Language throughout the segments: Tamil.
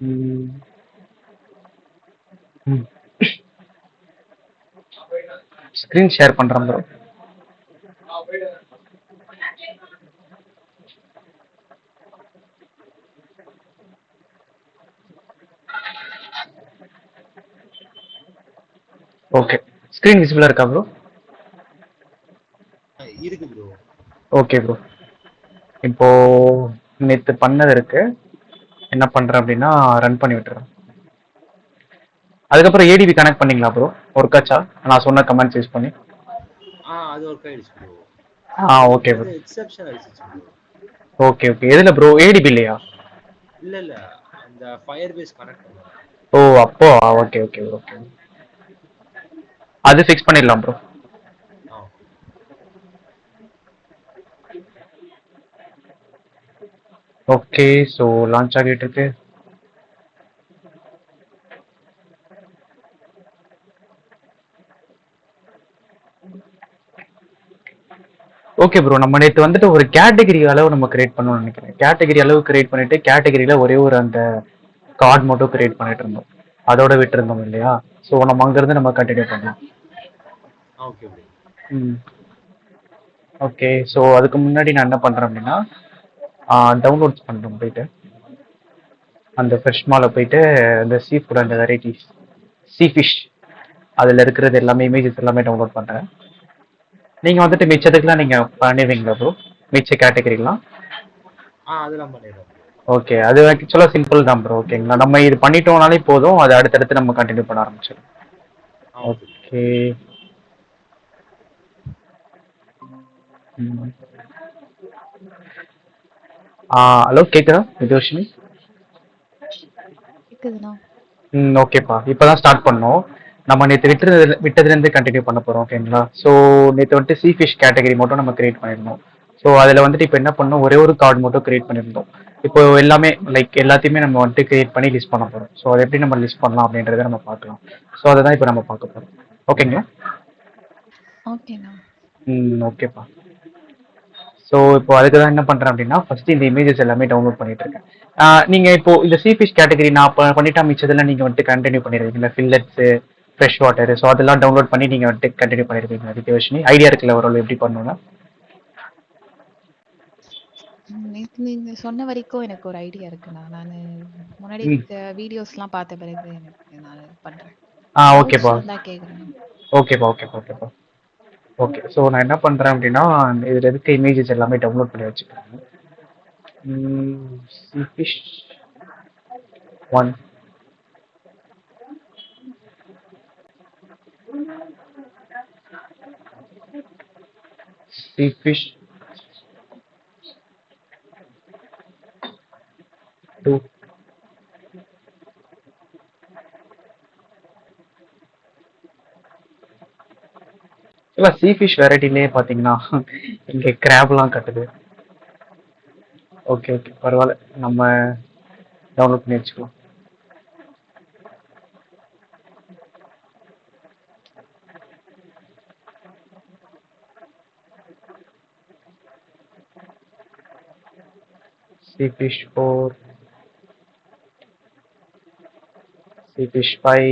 ம். ம். ஸ்க்ரீன் ஷேர் பண்றேன் ப்ரோ. ஓகே. ஸ்க்ரீன் விசிபிளா இருக்கா ப்ரோ? இருக்கு ப்ரோ. Okay bro. இப்போ நேத்து பண்ணது இருக்கு. என்ன பண்றேன் அப்படின்னா ரன் பண்ணி விட்டுறேன். அதுக்கப்புறம் ஏடிபி கனெக்ட் பண்ணீங்களா ப்ரோ? ஒர்க் ஆச்சா? நான் சொன்ன கமெண்ட்ஸ் யூஸ் பண்ணி. அது ஒர்க் ஆயிடுச்சு ப்ரோ. ஓகே எனக்கு ப்ரோ. வந்து எக்ஸெப்ஷன் அடிச்சிச்சு ப்ரோ. Okay okay. எதுல ப்ரோ? ஏடிபி இல்லையா? இல்ல அந்த ஃபயர் பேஸ் கனெக்ட் பண்ணல. ஓ அப்போ ஓகே ஓகே ஓகே. அது ஃபிக்ஸ் பண்ணிடலாம் bro. Okay. Okay so launch ஆகிட்டு இருக்கு. ஓகே ப்ரோ, நம்ம நேற்று வந்துட்டு ஒரு கேட்டகரி அளவு நம்ம கிரியேட் பண்ணணும்னு நினைக்கிறேன். கேட்டகரி அளவு கிரியேட் பண்ணிட்டு கேட்டகரியில ஒரே ஒரு அந்த கார்டு மட்டும் கிரியேட் பண்ணிட்டு இருந்தோம். அதோட விட்டுருந்தோம் இல்லையா? ஸோ நம்ம அங்கிருந்து நம்ம கண்டினியூ பண்ணலாம். Okay bro. ம். ஓகே ஸோ அதுக்கு முன்னாடி நான் என்ன பண்றேன் அப்படின்னா டவுன்லோட்ஸ் பண்றேன் போயிட்டு அந்த ஃப்ரெஷ் மால போயிட்டு அந்த சீ ஃபுட் அந்த வெரைட்டிஸ் சீ ஃபிஷ் அதில் இருக்கிறது எல்லாமே இமேஜஸ் எல்லாமே டவுன்லோட் பண்றேன். நீங்க வந்துட்டு மிச்சத்துக்குலாம் நீங்க பண்ணிடுவீங்களா ப்ரோ? மிச்ச கேட்டகரிலாம் அதெல்லாம் பண்ணிடுறேன் ப்ரோ. ஓகே. அது ஆக்சுவலா சிம்பிள் தான் ப்ரோ. ஓகேங்களா? நம்ம இது பண்ணிட்டோம்னாலே போதும். அது அடுத்தடுத்து நம்ம கண்டினியூ பண்ண ஆரம்பிச்சிடும். Okay bro. ஓகே. ம். ஹலோ கேக்குதா விஜயலட்சுமி? கேக்குதுண்ணா. ம் ஓகேப்பா. இப்பதான் ஸ்டார்ட் பண்ணோம். நம்ம நேற்று விட்டதுலேருந்து கண்டினியூ பண்ண போறோம். ஓகேங்களா? ஸோ நேற்று வந்துட்டு சீ ஃபிஷ் கேட்டகரி மட்டும் நம்ம கிரியேட் பண்ணியிருந்தோம். ஸோ அதில் வந்துட்டு இப்போ என்ன பண்ணோம், ஒரே ஒரு கார்டு மட்டும் கிரியேட் பண்ணியிருந்தோம். இப்போ எல்லாமே லைக் எல்லாத்தையுமே நம்ம வந்துட்டு கிரியேட் பண்ணி லிஸ்ட் பண்ண போறோம். ஸோ அதை எப்படி நம்ம லிஸ்ட் பண்ணலாம் அப்படின்றத நம்ம பார்க்கலாம். ஸோ அதை தான் இப்போ நம்ம பார்க்க போறோம். ஓகேங்களா? ஓகேண்ணா. ம் ஓகேப்பா. ஸோ இப்போ அதுக்கு தான் என்ன பண்றேன் அப்படின்னா ஃபர்ஸ்ட் இந்த இமேஜஸ் எல்லாமே டவுன்லோட் பண்ணிட்டு இருக்கேன். நீங்க இப்போ இந்த சீ ஃபிஷ் கேட்டகரி நான் பண்ணிட்டா மிச்சதெல்லாம் நீங்க வந்துட்டு கண்டினியூ பண்ணிடுவீங்களா? ஃபில்லட்ஸ், ஃப்ரெஷ் வாட்டர், ஸோ அதெல்லாம் டவுன்லோட் பண்ணி நீங்க வந்துட்டு கண்டினியூ பண்ணிடுவீங்களா வித்யவர்ஷினி? ஐடியா இருக்குல்ல ஒரு எப்படி பண்ணணும்னா? நேத்து நீங்க சொன்ன வரைக்கும் எனக்கு ஒரு ஐடியா இருக்குண்ணா. நானு முன்னாடி ம். வீடியோஸ்லாம் பார்த்த பிறகு எனக்கு நான் பண்றேன். டவுட்ஸ் ஓகேப்பா. இருந்தா கேக்குறேண்ணா. ஓகேப்பா ஓகேப்பா ஓகேப்பா. ஓகே ஸோ நான் என்ன பண்றேன் அப்படின்னா இதுல இருக்க இமேஜஸ் எல்லாமே டவுன்லோட் பண்ணி வச்சுக்கிறேன். சீ ஃபிஷ் 1, சீ ஃபிஷ் 2. இல்லை சீ ஃபிஷ் வெரைட்டிலே பார்த்தீங்கன்னா இங்கே கிராப்லாம் கட்டுது. ஓகே ஓகே பரவாயில்ல, நம்ம டவுன்லோட் பண்ணி வச்சுக்கலாம். C fish 4, C fish 5.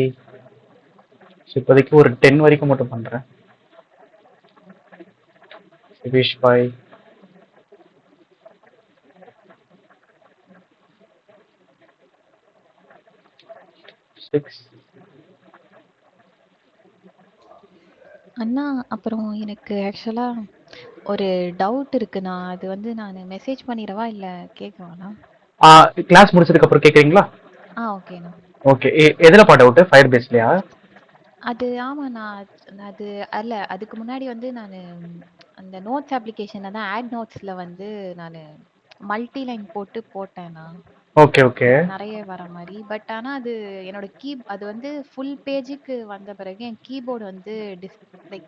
இப்போதைக்கு ஒரு 10 வரைக்கும் மட்டும் பண்ணுறேன். C fish 5, 6. அண்ணா, அப்புறம் எனக்கு ஆக்சுவலா ஒரு டவுட் இருக்குண்ணா. அது நானு மெசேஜ் பண்ணிடவா இல்ல கேட்கவாண்ணா? கிளாஸ் முடிச்சதுக்கு அப்புறம் கேட்குறீங்களா? ஓகேண்ணா. ஓகே. எதுலப்பா டவுட்டு? ஃபயர் பேஸ்லையா? அது ஆமாண்ணா. அது அல்ல, அதுக்கு முன்னாடி நானு அந்த நோட்ஸ் அப்ளிகேஷன்ல தான் ஆட் நோட்ஸ்ல நானு மல்டி லைன் போட்டேண்ணா. Okay okay. நெறைய வர மாரி. பட் ஆனா அது என்னோட அது ஃபுல் பேஜுக்கு வந்த பிறகு என் கீபோர்டு டிஸ் லைக்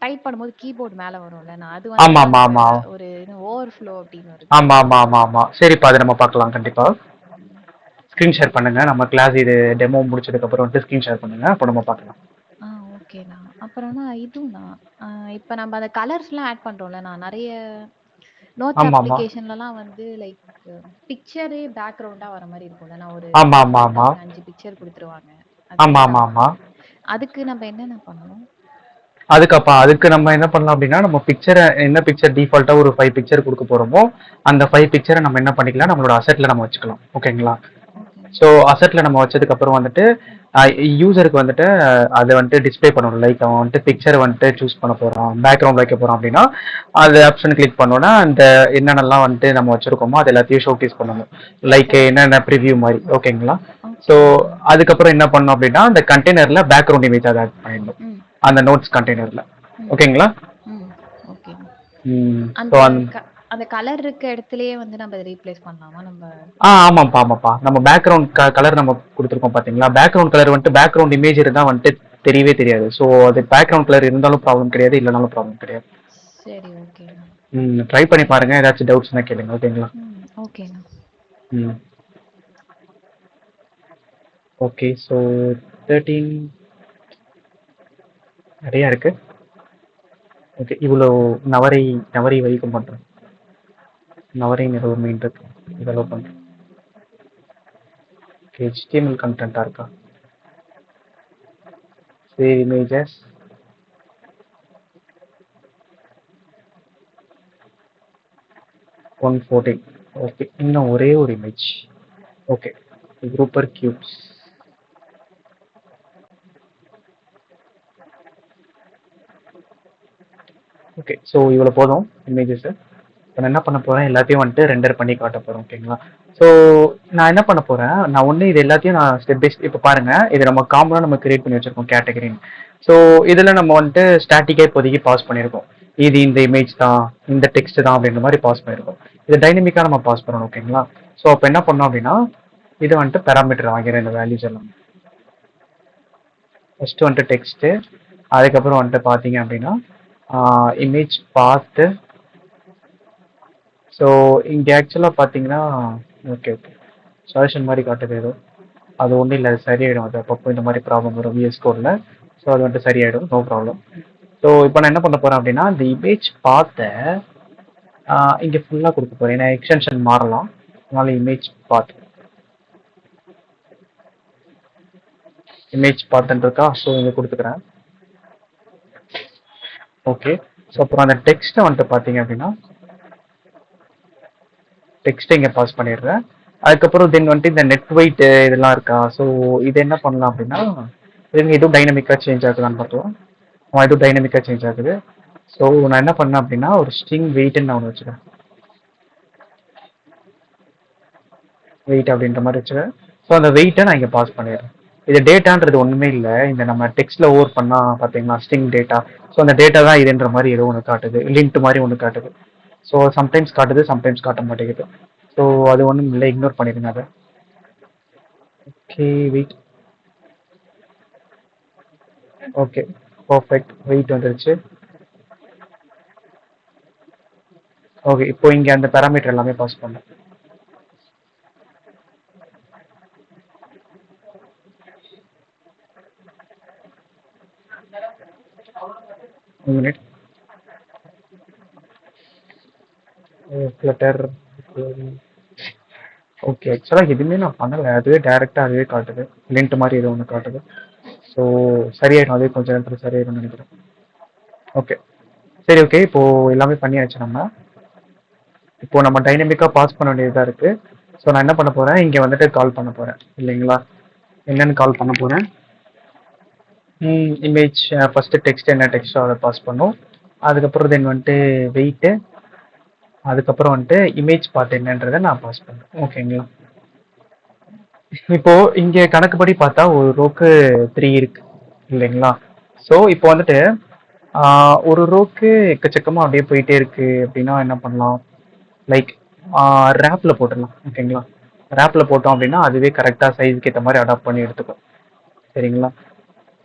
டைப் பண்ணும்போது கீபோர்டு மேல வரும்ல. நான் அது ஆமா ஆமா அங்க ஆமா. ஒரு ஓவர்ஃப்ளோ அப்படின்னு வருது. ஆமா ஆமா ஆமா ஆமா. சரிப்பா, அதை நம்ம பார்க்கலாம் கண்டிப்பா. ம். ஸ்க்ரீன் ஷேர் பண்ணுங்க. நம்ம கிளாஸ் இது டெமோ முடிச்சதுக்கு அப்புறம் வந்துட்டு ஸ்க்ரீன் ஷேர் பண்ணுங்க. அப்போ நம்ம பார்க்கலாம். ஓகேண்ணா. அப்புறம்னா இதுண்ணா, இப்ப நம்ம அந்த கலர்ஸ்லாம் ஆட் பண்றோம்ல, நான் நெறைய நோட்ஸ் ஆமா ஆமா அப்ளிகேஷன்லலாம் வந்து லைக் பிக்சரே பேக்ரவுண்டா வர மாதிரி இருக்கும்ல. நான் ஒரு ஆமா ஆமா கரெக்ட்டா ஆமா ஒரு 5 பிக்சர் குடுத்துருவாங்க. அது ஆமா செட் ஆமா ஆகுமா? ஆமா அதுக்கு நம்ம என்னென்ன பண்ணணும்? அதுக்கு நம்ம என்ன பண்ணலாம் அப்படின்னா நம்ம பிக்சரை என்ன பிக்சர் டிஃபால்ட்டா ஒரு 5 பிக்சர் கொடுக்க போறோமோ அந்த 5 பிக்சரை நம்ம என்ன பண்ணிக்கலாம் நம்மளோட அசெட்ல நம்ம வச்சுக்கலாம் ஓகேங்களா. ஓகேங்க. ஸோ அசெட்ல நம்ம வச்சதுக்கு அப்புறம் வந்துட்டு யூசருக்கு வந்துட்டு அதை வந்துட்டு டிஸ்ப்ளே பண்ணணும். லைக் அவன் வந்துட்டு பிக்சரை வந்துட்டு சூஸ் பண்ண போறான், பேக்ரவுண்ட் வைக்க போறான் அப்படின்னா அது ஆப்ஷன் கிளிக் பண்ணோன்னா அந்த என்னென்னலாம் வந்துட்டு நம்ம வச்சிருக்கோமோ அது எல்லாத்தையும் ஷோகேஸ் பண்ணணும். லைக் என்னென்ன ப்ரிவ்யூ மாதிரி ஓகேங்களா. ஸோ ஓகேங்க. அதுக்கப்புறம் என்ன பண்ணணும் அப்படின்னா அந்த கண்டெய்னர்ல பேக்ரவுண்ட் இமேஜ் அதை ஆட் பண்ணிடணும் ம். அந்த நோட்ஸ் கண்டெய்னர்ல. ம். ஓகேங்களா. ம். ஓகேங்க. ஸோ அந்த அந்த கலர் இருக்க இடத்துலயே வந்து நம்ம அத ரீப்ளேஸ் பண்ணலாமா? நம்ம ஆமாப்பா ஆமாப்பா நம்ம பேக்ரவுண்ட் கலர் நம்ம கொடுத்துருக்கோம் பாத்தீங்களா. பேக்ரவுண்ட் கலர் வந்துட்டு பேக்ரவுண்ட் இமேஜ் இருந்தா வந்துட்டு தெரியவே தெரியாது. ஸோ அது பேக்ரவுண்ட் கலர் இருந்தாலும் ப்ராப்ளம் கிடையாது, இல்லைனாலும் ப்ராப்ளம் கிடையாது. சரி, ஓகேங்க. ட்ரை பண்ணி பாருங்க, ஏதாச்சும் டவுட்ஸ்னா கேளுங்க ஓகேங்களா. ஓகேங்க. ம் ஓகே. ஸோ 13 நிறையா இருக்கு. ஓகே, இவ்வளோ நவரை நவரை வரைக்கும் பண்றேன். நவரை ஒரு மெயின் இருக்கு, இதெல்லாம் பண்றேன். ஓகே, HTML கண்டென்ட்டா இருக்கா. Save images. ஒன் 14. ஓகே, இன்னும் ஒரே ஒரு image. Okay, குரூப்பர் cubes. Okay, so இவ்வளோ போதும் இமேஜஸ். இப்போ நான் என்ன பண்ண போறேன், எல்லாத்தையும் வந்துட்டு ரெண்டர் பண்ணி காட்ட போறேன் ஓகேங்களா. ஸோ நான் என்ன பண்ண போறேன், நான் ஒன்று இது எல்லாத்தையும் நான் ஸ்டெப் பை ஸ்டெப் இப்போ பாருங்க, இது நம்ம காமனாக நம்ம கிரியேட் பண்ணி வச்சிருக்கோம் கேட்டகரின்னு. ஸோ இதில் நம்ம வந்துட்டு ஸ்டாட்டிக்காக இப்போதைக்கு பாஸ் பண்ணியிருக்கோம். இது இந்த இமேஜ் தான், இந்த டெக்ஸ்ட் தான் அப்படின்ற மாதிரி பாஸ் பண்ணியிருக்கோம். இது டைனமிக்காக நம்ம பாஸ் பண்ணணும் ஓகேங்களா. ஸோ அப்போ என்ன பண்ணோம் அப்படின்னா இது வந்துட்டு பேராமீட்டர் வாங்கிறேன் இந்த வேல்யூஸ் எல்லாம். ஃபர்ஸ்ட் வந்துட்டு டெக்ஸ்ட்டு, அதுக்கப்புறம் வந்துட்டு பார்த்தீங்க அப்படின்னா இமேஜ் பார்த்து. ஸோ இங்கே ஆக்சுவலாக பார்த்தீங்கன்னா ஓகே ஓகே சொல்யூஷன் மாதிரி காட்டுது ஏதோ. அது ஒன்றும் இல்லை, அது சரியாயிடும். அது அப்பப்போ இந்த மாதிரி ப்ராப்ளம் வரும் VS கோடில். ஸோ அது வந்துட்டு சரியாயிடும், நோ ப்ராப்ளம். ஸோ இப்போ நான் என்ன பண்ண போகிறேன் அப்படின்னா இந்த இமேஜ் பார்த்த இங்கே ஃபுல்லாக கொடுக்க போகிறேன். ஏன்னா எக்ஸ்டென்ஷன் மாறலாம், அதனால இமேஜ் பார்த்து இமேஜ் பார்த்துன்னு இருக்கா. ஸோ இங்கே கொடுத்துக்கிறேன். ஓகே, ஸோ அப்புறம் அந்த டெக்ஸ்ட்டை வந்துட்டு பார்த்தீங்க அப்படின்னா டெக்ஸ்ட்டை இங்கே பாஸ் பண்ணிடுறேன். அதுக்கப்புறம் தென் வந்துட்டு இந்த நெட் வெயிட் இதெல்லாம் இருக்கா. ஸோ இது என்ன பண்ணலாம் அப்படின்னா இதுங்க எதுவும் டைனமிக்காக சேஞ்ச் ஆகுதான்னு பார்க்கலாம். எதுவும் டைனமிக்காக சேஞ்ச் ஆகுது. ஸோ நான் என்ன பண்ணேன் அப்படின்னா ஒரு ஸ்ட்ரிங் வெயிட்னு நான் ஒன்று வச்சுக்கிறேன். வெயிட் அப்படின்ற மாதிரி வச்சுக்கிறேன். ஸோ அந்த வெயிட்டை நான் இங்கே பாஸ் பண்ணிடுறேன். இது டேட்டான்றது ஒன்றுமே இல்லை, இந்த நம்ம டெக்ஸ்ட்டில் ஓவர் பண்ணால் பார்த்தீங்கன்னா ஸ்ட்ரிங் டேட்டா. ஸோ அந்த டேட்டா தான் இதுன்ற மாதிரி ஏதோ ஒன்று காட்டுது, லிங்க் மாதிரி ஒன்று காட்டுது. ஸோ சம்டைம்ஸ் காட்டுது, சம்டைம்ஸ் காட்ட மாட்டேங்குது. ஸோ அது ஒன்றும் இல்லை, இக்னோர் பண்ணிடுங்க அதை. Okay wait. Okay perfect, weight வந்துருச்சு. ஓகே, இப்போ இங்கே அந்த பேராமீட்டர் எல்லாமே பாஸ் பண்ணேன். ஒரு மினிட். ஃப்ளட்டர். ஓகே, ஆக்சுவலாக எதுவுமே நான் பண்ணலை, அதுவே டேரெக்டாக அதுவே காட்டுது, லிங்க் மாதிரி ஏதோ ஒன்று காட்டுது. ஸோ சரியாயிடும், அதே கொஞ்சம் நேரத்தில் சரியாயிடும்னு நினைக்கிறேன். ஓகே சரி, ஓகே இப்போது எல்லாமே பண்ணியாச்சு. இப்போ நம்ம டைனமிக்காக பாஸ் பண்ண வேண்டியதாக இருக்குது. ஸோ நான் என்ன பண்ண போகிறேன், இங்கே வந்துட்டு கால் பண்ண போகிறேன் இல்லைங்களா. என்னென்னு கால் பண்ண போகிறேன், இமேஜ் ஃபஸ்ட்டு டெக்ஸ்ட் என்ன டெக்ஸ்ட்டோ அதை பாஸ் பண்ணும். அதுக்கப்புறம் தென் வந்துட்டு வெயிட்டு, அதுக்கப்புறம் வந்துட்டு இமேஜ் பார்த்து என்னன்றதை நான் பாஸ் பண்ணேன் ஓகேங்களா. இப்போ இங்கே கணக்குப்படி பார்த்தா ஒரு ரோக்கு 3 இருக்கு இல்லைங்களா. ஸோ இப்போ வந்துட்டு ஒரு ரோக்கு எக்கச்சக்கமாக அப்படியே போயிட்டே இருக்கு அப்படின்னா என்ன பண்ணலாம், லைக் ரேப்பில் போட்டுடலாம் ஓகேங்களா. ரேப்பில் போட்டோம் அப்படின்னா அதுவே கரெக்டாக சைஸுக்கு ஏற்ற மாதிரி அடாப்ட் பண்ணி எடுத்துக்கும் சரிங்களா.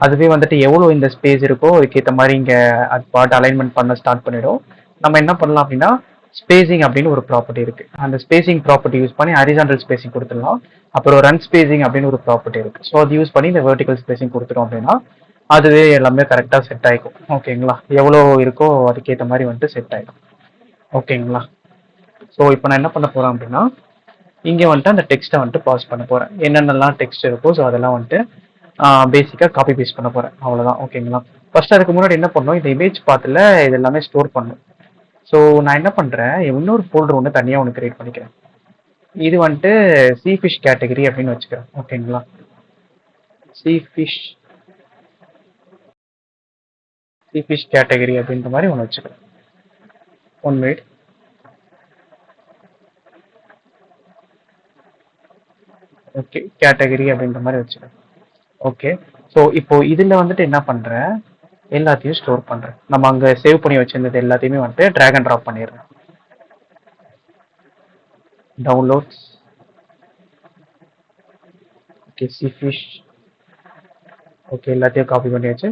அதுவே வந்துட்டு எவ்வளோ இந்த ஸ்பேஸ் இருக்கோ அதுக்கேற்ற மாதிரி இங்கே அது பாட்டு அலைன்மெண்ட் பண்ண ஸ்டார்ட் பண்ணிடும். நம்ம என்ன பண்ணலாம் அப்படின்னா ஸ்பேசிங் அப்படின்னு ஒரு ப்ராப்பர்ட்டி இருக்கு, அந்த ஸ்பேசிங் ப்ராப்பர்ட்டி யூஸ் பண்ணி ஹரிசாண்டல் ஸ்பேசிங் கொடுத்துடலாம். அப்புறம் ரன் ஸ்பேசிங் அப்படின்னு ஒரு ப்ராப்பர்ட்டி இருக்கு. ஸோ அது யூஸ் பண்ணி இந்த வெர்டிகல் ஸ்பேசிங் கொடுத்துட்டோம் அப்படின்னா அதுவே எல்லாமே கரெக்டாக செட் ஆகிக்கும் ஓகேங்களா. எவ்வளோ இருக்கோ அதுக்கேற்ற மாதிரி வந்துட்டு செட் ஆகிடும் ஓகேங்களா. ஸோ இப்போ நான் என்ன பண்ண போகிறேன் அப்படின்னா இங்கே வந்துட்டு அந்த டெக்ஸ்ட்டை வந்துட்டு பாஸ் பண்ண போகிறேன். என்னென்னலாம் டெக்ஸ்ட் இருக்கோ ஸோ அதெல்லாம் வந்துட்டு பேசிக்காக காப்பி பேஸ்ட் பண்ண போகிறேன். அவ்வளோதான். ஓகேங்களா? ஃபர்ஸ்ட் அதுக்கு முன்னாடி என்ன பண்ணணும், இந்த இமேஜ் பாத்தில் இது எல்லாமே ஸ்டோர் பண்ணணும். ஸோ நான் என்ன பண்ணுறேன், இன்னொரு ஃபோல்டர் ஒன்று தனியாக ஒன்று கிரியேட் பண்ணிக்கிறேன். இது வந்துட்டு சீஃபிஷ் கேட்டகரி அப்படின்னு வச்சுக்கிறேன். ஓகேங்களா? சீஃபிஷ் கேட்டகரி அப்படின்ற மாதிரி ஒன்று வச்சுக்கிறேன். 1 மினிட். ஓகே, கேட்டகரி அப்படின்ற மாதிரி வச்சுக்கிறேன். ஓகே, ஸோ இப்போ இதில் வந்துட்டு என்ன பண்ணுறேன், எல்லாத்தையும் ஸ்டோர் பண்ணுறேன். நம்ம அங்கே சேவ் பண்ணி வச்சிருந்தது எல்லாத்தையுமே வந்துட்டு ட்ராக் அண்ட் ட்ராப் பண்ணிடுறேன். டவுன்லோட்ஸ். ஓகே, சீஃபிஷ். ஓகே, எல்லாத்தையும் காப்பி பண்ணியாச்சு.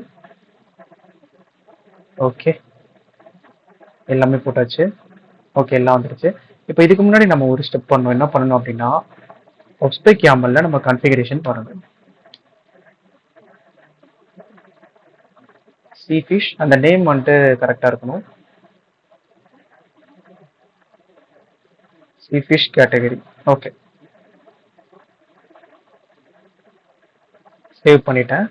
ஓகே, எல்லாமே போட்டாச்சு. ஓகே, எல்லாம் வந்துருச்சு. இப்போ இதுக்கு முன்னாடி நம்ம ஒரு ஸ்டெப் பண்ணணும். என்ன பண்ணணும் அப்படின்னா, ஒப்ஸ்பெக் YAML நம்ம கான்ஃபிகரேஷன் பண்ணணும். சீஃபிஷ் அந்த நேம் வந்துட்டு கரெக்டாக இருக்கணும். சீஃபிஷ் கேட்டகரி. ஓகே, சேவ் பண்ணிட்டேன்.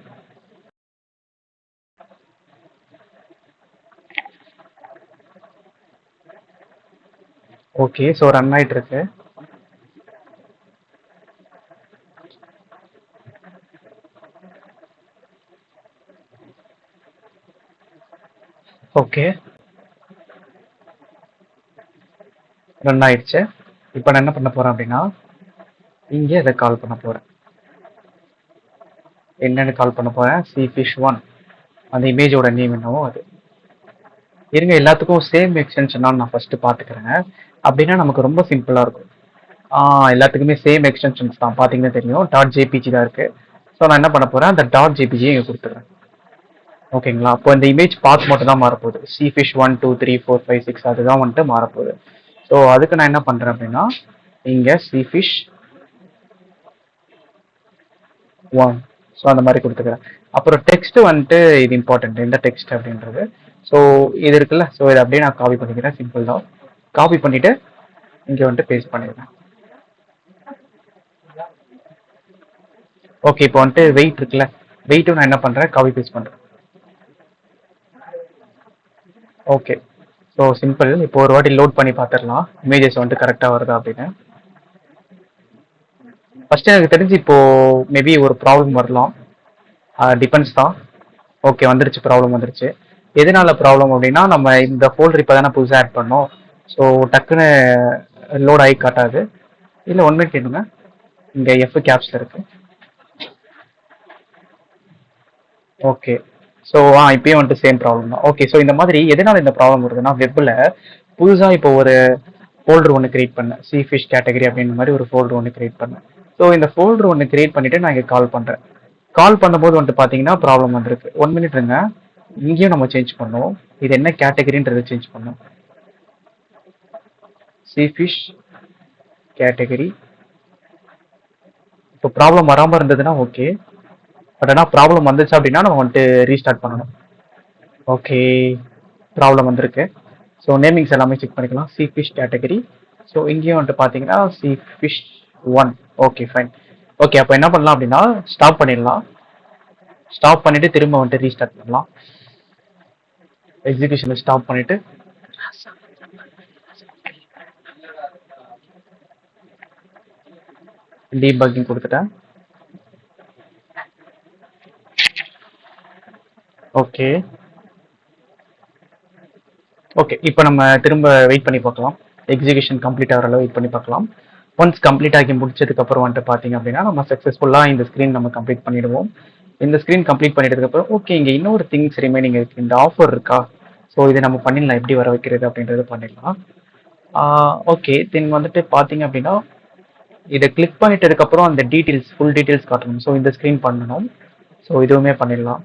ஓகே, ஸோ ரன் ஆகிட்டு இருக்கு. ஓகே, ரன் ஆயிடுச்சு. இப்போ நான் என்ன பண்ண போறேன் அப்படின்னா, இங்கே இதை கால் பண்ண போறேன். என்னன்னு கால் பண்ண போறேன், cfish1. அந்த இமேஜோட நேம் என்னவோ அது. இருங்க, எல்லாத்துக்கும் சேம் எக்ஸ்டென்ஷனா நான் ஃபர்ஸ்ட் பார்த்துக்கிறேன். அப்படின்னா நமக்கு ரொம்ப சிம்பிளா இருக்கும். எல்லாத்துக்குமே சேம் எக்ஸ்டென்ஷன்ஸ் தான், பார்த்தீங்கன்னா தெரியும். .jpg தான் இருக்கு. ஸோ நான் என்ன பண்ண போறேன், அந்த .jpg இங்கே கொடுத்துறேன். ஓகேங்களா? அப்போ இந்த இமேஜ் பாத் மட்டும் தான் மாறப்போகுது. cfish1 2 3 4 5 6 அதுதான் வந்துட்டு மாறப்போகுது. ஸோ அதுக்கு நான் என்ன பண்றேன் அப்படின்னா, இங்க cfish1 ஸோ அந்த மாதிரி கொடுத்துக்கிறேன். அப்புறம் டெக்ஸ்ட் வந்துட்டு இது இம்பார்ட்டன்ட், எந்த டெக்ஸ்ட் அப்படின்றது. ஸோ இது இருக்குல்ல, ஸோ இதை அப்படியே நான் காப்பி பண்ணிக்கிறேன். சிம்பிள் தான். காப்பி பண்ணிட்டு இங்க வந்துட்டு பேஸ்ட் பண்ணிடுறேன். ஓகே, இப்போ வந்துட்டு வெயிட் இருக்குல்ல, வெயிட்டும் நான் என்ன பண்றேன், காப்பி பேஸ்ட் பண்றேன். Okay, so simple. இப்போ ஒரு வாட்டி லோட் பண்ணி பார்த்துடலாம் இமேஜஸ் வந்துட்டு கரெக்டாக வருதா அப்படின்னு. ஃபர்ஸ்ட் எனக்கு தெரிஞ்சு இப்போ மேபி ஒரு ப்ராப்ளம் வரலாம். டிபெண்ட்ஸ் தான். ஓகே, வந்துருச்சு, ப்ராப்ளம் வந்துருச்சு. எதனால ப்ராப்ளம் அப்படின்னா, நம்ம இந்த ஃபோல்டர் இப்போ தானே புதுசாக ஆட் பண்ணோம். ஸோ டக்குன்னு லோட் ஆகி காட்டாது. இல்லை 1 மினிட் கேட்டுங்க, இங்கே எஃப் கேப்ஸில் இருக்கு. ஓகே, ஸோ இப்பயும் வந்துட்டு சேம் ப்ராப்ளம் தான். ஓகே, ஸோ இந்த மாதிரி எதனால இந்த ப்ராப்ளம் வருதுன்னா, வெப்பில் புதுசாக இப்போ ஒரு ஃபோல்டர் ஒன்று கிரியேட் பண்ணேன். சீஃபிஷ் கேட்டகரி அப்படின்ற மாதிரி ஒரு ஃபோல்டர் ஒன்று கிரியேட் பண்ணேன். ஸோ இந்த ஃபோல்டர் ஒன்று கிரியேட் பண்ணிட்டு நான் இங்கே கால் பண்ணுறேன். கால் பண்ணும்போது வந்துட்டு பார்த்தீங்கன்னா ப்ராப்ளம் வந்திருக்கு. 1 மினிட் இருங்க, இங்கேயும் நம்ம சேஞ்ச் பண்ணோம். இது என்ன கேட்டகரின்றதை சேஞ்ச் பண்ணோம். சீஃபிஷ் கேட்டகரி. இப்போ ப்ராப்ளம் வராமல் இருந்ததுன்னா ஓகே, பட் ஆனால் ப்ராப்ளம் வந்துச்சு அப்படின்னா நம்ம வந்துட்டு ரீஸ்டார்ட் பண்ணணும். ஓகே, ப்ராப்ளம் வந்திருக்கு. ஸோ நேமிங்ஸ் எல்லாமே செக் பண்ணிக்கலாம். சீஃபிஷ் கேட்டகரி. ஸோ இங்கேயும் வந்துட்டு பார்த்தீங்கன்னா cfish1. Okay, fine. ஓகே, அப்போ என்ன பண்ணலாம் அப்படின்னா, ஸ்டாப் பண்ணிடலாம். ஸ்டாப் பண்ணிட்டு திரும்ப வந்துட்டு ரீஸ்டார்ட் பண்ணலாம். எக்ஸிகியூஷனை ஸ்டாப் பண்ணிட்டு டீபக்கிங் கொடுத்துட்டேன். ஓகே ஓகே, இப்போ நம்ம திரும்ப வெயிட் பண்ணி பார்க்கலாம். எக்ஸிகியூஷன் கம்ப்ளீட் ஆகிற அளவு வெயிட் பண்ணி பார்க்கலாம். ஒன்ஸ் கம்ப்ளீட் ஆகி முடிச்சதுக்கப்புறம் வந்துட்டு பார்த்தீங்க அப்படின்னா, நம்ம சக்ஸஸ்ஃபுல்லாக இந்த ஸ்க்ரீன் நம்ம கம்ப்ளீட் பண்ணிடுவோம். இந்த ஸ்க்ரீன் கம்ப்ளீட் பண்ணிட்டதுக்கப்புறம் ஓகே, இங்கே இன்னொரு திங்ஸ் ரிமைனிங் இருக்குது. இந்த ஆஃபர் இருக்கா, ஸோ இதை நம்ம பண்ணிடலாம். எப்படி வர வைக்கிறது அப்படின்றது பண்ணிடலாம். ஓகே, தென் வந்துட்டு பார்த்தீங்க அப்படின்னா, இதை கிளிக் பண்ணிட்டதுக்கப்புறம் அந்த டீட்டெயில்ஸ், ஃபுல் டீட்டெயில்ஸ் காட்டணும். ஸோ இந்த ஸ்க்ரீன் பண்ணணும். ஸோ இதுவுமே பண்ணிடலாம்.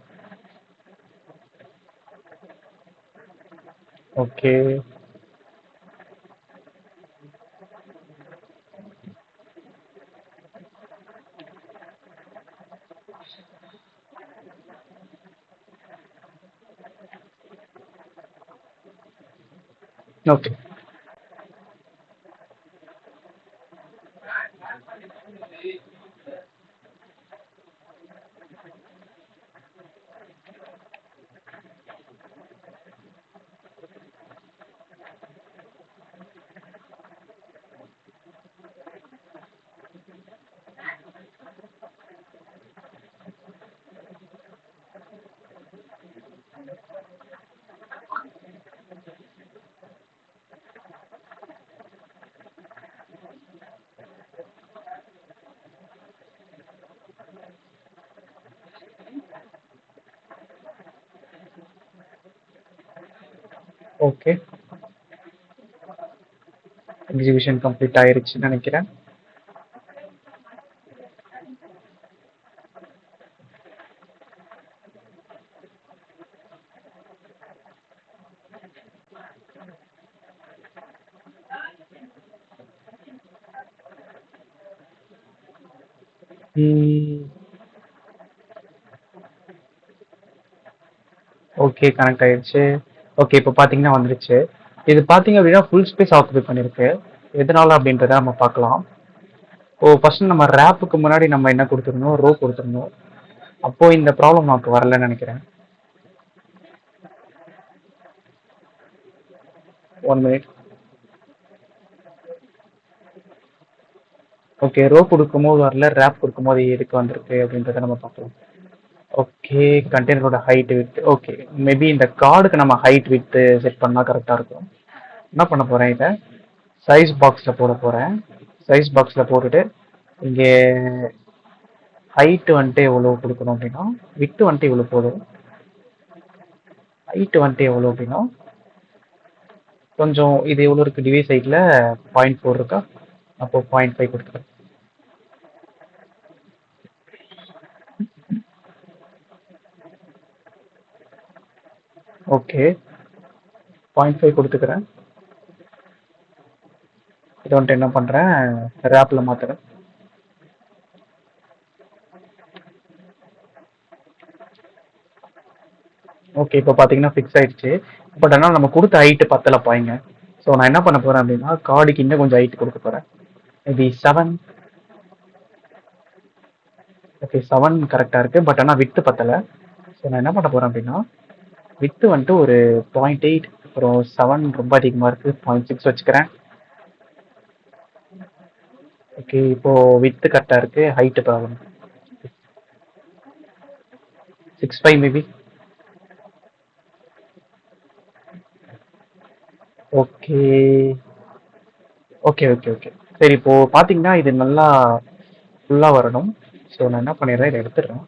Okay, okay okay, exhibition complete ஆயிருச்சுன்னு நினைக்கிறேன். ஓகே, கனெக்ட் ஆயிருச்சு. ஓகே, இப்போ பார்த்தீங்கன்னா வந்துருச்சு. இது பார்த்தீங்க அப்படின்னா ஃபுல் ஸ்பேஸ் ஆக்குபை பண்ணியிருக்கு. எதனால அப்படின்றத நம்ம பார்க்கலாம். ஃபர்ஸ்ட் நம்ம ரேப்புக்கு முன்னாடி நம்ம என்ன கொடுத்துருந்தோம், ரோ கொடுத்துருந்தோம். அப்போ இந்த ப்ராப்ளம் நமக்கு வரலன்னு நினைக்கிறேன். 1 மினிட். ஓகே, ரோ கொடுக்கும்போது வரல, ரேப் கொடுக்கும்போது எதுக்கு வந்திருக்கு அப்படின்றத நம்ம பார்க்கலாம். ஓகே, கண்டெய்னரோட ஹைட் வித். ஓகே, மேபி இந்த கார்டுக்கு நம்ம ஹைட் வித் செட் பண்ணால் கரெக்டாக இருக்கும். என்ன பண்ண போகிறேன், இதை சைஸ் பாக்ஸில் போட போகிறேன். சைஸ் பாக்ஸில் போட்டுட்டு இங்கே ஹைட்டு வந்துட்டு எவ்வளோ கொடுக்கணும் அப்படின்னா, விட்டு வந்துட்டு இவ்வளோ போதும். ஹைட்டு வந்துட்டு எவ்வளோ அப்படின்னா, கொஞ்சம் இது எவ்வளோ இருக்குது, டிவைஸ் சைடில் 0.4 இருக்கா, அப்போ 0.5 கொடுத்துருக்கேன். ஓகே, 0.5 கொடுத்துக்கிறேன். இதை வந்துட்டு என்ன பண்ணுறேன், ரேப்பில் மாற்றுறேன். ஓகே, இப்போ பார்த்தீங்கன்னா ஃபிக்ஸ் ஆயிடுச்சு. பட் ஆனால் நம்ம கொடுத்த ஹைட்டு பத்தலை பாய்ங்க. ஸோ நான் என்ன பண்ண போகிறேன் அப்படின்னா, கார்டுக்கு இன்னும் கொஞ்சம் ஹைட் கொடுக்க போகிறேன். மேபி 7. ஓகே, 7 கரெக்டாக இருக்குது. பட் ஆனால் வித்து பத்தலை. ஸோ நான் என்ன பண்ண போகிறேன் அப்படின்னா, வித்து வந்துட்டு ஒரு 0.8, அப்புறம் 7 ரொம்ப அதிகமாக இருக்குது, 0.6 வச்சுக்கிறேன். ஓகே, இப்போது வித்து கரெக்டாக இருக்குது, height problem 6.5 maybe. Okay okay okay okay சரி, இப்போது பார்த்தீங்கன்னா இது நல்லா ஃபுல்லாக வரணும். ஸோ நான் என்ன பண்ணிடுறேன், இதை எடுத்துடுறேன்.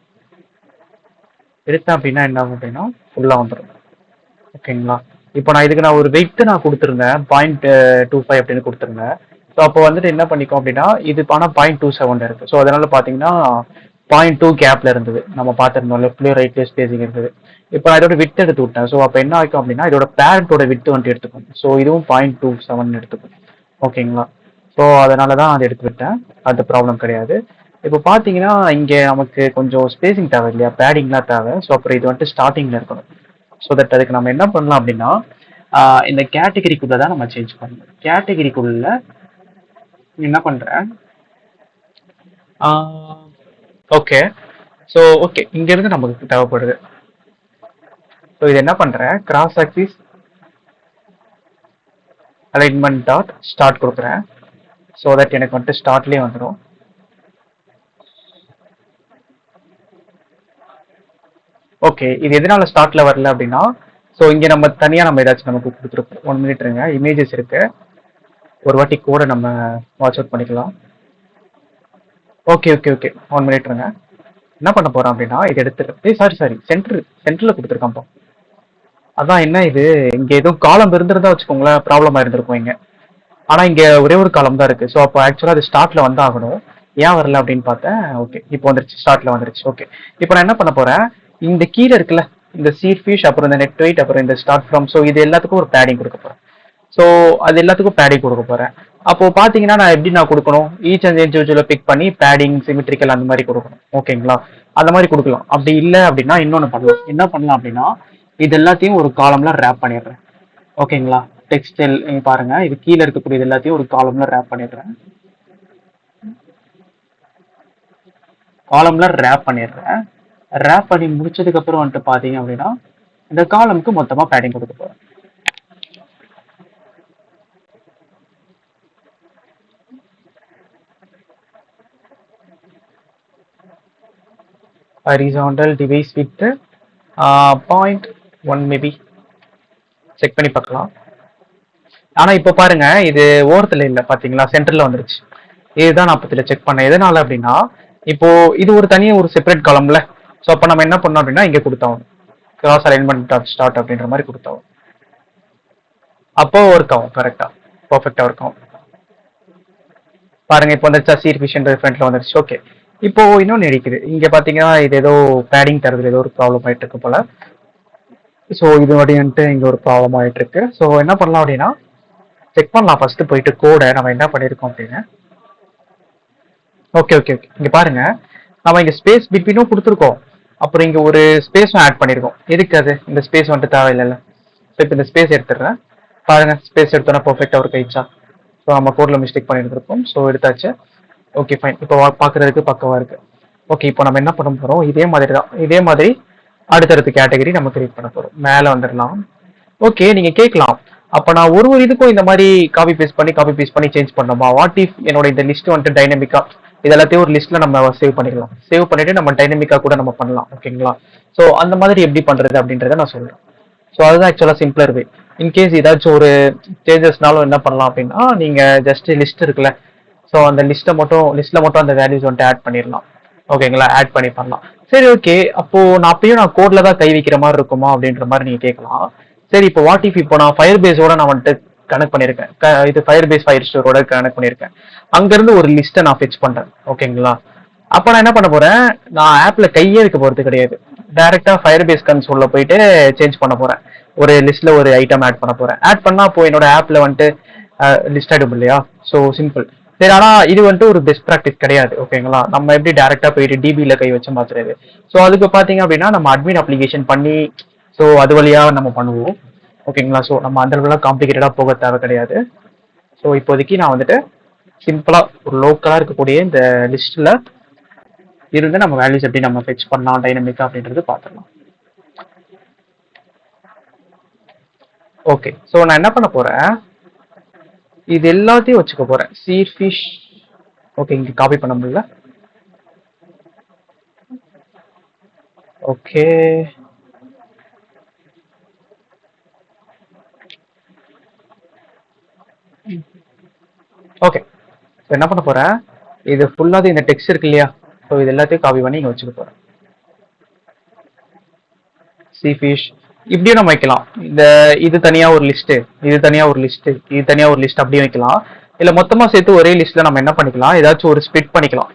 எடுத்தேன் அப்படின்னா என்ன ஆகும் அப்படின்னா ஃபுல்லாக வந்துடும். ஓகேங்களா, இப்போ நான் இதுக்கு நான் ஒரு வெயிட்டு நான் கொடுத்துருந்தேன், 0.25 அப்படின்னு கொடுத்துருந்தேன். ஸோ அப்போ வந்துட்டு என்ன பண்ணிக்கோம் அப்படின்னா, இது பணம் 0.27 இருக்குது. ஸோ அதனால் பார்த்தீங்கன்னா 0.2 கேப்பில் இருந்தது, நம்ம பார்த்துருந்தோம் லெஃப்ட்லேயும் ரைட்லேயும் ஸ்பேசிங் இருந்தது. இப்போ நான் இதோட விட்டு எடுத்து விட்டேன். ஸோ அப்போ என்ன ஆகும் அப்படின்னா, இதோட பேரண்ட்டோட விட்டு வந்துட்டு எடுத்துக்கும். ஸோ இதுவும் 0.27 எடுத்துக்கும். ஓகேங்களா, ஸோ அதனால தான் அதை எடுத்து விட்டேன், அது ப்ராப்ளம் கிடையாது. இப்போ பார்த்தீங்கன்னா இங்கே நமக்கு கொஞ்சம் ஸ்பேசிங் தேவை இல்லையா, பேடிங்லாம் தேவை. ஸோ அப்புறம் இது வந்துட்டு ஸ்டார்டிங்கில் இருக்கணும். ஸோ தட் அதுக்கு நம்ம என்ன பண்ணலாம் அப்படின்னா, இந்த கேட்டகரிக்குள்ளே தான் நம்ம சேஞ்ச் பண்ணணும். கேட்டகரிக்குள்ள என்ன பண்ணுறேன், ஓகே. ஸோ ஓகே, இங்கேருந்து நமக்கு தேவைப்படுது. ஸோ இது என்ன பண்ணுறேன், cross axis alignment dot start கொடுக்குறேன். ஸோ தட் எனக்கு வந்துட்டு ஸ்டார்ட்லேயே வந்துடும். ஓகே, இது எதனால ஸ்டார்ட்ல வரல அப்படின்னா, ஸோ இங்கே நம்ம தனியாக நம்ம ஏதாச்சும் நமக்கு கொடுத்துருப்போம். 1 மினிட் இருங்க, இமேஜஸ் இருக்கு, ஒரு வாட்டி கூட நம்ம வாட்ச் அவுட் பண்ணிக்கலாம். ஓகே ஓகே ஓகே 1 மினிட் இருங்க. என்ன பண்ண போகிறோம் அப்படின்னா, இது எடுத்துட்டு சாரி சென்டரில் கொடுத்துருக்கான்ப்பா. அதான் என்ன இது, இங்கே எதுவும் காலம் இருந்திருந்தா வச்சுக்கோங்களேன், ப்ராப்ளமாக இருந்திருக்கும் இங்கே. ஆனால் இங்கே ஒரே ஒரு காலம் தான் இருக்குது. ஸோ அப்போ ஆக்சுவலாக அது ஸ்டார்ட்டில் வந்து ஆகணும். ஏன் வரல அப்படின்னு பார்த்தேன். ஓகே, இப்போ வந்துருச்சு, ஸ்டார்ட்டில் வந்துருச்சு. ஓகே, இப்போ நான் என்ன பண்ண போகிறேன், இந்த கீழே இருக்குல்ல, இந்த சீட் ஃபிஷ், அப்புறம் இந்த நெட் வெயிட், அப்புறம் இந்த ஸ்டார்ட் ஃப்ரம், ஸோ இது எல்லாத்துக்கும் ஒரு பேடிங் கொடுக்க போகிறேன். ஸோ அது எல்லாத்துக்கும் பேடிங் கொடுக்க போகிறேன். அப்போ பார்த்தீங்கன்னா நான் எப்படி நான் கொடுக்கணும், ஈச் அண்ட் இண்டிவிஜுவலை பிக் பண்ணி பேடிங் சிமெட்ரிக்கல் அந்த மாதிரி கொடுக்கணும். ஓகேங்களா, அந்த மாதிரி கொடுக்கலாம். அப்படி இல்லை அப்படின்னா இன்னொன்று பண்ணலாம். என்ன பண்ணலாம் அப்படின்னா, இது எல்லாத்தையும் ஒரு காலம்ல ரேப் பண்ணிடுறேன். ஓகேங்களா, டெக்ஸ்டைல் பாருங்க, இது கீழே இருக்கக்கூடிய இது எல்லாத்தையும் ஒரு காலம்ல ரேப் பண்ணிடுறேன். காலம்ல ரேப் பண்ணிடுறேன். ரேப் பண்ணி முடிச்சதுக்கு அப்புறம் வந்துட்டு பாத்தீங்க அப்படின்னா இந்த காலம்க்கு மொத்தமா பேடிங் கொடுக்க போறேன். Horizontal device with 0.1 maybe check பண்ணி பார்க்கலாம். ஆனா இப்ப பாருங்க இது ஓரத்துல இல்ல பாத்தீங்களா, சென்டர்ல வந்துருச்சு. இதுதான் நான் பத்தில செக் பண்ணேன். எதனால அப்படின்னா இப்போ இது ஒரு தனியா ஒரு செப்பரேட் காலம்ல. ஸோ அப்போ நம்ம என்ன பண்ணோம் அப்படின்னா இங்க கொடுத்தோம் கிராஸ் அலைன்மெண்ட் டாட் ஸ்டார்ட் அப்படின்ற மாதிரி கொடுத்தோம். அப்போ ஒர்க் ஆகும் கரெக்டா, பர்ஃபெக்டா ஒர்க் ஆகும். பாருங்க இப்போ வந்துருச்சா, சீர் ஃபிஷன் ஃப்ரண்ட்ல வந்துருச்சு. ஓகே, இப்போ இன்னொன்று இருக்குது இங்க பாத்தீங்கன்னா இது ஏதோ பேடிங் தரதுல ஏதோ ஒரு ப்ராப்ளம் ஆயிட்டு இருக்கு போல. ஸோ இது வரையன்ட்டு இங்க ஒரு ப்ராப்ளம் ஆயிட்டு இருக்கு. ஸோ என்ன பண்ணலாம் அப்படின்னா செக் பண்ணலாம் ஃபர்ஸ்ட் போயிட்டு கோடை நம்ம என்ன பண்ணிருக்கோம் அப்படின்னு. ஓகே ஓகே ஓகே, இங்க பாருங்க நம்ம இங்க ஸ்பேஸ் பிட்வீனும் கொடுத்துருக்கோம், அப்புறம் இங்க ஒரு ஸ்பேஸும் ஆட் பண்ணிருக்கோம். எதுக்கு அது, இந்த ஸ்பேஸ் வந்துட்டு தேவையில்லைல்ல. ஸோ இப்போ இந்த ஸ்பேஸ் எடுத்துடுறேன். பாருங்க ஸ்பேஸ் எடுத்தோன்னா பர்ஃபெக்டா ஒர்க் ஆயிடுச்சா. ஸோ நம்ம கோட்ல மிஸ்டேக் பண்ணிருந்திருக்கோம். ஸோ எடுத்தாச்சு. ஓகே ஃபைன், இப்போ பார்க்கறதுக்கு பக்கவா இருக்கு. ஓகே, இப்போ நம்ம என்ன பண்ண போறோம், இதே மாதிரி தான், இதே மாதிரி அடுத்தடுத்த கேட்டகரி நம்ம கிரியேட் பண்ண போறோம். மேலே வந்துடலாம். ஓகே, நீங்க கேட்கலாம் அப்ப நான் ஒரு இதுக்கும் இந்த மாதிரி காப்பி பேஸ்ட் பண்ணி சேஞ்ச் பண்ணோமா, வாட் இஃப் என்னோட இந்த லிஸ்ட் வந்துட்டு டைனமிக்கா இதெல்லாத்தையும் ஒரு லிஸ்ட்ல நம்ம சேவ் பண்ணிக்கலாம். சேவ் பண்ணிட்டு நம்ம டைனமிக்கா கூட நம்ம பண்ணலாம். ஓகேங்களா, ஸோ அந்த மாதிரி எப்படி பண்றது அப்படின்றத நான் சொல்றேன். ஸோ அதுதான் ஆக்சுவலா சிம்பிளர் வே. இன்கேஸ் ஏதாச்சும் ஒரு சேஞ்சஸ்னாலும் என்ன பண்ணலாம் அப்படின்னா நீங்க ஜஸ்ட் லிஸ்ட் இருக்குல்ல, ஸோ அந்த லிஸ்ட்ல மட்டும் அந்த வேல்யூஸ் வந்துட்டு ஆட் பண்ணிடலாம். ஓகேங்களா, ஆட் பண்ணி பண்ணலாம். சரி ஓகே, அப்போ நான் அப்பயும் நான் கோட்ல தான் கை வைக்கிற மாதிரி இருக்குமா அப்படின்ற மாதிரி நீங்க கேட்கலாம். சரி, இப்போ வாட் இஃப் இப்போ நான் ஃபயர் பேஸோட நான் வந்துட்டு கனெக்ட் பண்ணியிருக்கேன், இது ஃபயர் பேஸ் ஃபயர் ஸ்டோரோட கனெக்ட் பண்ணியிருக்கேன். அங்கிருந்து ஒரு லிஸ்ட்டை நான் ஃபெச் பண்றேன். ஓகேங்களா, அப்ப நான் என்ன பண்ண போறேன், நான் ஆப்ல கையே வைக்க போறது கிடையாது. டைரக்டா ஃபயர் பேஸ் கன்சோல்ல போயிட்டு சேஞ்ச் பண்ண போறேன். ஒரு லிஸ்ட்ல ஒரு ஐட்டம் ஆட் பண்ண போறேன். ஆட் பண்ணா அப்போ என்னோட ஆப்ல வந்துட்டு லிஸ்ட் ஆயிடும் இல்லையா. So simple. சரி, ஆனா இது வந்துட்டு ஒரு பெஸ்ட் ப்ராக்டிஸ் கிடையாது. ஓகேங்களா, நம்ம எப்படி டைரக்டா போயிட்டு டிபில கை வச்சு மாத்துறது. ஸோ அதுக்கு பாத்தீங்க அப்படின்னா நம்ம அட்மின் அப்ளிகேஷன் பண்ணி ஸோ அது வழியா நம்ம பண்ணுவோம். ஓகேங்களா, ஸோ நம்ம அந்த அளவுக்கு காம்ப்ளிகேட்டடா போக தேவை கிடையாது. ஸோ இப்போதைக்கு நான் வந்துட்டு சிம்பிளா ஒரு லோக்கலா இருக்கக்கூடிய இந்த லிஸ்ட்ல இருந்து நம்ம வேல்யூஸ் எப்படி நம்ம ஃபெச் பண்ணலாம் டைனமிக்கா அப்படின்றது பார்த்துடலாம். ஓகே, ஸோ நான் என்ன பண்ண போறேன், இது எல்லாத்தையும் வச்சுக்க போறேன். சீர் ஃபிஷ். ஓகே, இங்க காப்பி பண்ண முடியல. ஓகே, ஓகே, என்ன பண்ண போறேன், இது ஃபுல்லாக இந்த டெக்ஸ்ட் இருக்கு இல்லையா, ஸோ இது எல்லாத்தையும் காப்பி பண்ணி இங்க வச்சுக்க போறேன். சி ஃபிஷ் இப்படியும் நம்ம வைக்கலாம். இது தனியா ஒரு லிஸ்ட், இது தனியா ஒரு லிஸ்ட், இது தனியா ஒரு லிஸ்ட் அப்படியே வைக்கலாம். இல்ல மொத்தமா சேர்த்து ஒரே லிஸ்ட்ல நம்ம என்ன பண்ணிக்கலாம், ஏதாச்சும் ஒரு ஸ்பிட் பண்ணிக்கலாம்.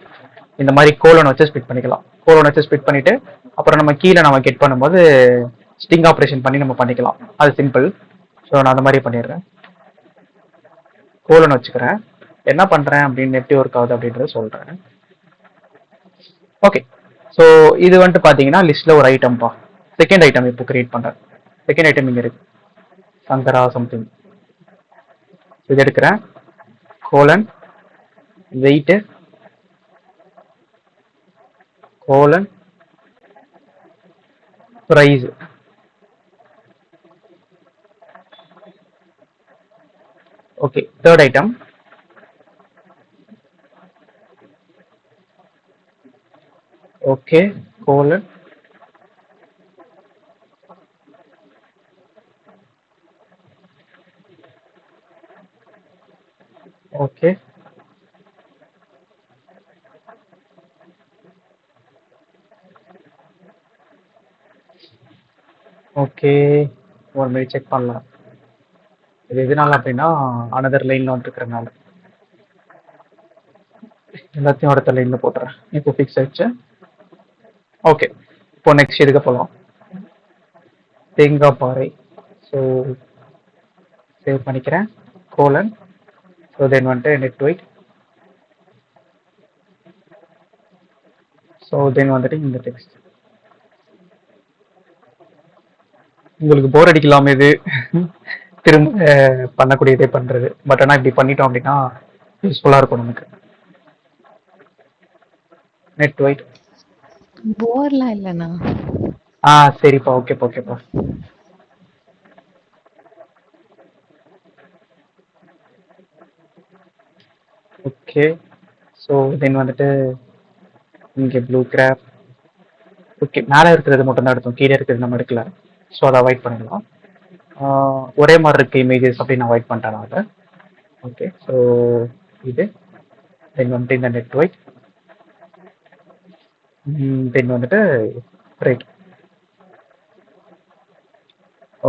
இந்த மாதிரி கோலன் வச்சு ஸ்பிட் பண்ணிக்கலாம். கோலன் வச்சு ஸ்பிட் பண்ணிட்டு அப்புறம் நம்ம கீழே நம்ம கெட் பண்ணும்போது ஸ்டிங் ஆப்ரேஷன் பண்ணி நம்ம பண்ணிக்கலாம். அது சிம்பிள். ஸோ நான் அந்த மாதிரி பண்ணிடுறேன். கோலன் வச்சுக்கிறேன். என்ன பண்றேன் அப்படின்னு எப்படி ஒர்க் ஆகுது அப்படின்றத சொல்றேன். ஓகே, ஸோ இது வந்துட்டு பாத்தீங்கன்னா லிஸ்ட்ல ஒரு ஐட்டம்பா. செகண்ட் ஐட்டம் இப்போ கிரியேட் பண்றேன். செகண்ட் ஐட்டம் இங்க இருக்கு, சங்கரா சம்திங். இது எடுக்கிறேன். Colon weight colon price. Okay, third item okay colon okay okay, ஒரு மாதிரி செக் பண்ணலாம். இது எதனால அப்படின்னா அனதர் லைன்ல வந்துருக்கிறதுனால எல்லாத்தையும் அடுத்த லைன்ல போட்டுறேன். இப்போ ஃபிக்ஸ் ஆயிடுச்சு. ஓகே, இப்போ நெக்ஸ்ட் இதுக்கு போகலாம். தேங்காய் பாறை. ஸோ சேவ் பண்ணிக்கிறேன். கோலன். ஸோ தென் வந்துட்டு நெட் வெயிட். ஸோ தென் வந்துட்டு இந்த டெக்ஸ்ட். உங்களுக்கு போர் அடிக்கலாம் இது திரும்ப பண்ணக்கூடியதே பண்றது. பட் ஆனால் இப்படி பண்ணிட்டோம் அப்படின்னா யூஸ்ஃபுல்லாக இருக்கும் நமக்கு. Net wait. போர்லாம் இல்லண்ணா. சரிப்பா, ஓகேப்பா, ஓகேப்பா. ஓகே. ஸோ தென் வந்துட்டு இங்கே ப்ளூ கிராப். ஓகே, மேலே இருக்கிறது மட்டும் தான் எடுத்தோம், கீழே இருக்கிறது நம்ம எடுக்கல. ஸோ அதை அவாய்ட் பண்ணிடலாம். ஒரே மாதிரி இருக்க இமேஜஸ் அப்படின்னு அவாய்ட் பண்ணிட்டேன் நான் அதை. ஓகே, ஸோ இது தென் வந்துட்டு இந்த நெட் ஒயிட், தென் வந்துட்டு ரைட்.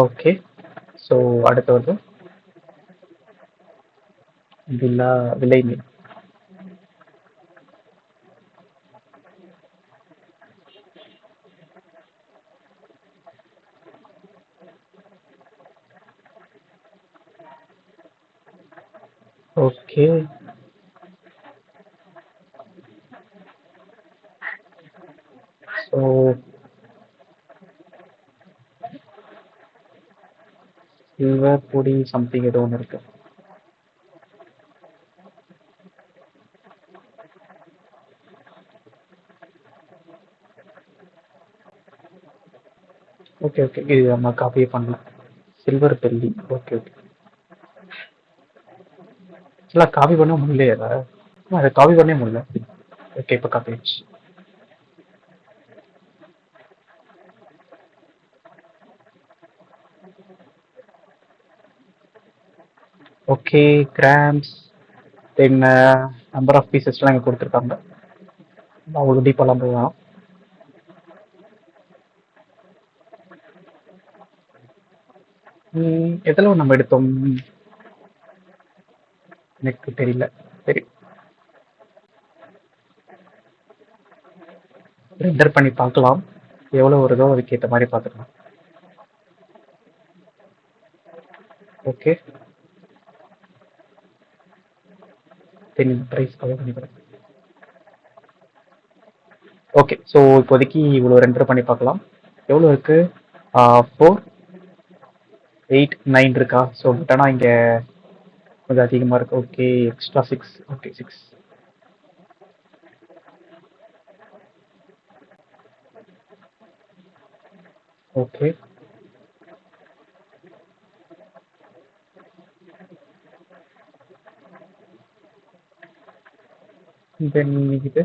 ஓகே, ஸோ அடுத்து வந்து வில்லா விலை மீன். ஓகே, ஸோ சில்வர் பொடி சம்திங் ஏதோ ஒன்று இருக்கு. ஓகே ஓகே, இது நம்ம காப்பியே பண்ணலாம். Silver belly. ஓகே ஓகே, இல்லை காப்பி பண்ண முடியலையே அதை. அதை காப்பி பண்ணவே முடியல. ஓகே, இப்போ காப்பி ஆயிடுச்சு. Okay, grams then number of பீசஸ்லாம் இங்கே கொடுத்துருக்காங்க. அவ்வளோ டீப்பெல்லாம் போகலாம். எதில் நம்ம எடுத்தோம் எனக்கு தெரியல. சரி, ரெண்டர் பண்ணி பார்க்கலாம். எவ்வளோ வருதோ அதுக்கு ஏற்ற மாதிரி பார்த்துக்கலாம். ஓகே, தென் ப்ரைஸ் கவர் பண்ணிக்கிறேன். ஓகே, ஸோ இப்போதைக்கு இவ்வளோ ரெண்டர் பண்ணி பார்க்கலாம். எவ்வளோ இருக்கு? 4, 8, 9 இருக்கா? ஸோ பட் ஆனால் இங்கே கொஞ்சம் அதிகமாக இருக்கு. Okay, extra 6. ஓகே, 6. ஓகே, தென் இது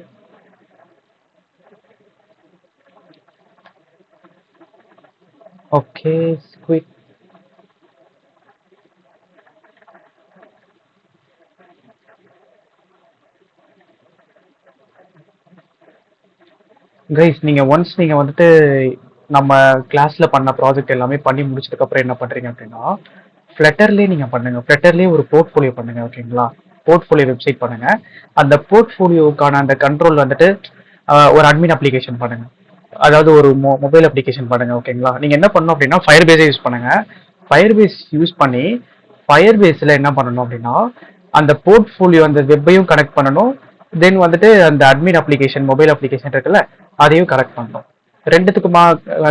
ஓகே ஸ்குவிட். கைஸ், நீங்கள் ஒன்ஸ் நீங்கள் வந்துட்டு நம்ம கிளாஸில் பண்ண ப்ராஜெக்ட் எல்லாமே பண்ணி முடிச்சதுக்கப்புறம் என்ன பண்ணுறீங்க அப்படின்னா, ஃப்ளட்டர்லேயே நீங்கள் பண்ணுங்கள். ஃப்ளட்டர்லேயே ஒரு போர்ட்ஃபோலியோ பண்ணுங்கள். ஓகேங்களா? போர்ட்ஃபோலியோ வெப்சைட் பண்ணுங்கள். அந்த போர்ட்ஃபோலியோக்கான அந்த கண்ட்ரோல் வந்துட்டு ஒரு அட்மின் அப்ளிகேஷன் பண்ணுங்கள். அதாவது ஒரு மொபைல் அப்ளிகேஷன் பண்ணுங்கள். ஓகேங்களா? நீங்கள் என்ன பண்ணணும் அப்படின்னா ஃபயர் பேஸை யூஸ் பண்ணுங்கள். ஃபயர் பேஸ் யூஸ் பண்ணி ஃபயர் பேஸில் என்ன பண்ணணும் அப்படின்னா, அந்த போர்ட்ஃபோலியோ அந்த வெப்பையும் கனெக்ட் பண்ணணும். தென் வந்துட்டு அந்த அட்மின் அப்ளிகேஷன் மொபைல் அப்ளிகேஷன் இருக்குல்ல, அதையும் கனெக்ட் பண்ணணும். ரெண்டுத்துக்குமா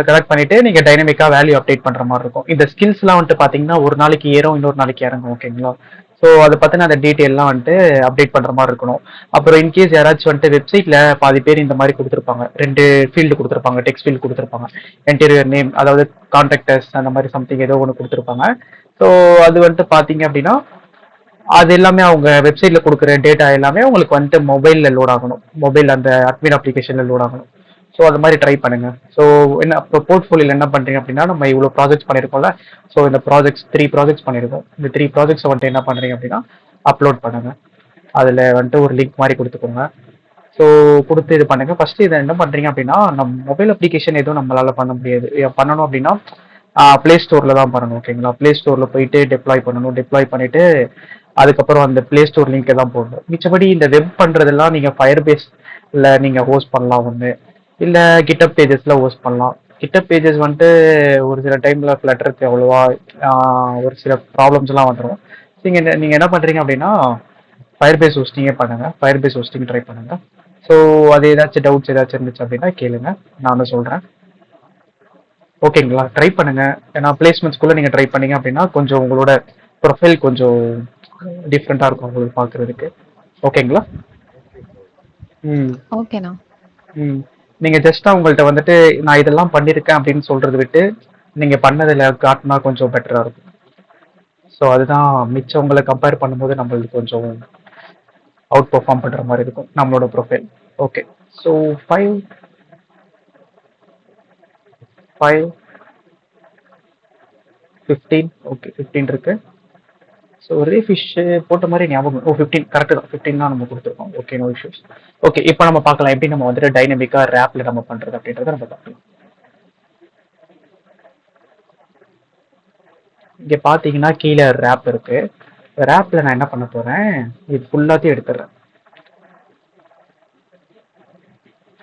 கனெக்ட் பண்ணிட்டு நீங்க டைனமிக்கா வேல்யூ அப்டேட் பண்ற மாதிரி இருக்கும். இந்த ஸ்கில்ஸ்லாம் வந்துட்டு பாத்தீங்கன்னா ஒரு நாளைக்கு ஏறும், இன்னொரு நாளைக்கு இறங்கும். ஓகேங்களா? ஸோ அதை பத்தின அந்த டீட்டெயிலாம் வந்துட்டு அப்டேட் பண்ற மாதிரி இருக்கணும். அப்புறம் இன்கேஸ் யாராச்சும் வந்துட்டு வெப்சைட்ல பாதி பேர் இந்த மாதிரி கொடுத்துருப்பாங்க, 2 ஃபீல்டு கொடுத்துருப்பாங்க, டெக்ஸ்ட் ஃபீல்டு கொடுத்துருப்பாங்க, இன்டீரியர் நேம், அதாவது கான்டாக்டர்ஸ் அந்த மாதிரி சம்திங் ஏதோ ஒன்று கொடுத்துருப்பாங்க. ஸோ அது வந்துட்டு பாத்தீங்க அப்படின்னா அது எல்லாமே அவங்க வெப்சைட்ல கொடுக்குற டேட்டா எல்லாமே உங்களுக்கு வந்துட்டு மொபைல்ல லோட் ஆகணும். மொபைல் அந்த அட்மின் அப்ளிகேஷன்ல லோட் ஆகணும். ஸோ அது மாதிரி ட்ரை பண்ணுங்க. ஸோ என்ன இப்போ போர்ட்ஃபோலியோல என்ன பண்றீங்க அப்படின்னா, நம்ம இவ்வளோ ப்ராஜெக்ட்ஸ் பண்ணியிருக்கோம்ல. ஸோ இந்த ப்ராஜெக்ட்ஸ் 3 ப்ராஜெக்ட்ஸ் பண்ணியிருக்கோம். இந்த 3 ப்ராஜெக்ட்ஸ் வந்துட்டு என்ன பண்றீங்க அப்படின்னா அப்லோட் பண்ணுங்க. அதில் வந்துட்டு ஒரு லிங்க் மாதிரி கொடுத்துக்கோங்க. ஸோ கொடுத்து இது பண்ணுங்க. ஃபர்ஸ்ட் இதை என்ன பண்றீங்க அப்படின்னா, நம்ம மொபைல் அப்ளிகேஷன் எதுவும் நம்மளால பண்ண முடியாது. பண்ணணும் அப்படின்னா பிளே ஸ்டோர்ல தான் பண்ணணும். ஓகேங்களா? பிளே ஸ்டோர்ல போயிட்டு டெப்ளாய் பண்ணணும். டெப்ளாய் பண்ணிட்டு அதுக்கப்புறம் அந்த பிளே ஸ்டோர் லிங்க் தான் போடணும். மிச்சபடி இந்த வெப் பண்றதெல்லாம் நீங்க ஃபயர் பேஸ்ல நீங்க ஹோஸ்ட் பண்ணலாம் ஒன்று, இல்லை கிட்டப் பேஜஸ்ல ஹோஸ்ட் பண்ணலாம். கிட்டப் பேஜஸ் வந்துட்டு ஒரு சில டைம்ல ஃப்ளட்டருக்கு அவ்வளோவா ஒரு சில ப்ராப்ளம்ஸ்லாம் வந்துடும். நீங்க என்ன பண்றீங்க அப்படின்னா ஃபயர் பேஸ் ஹோஸ்டிங்கே பண்ணுங்க. ஃபயர் பேஸ் ஹோஸ்டிங் ட்ரை பண்ணுங்க. ஸோ அது ஏதாச்சும் டவுட்ஸ் ஏதாச்சும் இருந்துச்சு அப்படின்னா கேளுங்க, நானும் சொல்றேன். ஓகேங்களா? ட்ரை பண்ணுங்க. ஏன்னா பிளேஸ்மெண்ட்ஸ்குள்ள நீங்க ட்ரை பண்ணீங்க அப்படின்னா கொஞ்சம் உங்களோட ப்ரொஃபைல் கொஞ்சம் டிஃப்ரெண்டா இருக்கும் உங்களுக்கு பார்க்கறதுக்கு. ஓகேங்களா? Okay bro. ம் ஓகேண்ணா. ம் நீங்க ஜஸ்ட் அவங்கள்ட்ட வந்துட்டு நான் இதெல்லாம் பண்ணியிருக்கேன் அப்படின்னு சொல்றதை விட்டு நீங்க பண்ணதில் காட்டினா கொஞ்சம் பெட்டரா இருக்கும். ஸோ அதுதான் மிச்சவங்களை கம்பேர் பண்ணும்போது நம்மளுக்கு கொஞ்சம் அவுட் பெர்ஃபார்ம் பண்ற மாதிரி இருக்கும் நம்மளோட ப்ரொஃபைல். Okay, so 5 5 15. ஓகே, 15 இருக்கு. ஸோ ஒரே ஃபிஷ் போட்ட மாதிரி ஞாபகம். 15 கரெக்டு தான். 15 தான் நம்ம கொடுத்துருக்கோம். Okay, no issues. ஓகே, இப்போ நம்ம பார்க்கலாம் எப்படி நம்ம வந்துட்டு டைனமிக்காக ரேப்பில் நம்ம பண்ணுறது அப்படின்றத நம்ம பார்க்கலாம். இங்கே பார்த்தீங்கன்னா கீழே ரேப் இருக்கு. ரேப்பில் நான் என்ன பண்ண போகிறேன், இது ஃபுல்லாத்தையும் எடுத்துடுறேன்.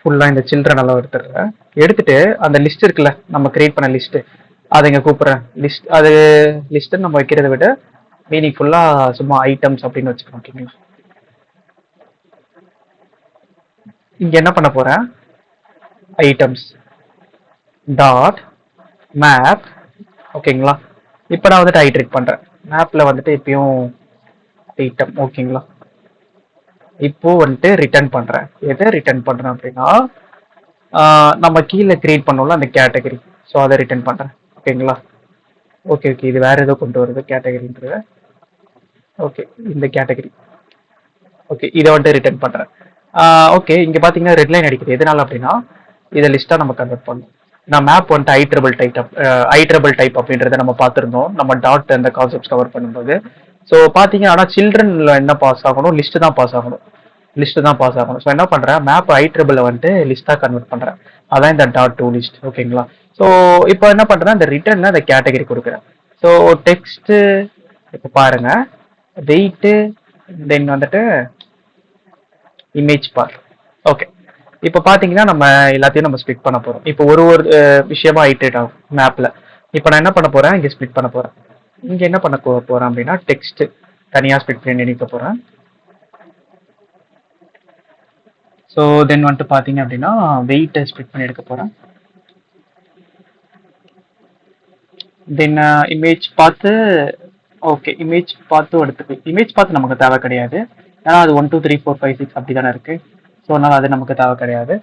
ஃபுல்லாக இந்த சில்ட்ரன் எல்லாம் எடுத்துடுறேன். எடுத்துட்டு அந்த லிஸ்ட் இருக்குல்ல, நம்ம கிரியேட் பண்ண லிஸ்ட்டு, அதை இங்கே கூப்பிட்றேன். லிஸ்ட் அது லிஸ்ட்டுன்னு நம்ம வைக்கிறத விட மீனிங் ஃபுல்லாக சும்மா ஐட்டம்ஸ் அப்படின்னு வச்சுக்கணும். ஓகேங்களா, இங்கே என்ன பண்ண போகிறேன், ஐட்டம்ஸ் டாட் மேப். ஓகேங்களா, இப்போ நான் வந்துட்டு ஐட்ரேட் பண்ணுறேன். மேப்பில் வந்துட்டு இப்பயும் ஐட்டம். ஓகேங்களா, இப்போ வந்துட்டு ரிட்டர்ன் பண்ணுறேன். எதை ரிட்டர்ன் பண்ணுறேன் அப்படின்னா நம்ம கீழே கிரியேட் பண்ணோம்ல அந்த கேட்டகரி, ஸோ அதை ரிட்டர்ன் பண்ணுறேன். ஓகேங்களா, ஓகே ஓகே, இது வேறு ஏதோ கொண்டு வருது கேட்டகரின்றது. ஓகே, இந்த கேட்டகரி. ஓகே, இதை வந்துட்டு ரிட்டர்ன் பண்ணுறேன். ஓகே, இங்கே பார்த்தீங்கன்னா ரெட் லைன் அடிக்குது. எதனால அப்படின்னா இதை லிஸ்ட்டாக நம்ம கன்வெர்ட் பண்ணணும். நான் மேப் வந்துட்டு ஐட்ரபிள் டைப் அப்படின்றத நம்ம பார்த்துருந்தோம் நம்ம டாட் அந்த கான்செப்ட்ஸ் கவர் பண்ணும்போது. ஸோ பார்த்தீங்க, ஆனால் சில்ட்ரனில் என்ன பாஸ் ஆகணும், லிஸ்ட்டு தான் பாஸ் ஆகணும். ஸோ என்ன பண்ணுறேன், மேப் ஐட்ரபிளை வந்துட்டு லிஸ்ட்டாக கன்வெர்ட் பண்ணுறேன். அதான் இந்த டாட் டூ லிஸ்ட். ஓகேங்களா, ஸோ இப்போ என்ன பண்ணுறேன், இந்த ரிட்டர்னில் அந்த கேட்டகரி கொடுக்குறேன். ஸோ டெக்ஸ்ட்டு இப்போ பாருங்க, வெயிட்டு, தென் வந்துட்டு இமேஜ் பார். ஓகே, இப்போ பார்த்தீங்கன்னா நம்ம எல்லாத்தையும் நம்ம ஸ்ப்ளிட் பண்ண போகிறோம். இப்போ ஒரு விஷயமா ஐட்ரேட் ஆகும் மேப்பில். இப்போ நான் என்ன பண்ண போகிறேன், இங்கே ஸ்ப்ளிட் பண்ண போகிறேன். இங்கே என்ன பண்ண போகிறேன் அப்படின்னா டெக்ஸ்ட் தனியாக ஸ்ப்ளிட் பண்ணி நினைக்க போகிறேன். ஸோ தென் வந்துட்டு பார்த்தீங்க அப்படின்னா வெயிட்டை ஸ்ப்ளிட் பண்ணி எடுக்க போகிறேன். தென் இமேஜ் பார்த்து, ஓகே, இமேஜ் பார்த்தும் எடுத்துக்கு. இமேஜ் பார்த்து நமக்கு தேவை கிடையாது, ஏன்னா அது 1 2 3 4 5 6 அப்படி தானே இருக்குது. ஸோ அதனால் அது நமக்கு தேவை கிடையாது.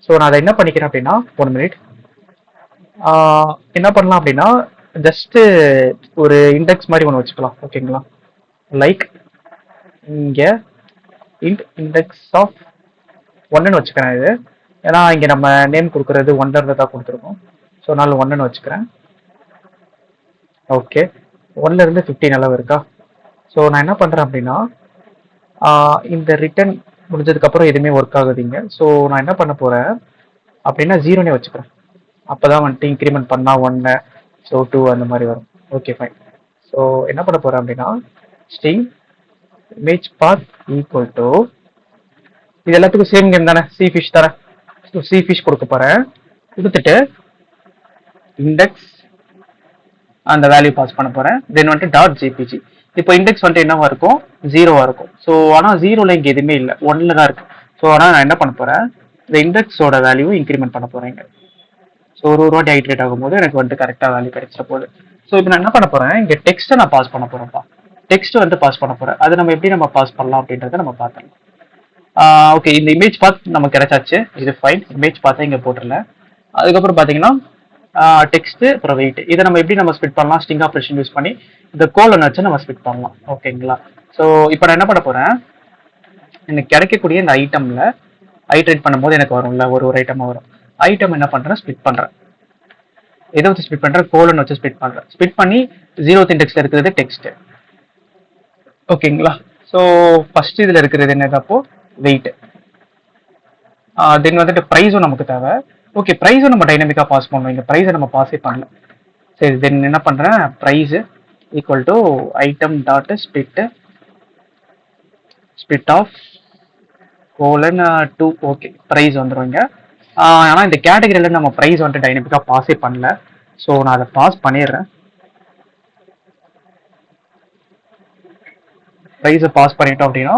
ஸோ நான் அதை என்ன பண்ணிக்கிறேன் அப்படின்னா 1 மினிட் என்ன பண்ணலாம் அப்படின்னா ஜஸ்ட்டு ஒரு இண்டெக்ஸ் மாதிரி ஒன்று வச்சுக்கலாம். ஓகேங்களா, லைக் இங்கே இண்டெக்ஸ் ஆஃப் 1ன்னு வச்சுக்கிறேன். இது ஏன்னா இங்கே நம்ம நேம் கொடுக்குறது 1ல தான் கொடுத்துருக்கோம். ஸோ அதனால் 1ன்னு வச்சுக்கிறேன். ஓகே, 1லேருந்து 15 அளவு இருக்கா. ஸோ நான் என்ன பண்ணுறேன் அப்படின்னா இந்த ரிட்டர்ன் முடிஞ்சதுக்கப்புறம் எதுவுமே ஒர்க் ஆகுதுங்க. ஸோ நான் என்ன பண்ண போகிறேன் அப்படின்னா 0னே வச்சுக்கிறேன். அப்போ தான் வந்துட்டு இன்க்ரிமெண்ட் பண்ணால் 1, ஸோ 2 அந்த மாதிரி வரும். Okay, fine. ஸோ என்ன பண்ண போகிறேன் அப்படின்னா string image path equal to, இது எல்லாத்துக்கும் சேம் கேம் தானே, சி ஃபிஷ் தரேன். ஸோ சி ஃபிஷ் கொடுக்க போகிறேன். கொடுத்துட்டு இண்டெக்ஸ் அந்த வேல்யூ பாஸ் பண்ண போகிறேன். தென் வந்துட்டு டாட் ஜேபிஜி. இப்போ இண்டெக்ஸ் வந்துட்டு என்னவா இருக்கும், 0வா இருக்கும். ஸோ ஆனால் 0ல இங்கே எதுவுமே இல்லை, 1ல தான் இருக்கு. ஸோ ஆனால் நான் என்ன பண்ண போகிறேன், இந்த இண்டெக்ஸோட வேல்யூவை இன்க்ரிமெண்ட் பண்ண போகிறேன் இங்கே. ஸோ ஒரு வாட்டி ஐட்ரேட் ஆகும்போது எனக்கு வந்துட்டு கரெக்டாக வேல்யூ கிடைச்சிட போகுது. ஸோ இப்போ நான் என்ன பண்ண போகிறேன், இங்கே டெக்ஸ்ட்டை நான் பாஸ் பண்ண போகிறேன்ப்பா. டெக்ஸ்ட் வந்து பாஸ் பண்ண போகிறேன். அது நம்ம எப்படி நம்ம பாஸ் பண்ணலாம் அப்படின்றத நம்ம பார்த்துக்கலாம். ஓகே, இந்த இமேஜ் பார்த்து நமக்கு கிடைச்சாச்சு, இது ஃபைன். இமேஜ் பார்த்தா இங்கே போட்டுடல. அதுக்கப்புறம் பார்த்தீங்கன்னா டெக்ஸ்ட் அப்புறம் வெயிட், இதை நம்ம எப்படி நம்ம ஸ்பிட் பண்ணலாம், ஸ்ட்ரிங் ஆப்ரேஷன் யூஸ் பண்ணி இந்த கோலன் வச்சு நம்ம ஸ்பிட் பண்ணலாம். ஓகேங்களா, ஸோ இப்போ நான் என்ன பண்ண போகிறேன், எனக்கு கிடைக்கக்கூடிய இந்த ஐட்டமில் ஐட்ரேட் பண்ணும்போது எனக்கு வரும்ல, ஒரு ஐட்டமாக வரும். ஐட்டம் என்ன பண்ணுறேன், ஸ்பிட் பண்ணுறேன். எதை வச்சு ஸ்பிட் பண்ணுறேன், கோலன் வச்சு ஸ்பிட் பண்ணுறேன். ஸ்பிட் பண்ணி 0th இண்டெக்ஸில் இருக்கிறது டெக்ஸ்ட். ஓகேங்களா, ஸோ ஃபர்ஸ்ட் இதில் இருக்கிறது என்னது, அப்போ வெயிட். தென் வந்துட்டு ப்ரைஸும் நமக்கு தேவை. ஓகே, ப்ரைஸும் நம்ம டைனமிக்காக பாஸ் பண்ணணும். இங்கே ப்ரைஸை நம்ம பாஸே பண்ணல. சரி, தென் என்ன பண்ணுறேன், price equal to item dot split of colon 2. Okay, price வந்துடுவாங்க. ஆனால் இந்த கேட்டகரியில் நம்ம ப்ரைஸ் வந்துட்டு டைனமிக்காக பாஸே பண்ணல. ஸோ நான் அதை பாஸ் பண்ணிடுறேன். ப்ரைஸை பாஸ் பண்ணிட்டோம் அப்படின்னா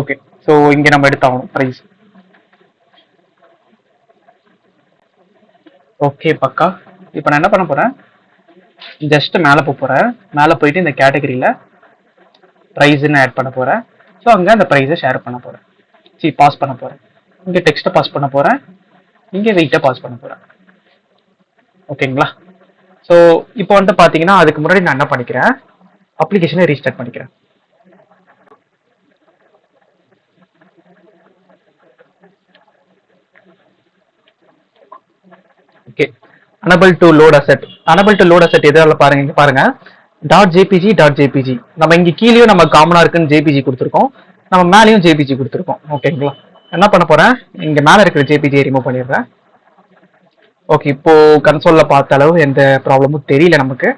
ஓகே, ஸோ இங்கே நம்ம எடுத்தாகணும் ப்ரைஸ். ஓகே, பக்கா. இப்போ நான் என்ன பண்ண போகிறேன், ஜஸ்ட் மேலே போகிறேன். மேலே போயிட்டு இந்த கேட்டகரியில் ப்ரைஸ்ன்னு ஆட் பண்ண போகிறேன். ஸோ அங்கே அந்த ப்ரைஸை ஷேர் பண்ண போகிறேன். பாஸ் பண்ண போறேன். இங்க டெக்ஸ்ட்டை பாஸ் பண்ண போறேன். இங்க வெயிட்டை பாஸ் பண்ண போறேன். ஓகேங்களா? ஸோ இப்போ வந்து பாத்தீங்கன்னா அதுக்கு முன்னாடி நான் என்ன பண்ணிக்கிறேன், அப்ளிகேஷனை ரீஸ்டார்ட் பண்ணிக்கிறேன். Okay, unable to load asset. unable to load asset எதால பாருங்க, இங்க பாருங்க .jpg. நம்ம இங்க கீழேயும் நம்ம காமனா இருக்குன்னு jpg கொடுத்துருக்கோம், நம்ம மேலேயும் jpg கொடுத்துருக்கோம். ஓகேங்களா? என்ன பண்ண போறேன், இங்க மேல இருக்கிற jpg ரிமூவ் பண்ணிடுறேன். ஓகே, இப்போ கன்சோல்ல பார்த்த அளவு எந்த ப்ராப்ளமும் தெரியல நமக்கு.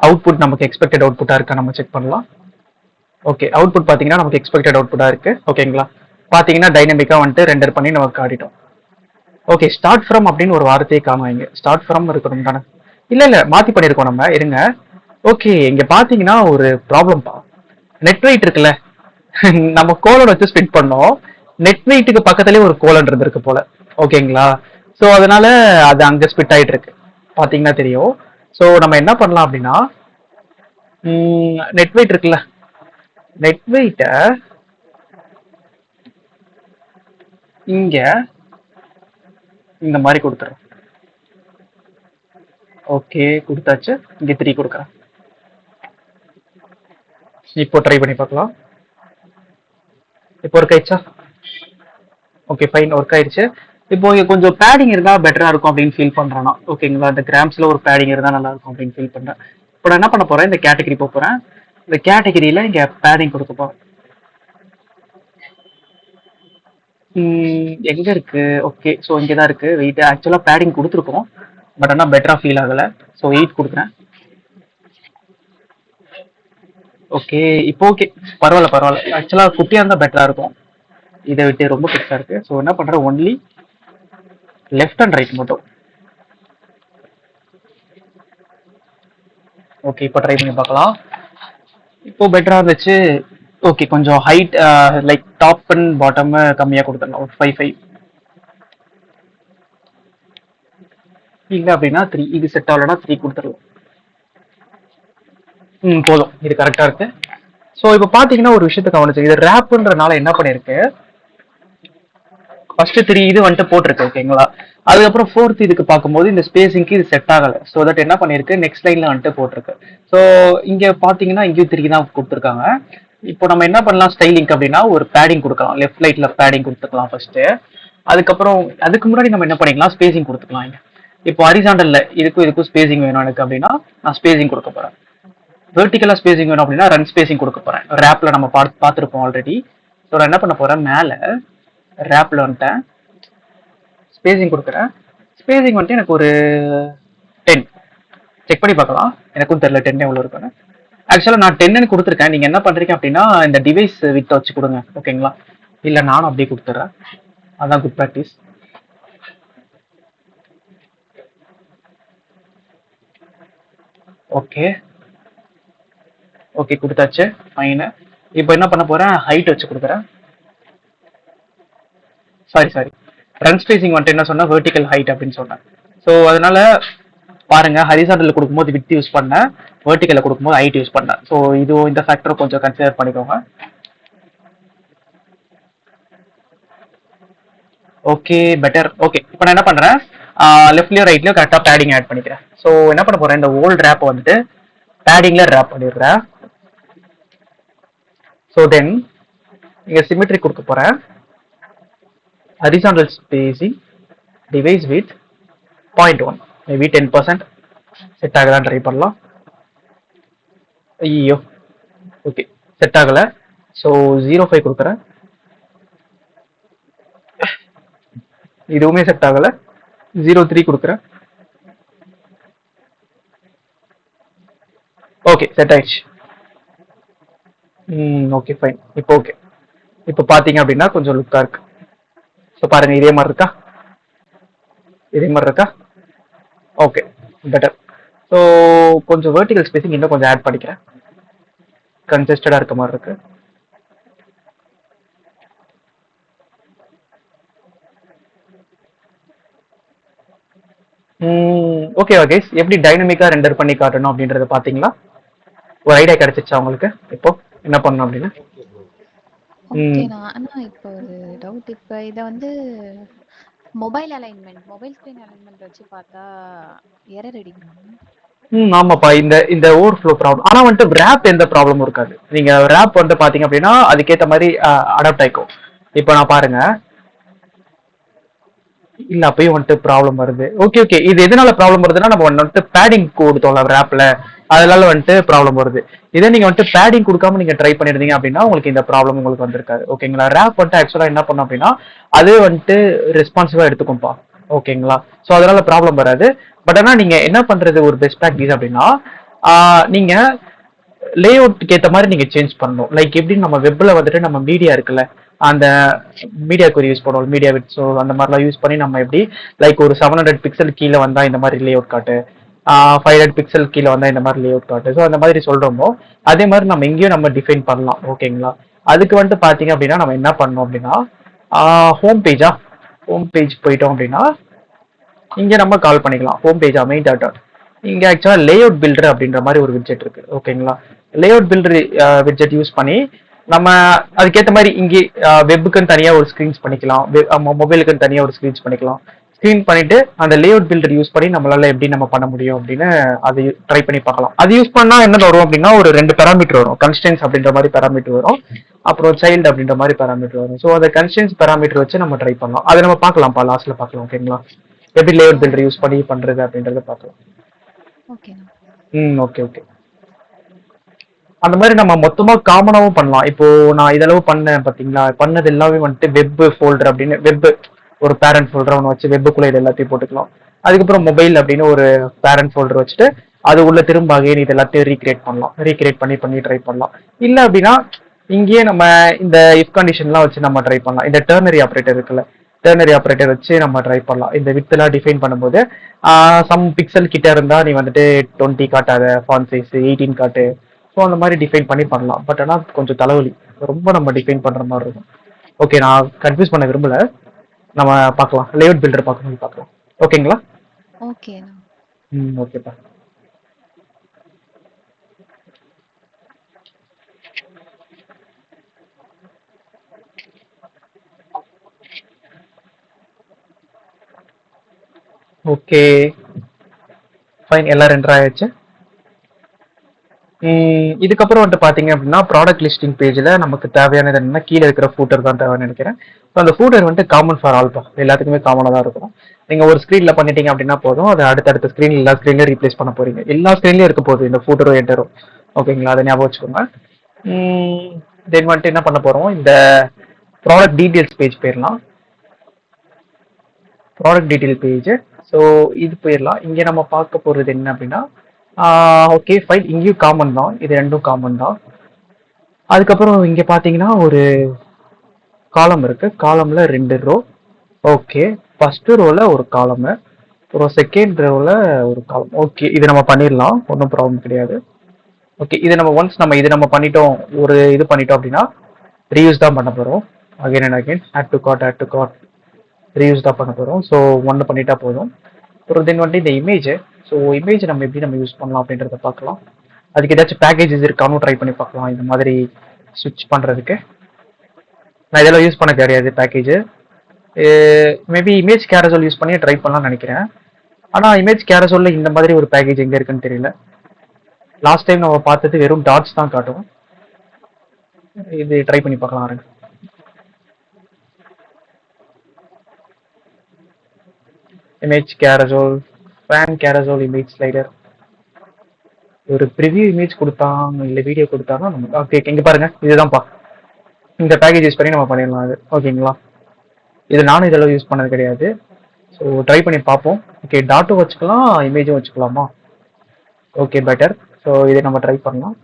அவுட்புட் நமக்கு எக்ஸ்பெக்டட் அவுட்புட்டா இருக்கா நம்ம செக் பண்ணலாம். ஓகே, அவுட்புட் பாத்தீங்கன்னா நமக்கு எக்ஸ்பெக்டட் அவுட்புட்டா இருக்கு. ஓகேங்களா? பாத்தீங்கன்னா டைனமிக்கா வந்துட்டு ரெண்டர் பண்ணி நமக்கு காட்டிட்டோம். ஓகே, ஸ்டார்ட் ஃப்ரம் அப்படின்னு ஒரு வார்த்தையை காணும். இங்க ஸ்டார்ட் ஃப்ரம் இருக்கணும் தானே? இல்ல மாத்தி பண்ணிருக்கோம் நம்ம, இருங்க. ஓகே, இங்க பாத்தீங்கன்னா ஒரு ப்ராப்ளம் பா. நெட் வெயிட் இருக்குல்ல, நம்ம கோலன் வச்சு ஸ்பிட் பண்ணோம், நெட் வெயிட்டுக்கு பக்கத்துலயே ஒரு கோலன் இருந்திருக்கு போல. ஓகேங்களா? ஸோ அதனால அது அங்க ஸ்பிட் ஆயிட்டு இருக்கு, பாத்தீங்கன்னா தெரியும். ஸோ நம்ம என்ன பண்ணலாம் அப்படின்னா, நெட் வெயிட் இருக்குல்ல, நெட் வெயிட்ட இங்க இந்த மாதிரி கொடுத்துறோம். ஓகே, கொடுத்தாச்சு. இங்க 3 கொடுக்குறேன். இப்போ ட்ரை பண்ணி பார்க்கலாம். இப்போ ஒர்க் ஆயிடுச்சா? ஓகே, ஃபைன், ஒர்க் ஆயிடுச்சு. இப்போ இங்க கொஞ்சம் பேடிங் இருந்தா பெட்டரா இருக்கும் அப்படின்னு ஃபீல் பண்றேன் நான். ஓகேங்களா? இந்த கிராம்ஸ்ல ஒரு பேடிங் இருந்தா நல்லா இருக்கும் அப்படின்னு ஃபீல் பண்றேன். இப்போ நான் என்ன பண்ண போறேன், இந்த கேட்டகரி போக போறேன். இந்த கேட்டகரியில இங்க பேடிங் கொடுக்க போறேன். எங்க இருக்கு? ஓகே, ஸோ இங்கே தான் இருக்கு. வெயிட் ஆக்சுவலா பேடிங் கொடுத்துருக்கோம், பட் ஆனால் பெட்டரா ஃபீல் ஆகல. ஸோ 8 கொடுக்குறேன். ஓகே, இப்போ ஓகே, பரவாயில்ல. ஆக்சுவலா குட்டியா இருந்தா பெட்டரா இருக்கும், இதை விட்டு ரொம்ப பெருசா இருக்கு. ஸோ என்ன பண்றேன், ஒன்லி லெஃப்ட் அண்ட் ரைட் மட்டும். ஓகே, இப்போ ட்ரை பண்ணி பார்க்கலாம். இப்போ பெட்டரா இருந்துச்சு. ஓகே, கொஞ்சம் height like top and bottom கம்மியா கொடுத்துடலாம், ஒரு 5 இல்ல அப்படின்னா 3. இது செட் ஆகலன்னா 3 கொடுத்துடலாம். போதும், இது கரெக்டா இருக்கு. ஸோ இப்போ பாத்தீங்கன்னா ஒரு விஷயத்த கவனிச்சு, இது ரேப்ன்றனால என்ன பண்ணிருக்கு, ஃபர்ஸ்ட் 3 இது வந்துட்டு போட்டிருக்கு. ஓகேங்களா? அதுக்கப்புறம் 4th இதுக்கு பார்க்கும்போது இந்த ஸ்பேசிங்க்கு இது செட் ஆகல. ஸோ தட் என்ன பண்ணிருக்கு, நெக்ஸ்ட் லைன்ல வந்துட்டு போட்டிருக்கு. ஸோ இங்க பாத்தீங்கன்னா இங்கேயும் 3 தான் கொடுத்துருக்காங்க. இப்போ நம்ம என்ன பண்ணலாம், ஸ்டைலிங் அப்படின்னா ஒரு பேடிங் கொடுக்கலாம், லெஃப்ட் ரைட்ல பேடிங் கொடுத்துக்கலாம் ஃபர்ஸ்ட். அதுக்கப்புறம் அதுக்கு முன்னாடி நம்ம என்ன பண்ணிக்கலாம், ஸ்பேசிங் கொடுத்துக்கலாம். இங்க இப்போ ஹரிசாண்டல்ல இதுக்கும் ஸ்பேசிங் வேணும் எனக்கு அப்படின்னா நான் ஸ்பேசிங் கொடுக்க போறேன். வெர்டிகலா ஸ்பேசிங் வேணும் அப்படின்னா ரன் ஸ்பேசிங் கொடுக்க போறேன். ரேப்ல நம்ம பார்த்துருப்போம் ஆல்ரெடி. ஸோ நான் என்ன பண்ண போறேன், மேல ரேப்ல வந்துட்டேன், ஸ்பேசிங் கொடுக்குறேன். ஸ்பேசிங் வந்துட்டு எனக்கு ஒரு 10 செக் பண்ணி பார்க்கலாம். எனக்கும் தெரியல 10 எவ்வளோ இருக்குன்னு. ஆக்சுவலா நான் 10 கொடுத்துருக்கேன். நீங்க என்ன பண்றீங்க அப்படின்னா இந்த டிவைஸ் வித் வச்சு கொடுங்க. ஓகேங்களா? இல்ல நானும் அப்படியே கொடுத்துட்றேன், அதான் குட் ப்ராக்டிஸ். ஓகே ஓகே, கொடுத்தாச்சு, ஃபைன். இப்போ என்ன பண்ண போறேன், ஹைட் வச்சு கொடுக்குறேன். சாரி, ரன் ஸ்பேசிங் வந்துட்டு என்ன சொன்னா, வெர்டிகல் ஹைட் அப்படின்னு சொன்னேன். ஸோ அதனால பாருங்க, ஹரிசாண்டல் கொடுக்கும்போது வித் யூஸ் பண்ணேன், வெர்டிகல்ல கொடுக்கும்போது ஹைட் யூஸ் பண்ணேன். ஸோ இது இந்த ஃபேக்டரை கொஞ்சம் கன்சிடர் பண்ணிக்கோங்க. Okay, better. ஓகே, இப்போ நான் என்ன பண்றேன், லெஃப்ட்லயும் ரைட்லயும் கரெக்டா பேடிங் ஆட் பண்ணிக்கிறேன். ஸோ என்ன பண்ண போறேன், இந்த ஓல்ட் ரேப் வந்துட்டு பேடிங்ல ரேப் பண்ணிடுறேன். ஸோ தென் இங்க சிமெட்ரி கொடுக்க போறேன். Horizontal spacing device with 0.1, maybe 10% set ஆகலாம், ட்ரை பண்ணலாம். ஐயோ, ஓகே, செட் ஆகல. ஸோ 0.5 கொடுக்குறேன். இதுவுமே செட் ஆகல. 0.3 கொடுக்குறேன். ஓகே, செட் ஆயிடுச்சு. Okay, fine. இப்போ ஓகே, இப்போ பாத்தீங்க அப்படின்னா கொஞ்சம் லுக்கா இருக்கு. ஸோ பாருங்க, இதே மாதிரி இருக்கா? Okay, better. ஸோ கொஞ்சம் வெர்டிகல் ஸ்பேசிங் இன்னும் கொஞ்சம் ஆட் பண்ணிக்கிறேன், கன்ஜஸ்டடா இருக்க மாதிரி இருக்கு. ஓகே கைஸ், எப்படி டைனமிக்கா ரெண்டர் பண்ணி காட்டணும் அப்படின்றத பாத்தீங்களா? ஒரு ஐடியா கிடைச்சிச்சா உங்களுக்கு இப்போ என்ன பண்ணணும் அப்படின்னு? ம். ஓகேண்ணா. அண்ணா இப்போ ஒரு டவுட். இப்ப இத வந்து மொபைல் ஸ்க்ரீன் அலைன்மெண்ட் வச்சு பார்த்தா எரர் அடிக்குமாண்ணா? ஆமாப்பா. இந்த இந்த ஓவர்ஃப்ளோ ப்ராப்ளம். ஆனா வந்துட்டு ரேப் எந்த ப்ராப்ளமும் இருக்காது. நீங்க ரேப் வந்து பார்த்தீங்க அப்படின்னா, அதுக்கேத்த மாரி அடாப்ட் ஆயிக்கும். இப்ப நான் பாருங்க. இல்ல அப்பயும் வந்துட்டு ப்ராப்ளம் வருது. Okay, okay. இது எதனால ப்ராப்ளம் வருதுன்னா, நம்ம வந்துட்டு பேடிங் குடுத்தோம்ல ரேப்ல. அதனால வந்துட்டு ப்ராப்ளம் வருது. இதே நீங்க வந்துட்டு பேடிங் குடுக்காம நீங்க ட்ரை பண்ணியிருந்தீங்க அப்படின்னா, உங்களுக்கு இந்த ப்ராப்ளம் உங்களுக்கு வந்திருக்காது. ஓகேங்களா? ரேப் வந்துட்டு ஆக்சுவலா என்ன பண்ணும் அப்படின்னா, அதுவே வந்துட்டு ரெஸ்பான்சிவா எடுத்துக்கும்பா. ஓகேங்களா? ஸோ அதனால ப்ராப்ளம் வராது. பட் ஆனா நீங்க என்ன பண்றது ஒரு பெஸ்ட் ப்ராக்டிஸ் அப்படின்னா, நீங்க லே அவுட்க்கு ஏத்த மாதிரி நீங்க சேஞ்ச் பண்ணணும். லைக் எப்படி நம்ம வெப்ல வந்துட்டு நம்ம மீடியா இருக்குல்ல, அந்த மீடியா கொரி யூஸ் பண்ணுவோம், மீடியா விட். ஸோ அந்த மாதிரிலாம் யூஸ் பண்ணி நம்ம எப்படி லைக் ஒரு 700 பிக்சல் கீழே வந்தா இந்த மாதிரி லே அவுட் காட்டு, 500 பிக்சல் கீழே வந்தா இந்த மாதிரி லே அவுட் காட்டு. ஸோ அந்த மாதிரி சொல்றோமோ அதே மாதிரி நம்ம இங்கேயும் நம்ம டிஃபைன் பண்ணலாம். ஓகேங்களா? அதுக்கு வந்துட்டு பாத்தீங்க அப்படின்னா நம்ம என்ன பண்ணணும் அப்படின்னா, ஹோம் பேஜ் போயிட்டோம் அப்படின்னா இங்க நம்ம கால் பண்ணிக்கலாம். Home page main dot dot. இங்க ஆக்சுவலா லேஅவுட் பில்டர் அப்படின்ற மாதிரி ஒரு விட்ஜெட் இருக்கு. ஓகேங்களா? லேஅவுட் பில்டர் விட்ஜெட் யூஸ் பண்ணி நம்ம அதுக்கேற்ற மாதிரி இங்கே வெப்புக்குன்னு தனியா ஒரு ஸ்கிரீன்ஸ் பண்ணிக்கலாம், மொபைலுக்குன்னு தனியா ஒரு ஸ்கிரீன்ஸ் பண்ணிக்கலாம். ஸ்கிரீன் பண்ணிட்டு அந்த லேஅவுட் பில்டர் யூஸ் பண்ணி நம்மளால எப்படி நம்ம பண்ண முடியும் அப்படின்னு அது ட்ரை பண்ணி பார்க்கலாம். அது யூஸ் பண்ணா என்ன வரும் அப்படின்னா ஒரு 2 பேராமீட்டர் வரும். கன்ஸ்டன்ஸ் அப்படின்ற மாதிரி பேராமீட்டர் வரும், அப்புறம் சைல்டு அப்படின்ற மாதிரி பேராமீட்டர் வரும். ஸோ அந்த கன்ஸ்டன்ஸ் பேராமீட்டர் வச்சு நம்ம ட்ரை பண்ணலாம். அதை நம்ம பார்க்கலாம்ப்பா, லாஸ்ட்ல பார்க்கலாம். ஓகேங்களா? எப்படி லேஅவுட் ஆ பில்டர் யூஸ் பண்ணி பண்றது அப்படின்றத பார்க்கலாம். ஓகேண்ணா. Okay, okay. அந்த மாதிரி நம்ம மொத்தமா காமனாவும் பண்ணலாம். இப்போ நான் இதளவு பண்ணேன் பாத்தீங்களா, பண்ணது எல்லாமே வந்துட்டு வெப் ஃபோல்டர் அப்படின்னு வெப் ஒரு பேரண்ட் ஃபோல்டர் ஒன்று வச்சு வெப்புக்குள்ள இது எல்லாத்தையும் போட்டுக்கலாம். அதுக்கப்புறம் மொபைல் அப்படின்னு ஒரு பேரண்ட் ஃபோல்டர் வச்சுட்டு அது உள்ள திரும்ப அகைன் இது எல்லாத்தையும் ரீக்ரியேட் பண்ணலாம். ரீக்ரியேட் பண்ணி பண்ணி ட்ரை பண்ணலாம். இல்ல அப்படின்னா இங்கேயே நம்ம இந்த இஃப் கண்டிஷன்லாம் வச்சு நம்ம ட்ரை பண்ணலாம். இந்த டெர்னரி ஆப்ரேட்டர் இருக்குல்ல, டெர்னரி ஆப்ரேட்டர் வச்சு நம்ம ட்ரை பண்ணலாம். இந்த வித்தெல்லாம் டிஃபைன் பண்ணும்போது சம் பிக்சல் கிட்ட இருந்தா நீ வந்துட்டு 20 காட்டாத, ஃபாண்ட் சைஸ் 18 காட்டு. ஸோ அந்த மாதிரி டிஃபைன் பண்ணி பண்ணலாம். பட் ஆனால் கொஞ்சம் தலைவலி, ரொம்ப நம்ம டிஃபைன் பண்ற மாதிரி இருக்கும். ஓகே, நான் கன்ஃபியூஸ் பண்ண விரும்பல. நம்ம பார்க்கலாம், லேஅவுட் பில்டர் பார்க்கணும் பார்க்கலாம். ஓகேங்களா? ஓகேண்ணா. ஓகேப்பா. ஓகே ஃபைன், எல்லாம் ரெண்டர் ஆயிடுச்சு. இதுக்கப்புறம் வந்துட்டு பாத்தீங்க அப்படின்னா ப்ராடக்ட் லிஸ்டிங் பேஜ்ல நமக்கு தேவையானது என்னன்னா கீழே இருக்கிற ஃபூட்டர் தான் தேவைன்னு நினைக்கிறேன். ஸோ அந்த ஃபூட்டர் வந்துட்டு காமன் ஃபார் ஆல் தான், எல்லாத்துக்குமே காமனாக தான் இருக்கும். நீங்க ஒரு ஸ்க்ரீன்ல பண்ணிட்டீங்க அப்படின்னா போதும், அதை அடுத்தடுத்த ஸ்க்ரீன் எல்லா ஸ்க்ரீன்லயும் ரீப்ளேஸ் பண்ண போறீங்க. எல்லா ஸ்க்ரீன்லயும் இருக்க போகுது இந்த ஃபூட்டரும் என்டரும். ஓகேங்களா? அதை ஞாபகம் வச்சுக்கோங்க. தென் வந்துட்டு என்ன பண்ண போறோம், இந்த ப்ராடக்ட் டீடைல்ஸ் பேஜ் போயிடலாம். Product detail page. ஸோ இது போயிடலாம். இங்கே நம்ம பார்க்க போறது என்ன அப்படின்னா, ஓகே ஃபைன், இங்கேயும் காமன் தான், இது ரெண்டும் காமன் தான். அதுக்கப்புறம் இங்க பாத்தீங்கன்னா ஒரு காலம் இருக்கு, காலம்ல 2 ரோ. ஓகே, ஃபர்ஸ்ட் ரோல ஒரு காலம், அப்புறம் செகண்ட் ரோல ஒரு காலம். ஓகே, இது நம்ம பண்ணிடலாம், ஒன்றும் ப்ராப்ளம் கிடையாது. ஓகே, இது நம்ம ஒன்ஸ் நம்ம இது நம்ம பண்ணிட்டோம், ஒரு இது பண்ணிட்டோம் அப்படின்னா ரீயூஸ் தான் பண்ண போறோம். Again and again add to cart reuse தான் பண்ண போறோம். ஸோ ஒன்று பண்ணிட்டா போதும். அப்புறம் தென் வந்துட்டு இந்த இமேஜ். ஸோ இமேஜ் நம்ம எப்படி நம்ம யூஸ் பண்ணலாம் அப்படின்றத பார்க்கலாம். அதுக்கு ஏதாச்சும் பேக்கேஜஸ் இருக்கான்னு ட்ரை பண்ணி பார்க்கலாம். இந்த மாதிரி ஸ்விட்ச் பண்றதுக்கு நான் இதெல்லாம் யூஸ் பண்ண கிடையாது பேக்கேஜ். மேபி இமேஜ் கேரசோல் யூஸ் பண்ணி ட்ரை பண்ணலாம்னு நினைக்கிறேன். ஆனால் இமேஜ் கேரசோல்ல இந்த மாதிரி ஒரு பேக்கேஜ் எங்கே இருக்குன்னு தெரியல. லாஸ்ட் டைம் நம்ம பார்த்தது வெறும் டாட்ஸ் தான் காட்டும். இது ட்ரை பண்ணி பார்க்கலாம். Image carousel, fan carousel image slider. ஒரு ப்ரிவியூ இமேஜ் கொடுத்தாங்க, இல்லை வீடியோ கொடுத்தாங்க. ஓகே, இங்கே பாருங்க, இதுதான்ப்பா. இந்த பேக்கேஜ் யூஸ் பண்ணி நம்ம பண்ணிடலாம் அது. ஓகேங்களா? இது நானும் இதெல்லாம் யூஸ் பண்ணது கிடையாது. ஸோ ட்ரை பண்ணி பார்ப்போம். ஓகே, டாட்டும் வச்சுக்கலாம், இமேஜும் வச்சுக்கலாமா? Okay, better. ஸோ இதை நம்ம ட்ரை பண்ணலாம்.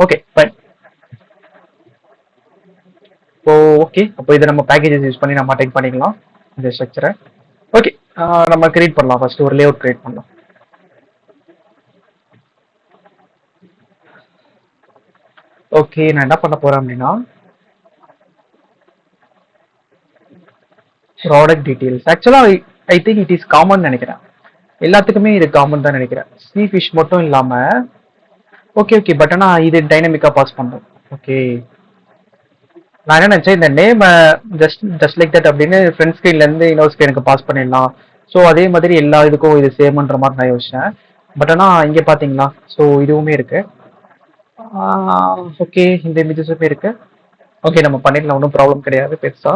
Okay fine. ஸோ ஓகே, அப்போ இதை நம்ம பேக்கேஜஸ் யூஸ் பண்ணி நம்ம டைப் பண்ணிக்கலாம் இந்த ஸ்ட்ரக்சரை. ஓகே, நம்ம கிரியேட் பண்ணலாம். ஃபர்ஸ்ட் ஒரு லேஅவுட் கிரியேட் பண்ணலாம். ஓகே, நான் என்ன பண்ண போறேன் அப்படின்னா ப்ராடக்ட் டீடைல்ஸ். ஆக்சுவலா I think it is common நினைக்கிறேன், எல்லாத்துக்குமே இது காமன் தான் நினைக்கிறேன். ஸ்னீ ஃபிஷ் மட்டும் இல்லாம. ஓகே, ஓகே, பட் ஆனால் இது டைனமிக்கா பாஸ் பண்ணும். ஓகே, நான் என்ன நினைச்சேன் இந்த நேம் ஜஸ்ட் லைக் தட் அப்படின்னு ஃப்ரண்ட் ஸ்க்ரீன்ல இருந்து இன்னொரு ஸ்க்ரீனுக்கு பாஸ் பண்ணிடலாம். ஸோ அதே மாதிரி எல்லா இதுக்கும் இது சேம்ன்ற மாதிரி நான் யோசிச்சேன். பட் ஆனால் இங்கே பார்த்தீங்களா, ஸோ இதுவுமே இருக்கு. ஓகே, இந்த இமேஜஸுமே இருக்கு. ஓகே, நம்ம பண்ணிடலாம், ஒன்றும் ப்ராப்ளம் கிடையாது பெருசா.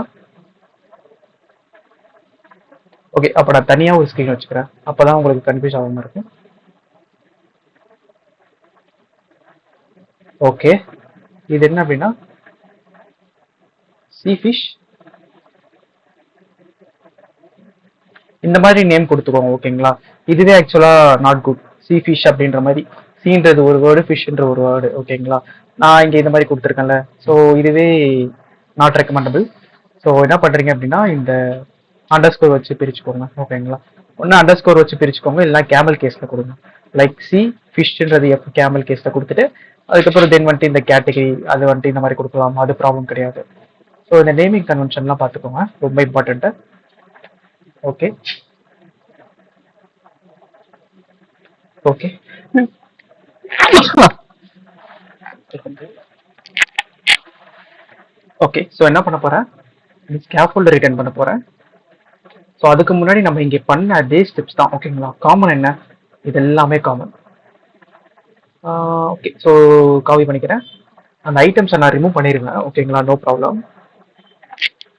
ஓகே, அப்போ நான் தனியாக ஒரு ஸ்க்ரீன் வச்சுக்கிறேன், அப்போதான் உங்களுக்கு கன்ஃபியூஸ் ஆகாமல் இருக்கும். ஓகே, இது என்ன அப்படின்னா சீ ஃபிஷ், இந்த மாதிரி நேம் கொடுத்துக்கோங்க. ஓகேங்களா, இதுவே ஆக்சுவலா நாட் குட். சீ ஃபிஷ் அப்படின்ற மாதிரி, சீன்றது ஒரு வேர்டு, ஃபிஷ்ன்ற ஒரு வேர்டு. ஓகேங்களா, நான் இங்கே இந்த மாதிரி கொடுத்துருக்கேன்ல, ஸோ இதுவே நாட் ரெக்கமெண்டபிள். ஸோ என்ன பண்ணுறீங்க அப்படின்னா இந்த அண்டர் ஸ்கோர் வச்சு பிரிச்சுக்கோங்க. ஓகேங்களா, ஒன்று அண்டர் ஸ்கோர் வச்சு பிரிச்சுக்கோங்க, இல்லைனா கேமல் கேஸில் கொடுங்க. லைக் சி ஃபிஷ்ன்றது எஃப் கேமல் கேஸில் கொடுத்துட்டு அதுக்கப்புறம் தென் வந்துட்டு இந்த கேட்டகரி அது வந்துட்டு இந்த மாதிரி கொடுக்கலாம், அது ப்ராப்ளம் கிடையாது. ஸோ இந்த நேமிங் கன்வென்ஷன்லாம் பார்த்துக்கோங்க, ரொம்ப important. Okay okay okay, so என்ன பண்ண போறேன், ஸ்கேஃபோல்டர் ரிட்டர்ன் பண்ண போறேன். ஸோ அதுக்கு முன்னாடி நம்ம இங்கே பண்ண அதே ஸ்டெப்ஸ் தான். ஓகேங்களா, காமன் என்ன, இது எல்லாமே காமன். ஓகே, ஸோ காப்பி பண்ணிக்கிறேன். அந்த ஐட்டம்ஸை நான் ரிமூவ் பண்ணிடுவேன். ஓகேங்களா, நோ ப்ராப்ளம்.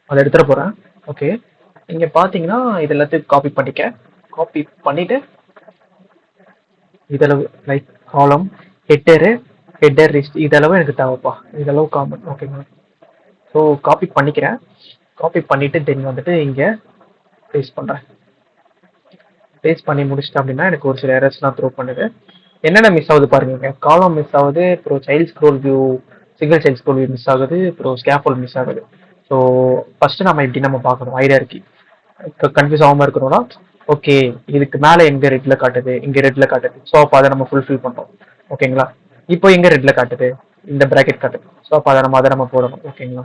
அதை எடுத்துகிட்டு போகிறேன். ஓகே, இங்கே பார்த்தீங்கன்னா இது எல்லாத்தையும் காப்பி பண்ணிக்க. காப்பி பண்ணிவிட்டு இதளவு லைக் காலம் ஹெட்டர் லிஸ்ட் இதளவு எனக்கு தேவைப்பா, இதளவு காமன். ஓகேங்களா, ஸோ காப்பி பண்ணிக்கிறேன். காப்பி பண்ணிவிட்டு தென் வந்துட்டு இங்கே பேஸ்ட் பண்ணுறேன். பேஸ்ட் பண்ணி முடிச்சிட்டேன் அப்படின்னா எனக்கு ஒரு சில எரர்ஸ்லாம் த்ரோ பண்ணுது. என்னென்ன மிஸ் ஆகுது பாருங்க, காலம் மிஸ் ஆகுது, அப்புறம் child scroll view, single child scroll view miss ஆகுது, அப்புறம் ஸ்கேஃபோல்ட் மிஸ் ஆகுது. ஸோ ஃபர்ஸ்ட் நம்ம இப்படி நம்ம பார்க்கணும், ஐடியா இருக்கு கன்ஃபியூஸ் ஆகாமல் இருக்கணும்னா. ஓகே, இதுக்கு மேலே எங்கே ரெட்டில் காட்டுது, இங்கே ரெட்டில் காட்டுது, ஸோ அப்போ அதை நம்ம ஃபுல்ஃபில் பண்ணுறோம். ஓகேங்களா, இப்போ எங்கே ரெட்டில் காட்டுது, இந்த ப்ராக்கெட் காட்டுது, ஸோ அப்போ அதை நம்ம போடணும். ஓகேங்களா,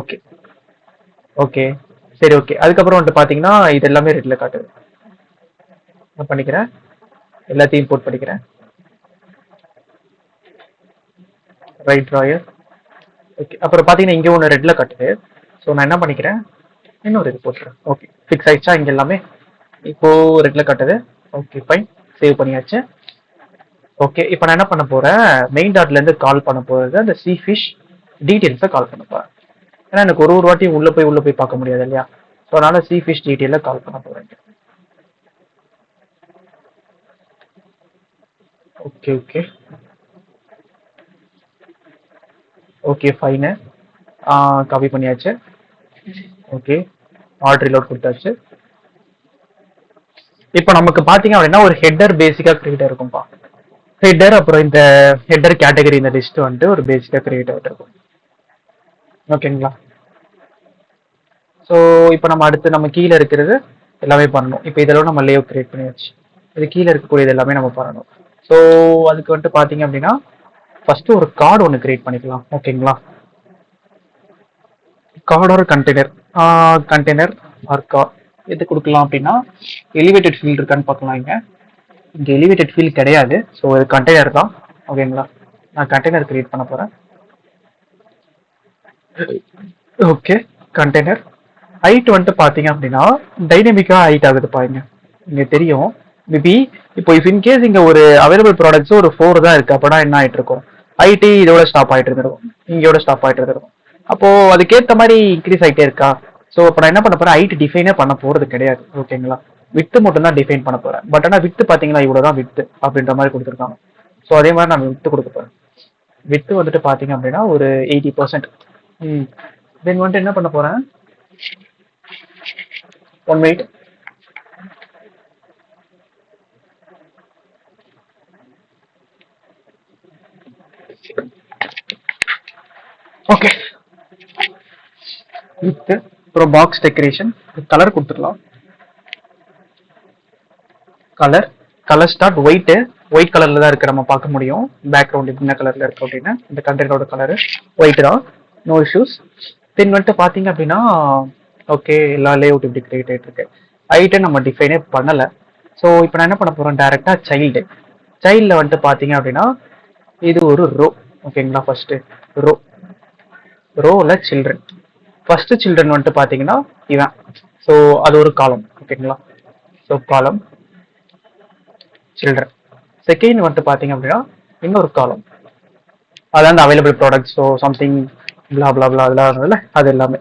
ஓகே ஓகே சரி. ஓகே, அதுக்கப்புறம் வந்துட்டு பார்த்தீங்கன்னா இது எல்லாமே ரெட்டில் காட்டுது. நான் பண்ணிக்கிறேன், எல்லாத்தையும் இம்போர்ட் பண்ணிக்கிறேன். Right drawer. ஓகே, அப்புறம் பார்த்தீங்கன்னா இங்கே ஒன்று ரெட்டில் காட்டுது. ஸோ நான் என்ன பண்ணிக்கிறேன், இன்னொரு இது போட்டுறேன். ஓகே, ஃபிக்ஸ் ஆயிடுச்சா, இங்கே எல்லாமே இப்போ ரெட்டில் காட்டுது. ஓகே ஃபைன், சேவ் பண்ணியாச்சு. ஓகே, இப்போ நான் என்ன பண்ண போகிறேன், மெயின் டாட்லேருந்து கால் பண்ண போகிறது அந்த சி ஃபிஷ் டீட்டெயில்ஸை கால் பண்ண போகிறேன். ஏன்னா எனக்கு ஒரு வாட்டி உள்ளே போய் பார்க்க முடியாது இல்லையா, ஸோ அதனால் சி ஃபிஷ் டீட்டெயிலில் கால் பண்ண போகிறேன். Okay okay okay fine, copy பண்ணியாச்சு. ஓகே, ஆர்டர் ரிலோட் கொடுத்தாச்சு. இப்போ நமக்கு பார்த்தீங்க அப்படின்னா ஒரு ஹெட்டர் பேசிக்காக கிரியேட் இருக்கும்பா. ஹெட்டர் அப்புறம் இந்த ஹெட்டர் கேட்டகரி இந்த லிஸ்ட் வந்துட்டு ஒரு பேசிக்காக கிரியேட் ஆகிட்டு இருக்கும். ஓகேங்களா, ஸோ இப்போ நம்ம அடுத்து நம்ம கீழே இருக்கிறது எல்லாமே பண்ணணும். இப்போ இதெல்லாம் நம்ம லேஅவுட் கிரியேட் பண்ணியாச்சு, இது கீழே இருக்கக்கூடியது எல்லாமே நம்ம பண்ணணும். ஸோ அதுக்கு வந்துட்டு பார்த்தீங்க அப்படின்னா ஃபர்ஸ்ட் ஒரு கார்டு ஒன்று கிரியேட் பண்ணிக்கலாம். ஓகேங்களா, கார்டு ஒரு கண்டெய்னர் ஆர் கார்டு எது கொடுக்கலாம் அப்படின்னா எலிவேட்டட் ஃபீல்ட் இருக்கான்னு பார்க்கலாம். இங்கே எலிவேட்டட் ஃபீல்ட் கிடையாது, ஸோ இது கண்டெய்னர் தான். ஓகேங்களா, நான் கண்டெய்னர் கிரியேட் பண்ண போகிறேன். ஓகே, கண்டெய்னர் ஹைட் வந்துட்டு பார்த்தீங்க அப்படின்னா டைனமிக்காக ஹைட் ஆகுது பாருங்க, இங்கே தெரியும். மேபி இப்போ இஃப் இன்கேஸ் இங்கே ஒரு அவைலபிள் ப்ராடக்ட்ஸ் ஒரு 4 தான் இருக்குது அப்படின்னா என்ன ஆகிட்டு இருக்கும், ஐடி இதோட ஸ்டாப் ஆகிட்டு இருந்திருக்கும், இங்கேயோட ஸ்டாப் ஆகிட்டு இருந்திருக்கும். அப்போது அதுக்கேற்ற மாதிரி இன்க்ரீஸ் ஆகிட்டே இருக்கா. ஸோ இப்போ நான் என்ன பண்ண போகிறேன், ஐடி டிஃபைனே பண்ண போகிறது கிடையாது. ஓகேங்களா, வித்து மட்டும் தான் டிஃபைன் பண்ண போகிறேன். பட் ஆனால் வித்து பார்த்தீங்கன்னா இவ்வளோ தான் வித்து அப்படின்ற மாதிரி கொடுத்துருக்காங்க. ஸோ அதே மாதிரி நான் வித்து கொடுக்க போகிறேன். வித்து வந்துட்டு பார்த்தீங்க அப்படின்னா ஒரு 80%. தென் வந்துட்டு என்ன பண்ண போகிறேன், 1 மினிட். ஓகே, வித் அப்புறம் பாக்ஸ் டெக்கரேஷன் கலர் கொடுத்துக்கலாம். கலர் ஸ்டார்ட் ஒயிட் கலர்ல தான் இருக்கு, நம்ம பார்க்க முடியும். பேக்ரவுண்ட் என்ன கலர்ல இருக்கு அப்படின்னா இந்த கண்டென்ட்டோட கலர் ஒயிட் தான், நோ இஷ்யூஸ். தென் வந்துட்டு பார்த்தீங்க அப்படின்னா ஓகே, எல்லா லேஅவுட் இப்படி கிரியேட் ஆகிட்டு இருக்கு. ஹைட்டை நம்ம டிஃபைனே பண்ணலை. ஸோ இப்போ நான் என்ன பண்ண போகிறேன், டேரெக்டாக சைல்டில் வந்துட்டு பார்த்தீங்க அப்படின்னா இது ஒரு ரோ. ஓகேங்களா, ஃபர்ஸ்ட் ரோ ரோல சில்ட்ரன். ஃபர்ஸ்ட் சில்ட்ரன் வந்துட்டு பார்த்தீங்கன்னா இவன். ஸோ அது ஒரு காலம். ஓகேங்களா? ஸோ காலம் சில்ட்ரன். செகண்ட் வந்துட்டு பார்த்தீங்க அப்படின்னா இன்னொரு காலம். அதான் அந்த அவைலபிள் ப்ராடக்ட்ஸ். ஸோ சம்திங் பிளா பிளா பிளா அதெல்லாம் இருந்ததுல அது எல்லாமே.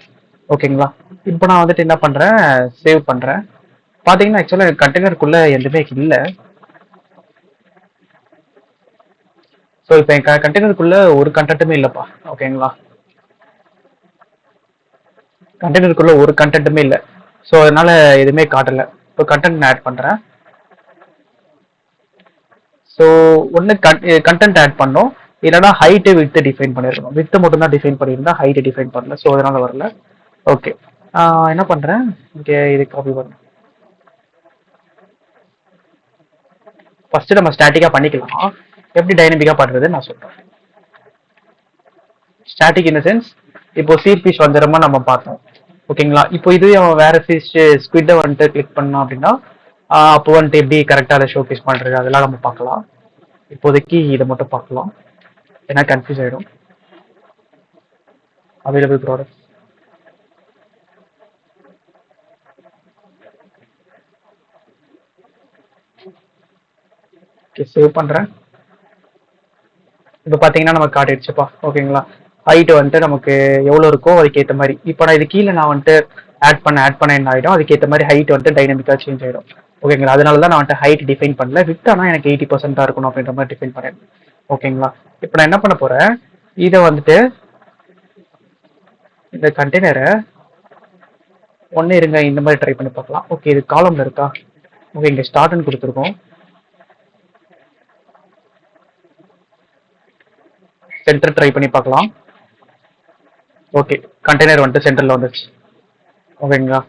ஓகேங்களா? இப்போ நான் வந்துட்டு என்ன பண்ணுறேன், சேவ் பண்ணுறேன். பார்த்தீங்கன்னா ஆக்சுவலாக கண்டெய்னருக்குள்ளே எதுவுமே இல்லை. ஸோ இப்போ என் கண்டெய்னருக்குள்ளே ஒரு கண்டென்ட்டுமே இல்லைப்பா. ஓகேங்களா? கண்டெய்னருக்குள்ளே ஒரு கண்டென்ட்டுமே இல்லை. ஸோ அதனால எதுவுமே காட்டலை. இப்போ கண்டென்ட் ஆட் பண்ணுறேன். ஸோ ஒன்று கண்டென்ட் ஆட் பண்ணோம், இல்லைனா ஹைட்டு வித்து டிஃபைன் பண்ணியிருக்கணும். வித்து மட்டும் தான் டிஃபைன் பண்ணியிருந்தா ஹைட்டு டிஃபைன் பண்ணல. ஸோ அதனால வரல. ஓகே, என்ன பண்ணுறேன், இங்கே இது காப்பி பண்ண ஃபர்ஸ்ட் நம்ம ஸ்டாட்டிக்காக பண்ணிக்கலாம். எப்படி டைனமிக்காக பண்ணுறது நான் சொல்கிறேன். ஸ்டாட்டிக் இன் த சென்ஸ் இப்போ சீட் ஃபிஷ் வந்துடுமா நம்ம பார்த்தோம். ஓகேங்களா? இப்போ இது அவன் வேற ஃபிஷ் ஸ்குவிட்டை வந்துட்டு கிளிக் பண்ணோம் அப்படின்னா அப்போ வந்துட்டு எப்படி கரெக்டாக அதை ஷோ கேஸ் பண்ணுறது அதெல்லாம் நம்ம பார்க்கலாம். இப்போதைக்கு இதை மட்டும் பார்க்கலாம், ஏன்னா கன்ஃபியூஸ் ஆகிடும். Available product. ஓகே, சேவ் பண்ணுறேன். இப்போ பார்த்தீங்கன்னா நமக்கு காட்டிடுச்சுப்பா. ஓகேங்களா? ஹைட் வந்துட்டு நமக்கு எவ்வளோ இருக்கோ அதுக்கேற்ற மாதிரி. இப்போ நான் இது கீழே நான் வந்துட்டு ஆட் பண்ண என்ன ஆகிடும், அதுக்கேற்ற மாதிரி ஹைட் வந்துட்டு டைனமிக்காக சேஞ்ச் ஆகிடும். ஓகேங்களா? அதனால தான் நான் வந்துட்டு ஹைட் டிஃபைன் பண்ணல. வித் ஆனால் எனக்கு 80% தான் இருக்கணும் அப்படின்ற மாதிரி டிஃபைன் பண்ணேன். ஓகேங்களா? இப்போ நான் என்ன பண்ண போகிறேன், இதை வந்துட்டு இந்த கண்டெய்னரை ஒன்று இருங்க இந்த மாதிரி ட்ரை பண்ணி பார்க்கலாம். ஓகே, இது காலம்ல இருக்கா? ஓகே, இங்கே ஸ்டார்ட்னு கொடுத்துருக்கோம். சென்டர் ட்ரை பண்ணி பார்க்கலாம். ஓகே, கண்டெய்னர் வந்துட்டு சென்டரில் வந்துருச்சு. ஓகேங்களா?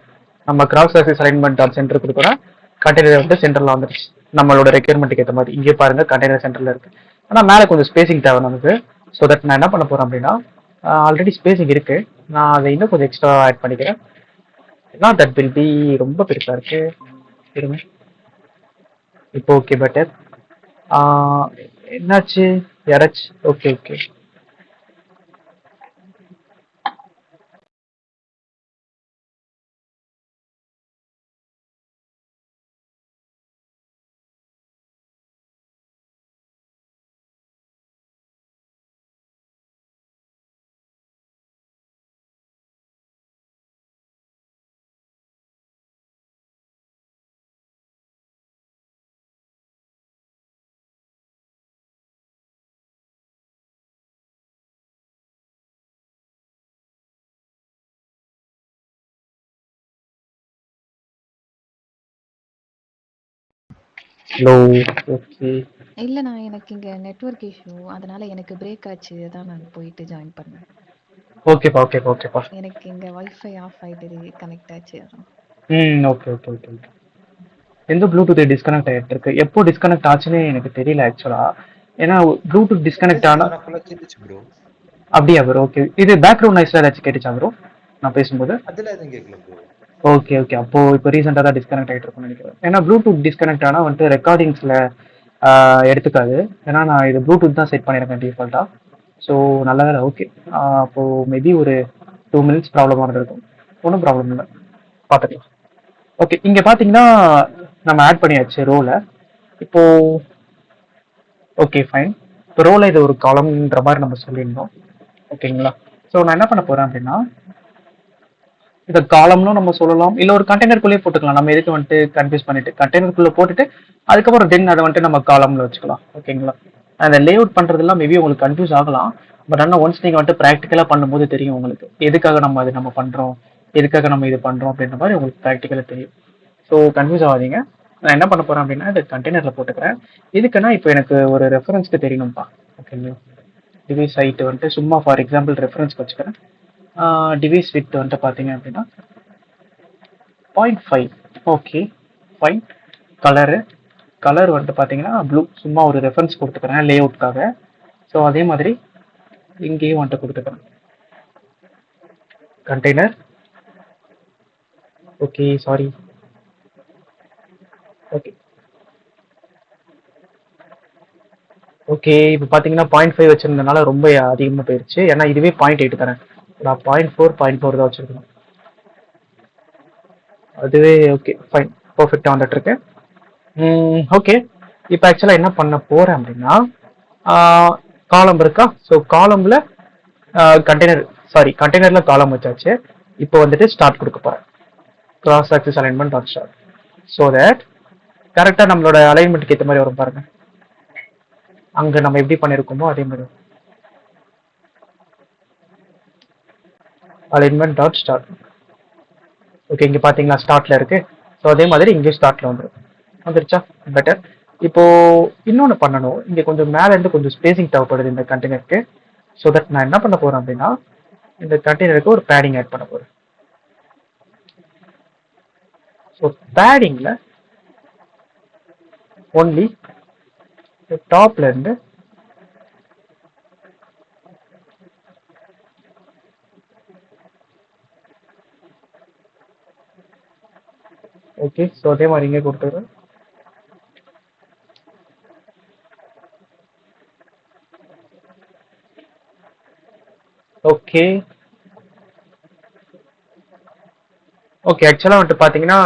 நம்ம cross surface alignment dot centre கொடுக்குறோம், கண்டெய்னர் வந்துட்டு சென்டரில் வந்துருச்சு. நம்மளோட ரெக்யர்மெண்ட்டுக்கு ஏற்ற மாதிரி. இங்கே பாருங்க கண்டெய்னர் சென்டரில் இருக்கு. ஆனால் மேலே கொஞ்சம் ஸ்பேசிங் தேவை நமக்கு. ஸோ தட் நான் என்ன பண்ண போகிறேன் அப்படின்னா, ஆல்ரெடி ஸ்பேசிங் இருக்கு, நான் அதை இன்னும் கொஞ்சம் எக்ஸ்ட்ரா ஆட் பண்ணிக்கிறேன். ஏன்னா தட் வில் பி ரொம்ப பெருசாக இருக்கு. இருங்க, இப்போ ஓகே பெட்டர். என்னாச்சு, யாராச்சு? Okay okay, hello. ஓகே இல்ல நான் எனக்கு இங்க நெட்வொர்க் இஷ்யூ. அதனால எனக்கு பிரேக் ஆச்சு. அதான் நான் போயிட்டு ஜாயின் பண்ணேன். ஓகேப்பா ஓகேப்பா ஓகேப்பா. எனக்கு இங்க வைஃபை ஆஃப் ஆயிட்டு கனெக்ட் ஆச்சு. அதான். Okay okay okay okay. எந்த ப்ளூடூத் டிஸ்கனெக்ட் ஆகிட்டு இருக்கு, எப்போ டிஸ்கனெக்ட் ஆச்சுன்னு எனக்கு தெரியல ஆக்சுவலா. ஏன்னா ப்ளூடூத் டிஸ்கனெக்ட் ஆனா ப்ரோ. அப்படியா ப்ரோ? ஓகே, இது பேக்ரவுண்ட் நாய்ஸ்ல ஏதாச்சும் கேட்டுச்சா ப்ரோ நான் பேசும்போது? அதெல்லாம் எதுவும் கேட்கல ப்ரோ. ஓகே ஓகே, அப்போ இப்போ ரீசெண்டாக தான் டிஸ்கனெக்ட் ஆகிட்டு இருக்கும்னு நினைக்கிறேன். ஏன்னா ப்ளூடூத் டிஸ்கனெக்ட் ஆனால் வந்துட்டு ரெக்கார்டிங்ஸில் எடுத்துக்காது. ஏன்னா நான் இது ப்ளூடூத் தான் செட் பண்ணியிருக்கேன் டிஃபால்ட்டாக. ஸோ நல்ல வேலை. ஓகே, அப்போது மேபி ஒரு 2 minutes ப்ராப்ளமாக இருந்திருக்கும். ஒன்றும் ப்ராப்ளம் இல்லை, பார்த்துக்கலாம். ஓகே, இங்கே பார்த்தீங்கன்னா நம்ம ஆட் பண்ணியாச்சு ரோலை. இப்போ ஓகே ஃபைன். இப்போ ரோல இது ஒரு காலம்ன்ற மாதிரி நம்ம சொல்லியிருந்தோம். ஓகேங்களா? ஸோ நான் என்ன பண்ண போகிறேன் அப்படின்னா, இந்த காலம்னு நம்ம சொல்லலாம், இல்லை ஒரு கண்டெய்னருக்குள்ளேயே போட்டுக்கலாம். நம்ம எதுக்கு வந்துட்டு கன்ஃபியூஸ் பண்ணிட்டு கண்டெய்னருக்குள்ளே போட்டுட்டு அதுக்கப்புறம் தென் அதை வந்துட்டு நம்ம காலம்ல வச்சுக்கலாம். ஓகேங்களா? அந்த லே அவுட் பண்ணுறதுலாம் மேபி உங்களுக்கு கன்ஃபியூஸ் ஆகலாம். பட் ஆனால் ஒன்ஸ் நீங்கள் வந்துட்டு ப்ராக்டிக்கலாக பண்ணும்போது தெரியும் உங்களுக்கு எதுக்காக நம்ம பண்ணுறோம், எதுக்காக நம்ம இது பண்ணுறோம் அப்படின்ற மாதிரி உங்களுக்கு ப்ராக்டிக்கலாக தெரியும். ஸோ கன்ஃபியூஸ் ஆகாதீங்க. நான் என்ன பண்ண போகிறேன் அப்படின்னா, இந்த கண்டெய்னரில் போட்டுக்கிறேன். இதுக்குன்னா இப்போ எனக்கு ஒரு ரெஃபரன்ஸ்க்கு தெரியணும்ப்பா. ஓகேங்களா? டிவைஸ் ஹைட்டு வந்துட்டு சும்மா ஃபார் எக்ஸாம்பிள் ரெஃபரன்ஸ்க்கு வச்சுக்கிறேன். டிவைஸ் வித் வந்துட்டு பார்த்தீங்க அப்படின்னா 0.5. Okay fine. கலர் வந்துட்டு பார்த்தீங்கன்னா ப்ளூ. சும்மா ஒரு ரெஃபரன்ஸ் கொடுத்துக்கிறேன் லே அவுட்காக. ஸோ அதே மாதிரி இங்கேயும் வந்துட்டு கொடுத்துக்கிறேன் container. Okay sorry. Okay okay, இப்போ பார்த்தீங்கன்னா 0.5 வச்சிருந்தனால ரொம்ப அதிகமாக போயிடுச்சு. ஏன்னா இதுவே 0.8 தரேன். நான் 0.4 தான் வச்சிருக்கணும். அதுவே ஓகே ஃபைன் பர்ஃபெக்டாக வந்துட்டு இருக்கு. ஓகே, இப்போ ஆக்சுவலாக என்ன பண்ண போறேன் அப்படின்னா காலம் இருக்கா? ஸோ காலம்ல கண்டெய்னர் கண்டெய்னர்ல காலம் வச்சாச்சு. இப்போ வந்துட்டு ஸ்டார்ட் கொடுக்க போறேன். Cross axis alignment dot start. So that கரெக்டாக நம்மளோட அலைன்மெண்ட்டுக்கு ஏற்ற மாதிரி வரும் பாருங்க. அங்கே நம்ம எப்படி பண்ணியிருக்கோமோ அதே மாதிரி அலைன்மெண்ட் டாட் ஸ்டார்ட். ஓகே, இங்கே பார்த்தீங்களா ஸ்டார்ட்ல இருக்கு. ஸோ அதே மாதிரி இங்கே ஸ்டார்ட்ல வந்துருச்சா? பெட்டர். இப்போ இன்னொன்று பண்ணணும். இங்கே கொஞ்சம் மேலே இருந்து கொஞ்சம் ஸ்பேசிங் தேவைப்படுது இந்த கண்டெய்னருக்கு. ஸோ தட் நான் என்ன பண்ண போறேன் அப்படின்னா இந்த கண்டெய்னருக்கு ஒரு பேடிங் ஆட் பண்ண போறேன். ஸோ பேடிங்ல ஒன்லி டாப்ல இருந்து ஓகே. ஸோ அதே மாதிரி இங்கே கொடுத்துருவேன். ஓகே ஓகே, ஆக்சுவலாக வந்துட்டு பார்த்தீங்கன்னா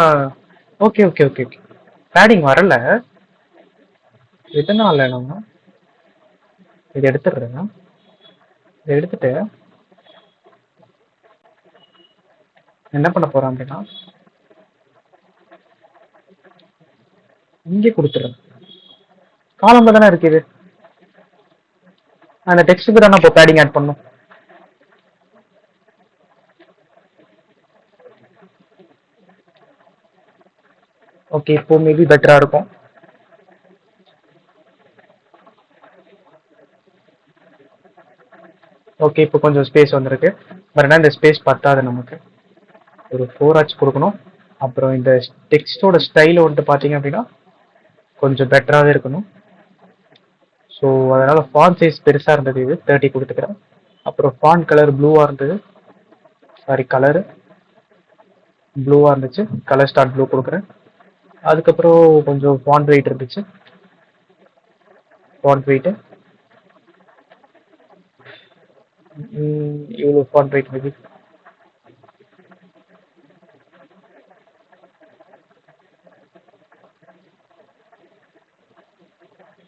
okay okay okay okay padding வரல. எதனால நம்ம இதை எடுத்துடுறேன். இதை எடுத்துட்டு என்ன பண்ண போறேன் அப்படின்னா இங்கே கொடுத்துறேன். காலம்ல தானே இருக்குது. அந்த டெக்ஸ்ட்டுக்கு தான் இப்போ பேடிங் ஆட் பண்ணும். ஓகே, இப்போ மேபி பெட்டரா இருக்கும். ஓகே, இப்போ கொஞ்சம் ஸ்பேஸ் வந்திருக்கு. பட் இந்த ஸ்பேஸ் பத்தாது நமக்கு. ஒரு 4H கொடுக்கணும். அப்புறம் இந்த டெக்ஸ்டோட ஸ்டைல் வந்துட்டு பார்த்தீங்க அப்படின்னா கொஞ்சம் பெட்டராகவே இருக்கணும். ஸோ அதனால ஃபாண்ட் சைஸ் பெருசாக இருந்தது, இது 30 கொடுத்துக்கிறேன். அப்புறம் ஃபாண்ட் கலர் ப்ளூவாக இருந்தது. கலரு ப்ளூவாக இருந்துச்சு. கலர் ஸ்டார்ட் ப்ளூ கொடுக்குறேன். அதுக்கப்புறம் கொஞ்சம் ஃபாண்ட் வெயிட் இருந்துச்சு. ஃபாண்ட் வெயிட்டு இவ்வளோ ஃபாண்ட் வெயிட் இருந்துச்சு.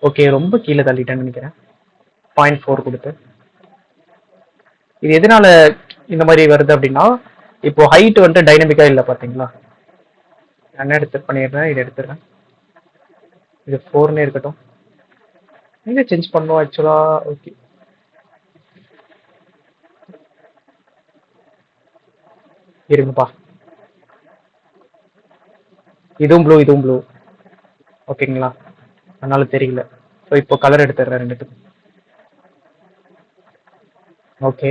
ஓகே, ரொம்ப கீழே தள்ளிட்டேன்னு நினைக்கிறேன். 0.4 கொடுத்து. இது எதனால இந்த மாதிரி வருது அப்படின்னா இப்போ ஹைட் வந்துட்டு டைனமிக்கா இல்லை பார்த்தீங்களா? என்ன எடுத்து பண்ணிடுறேன், இதை எடுத்துடுறேன். இது 4னே இருக்கட்டும். எங்கே சேஞ்ச் பண்ணோம் ஆக்சுவலா? ஓகே, இருங்கப்பா. இதுவும் ப்ளூ ஓகேங்களா? அதனால தெரியல. ஸோ இப்போ கலர் எடுத்துடுறேன் ரெண்டுத்துக்கும். Okay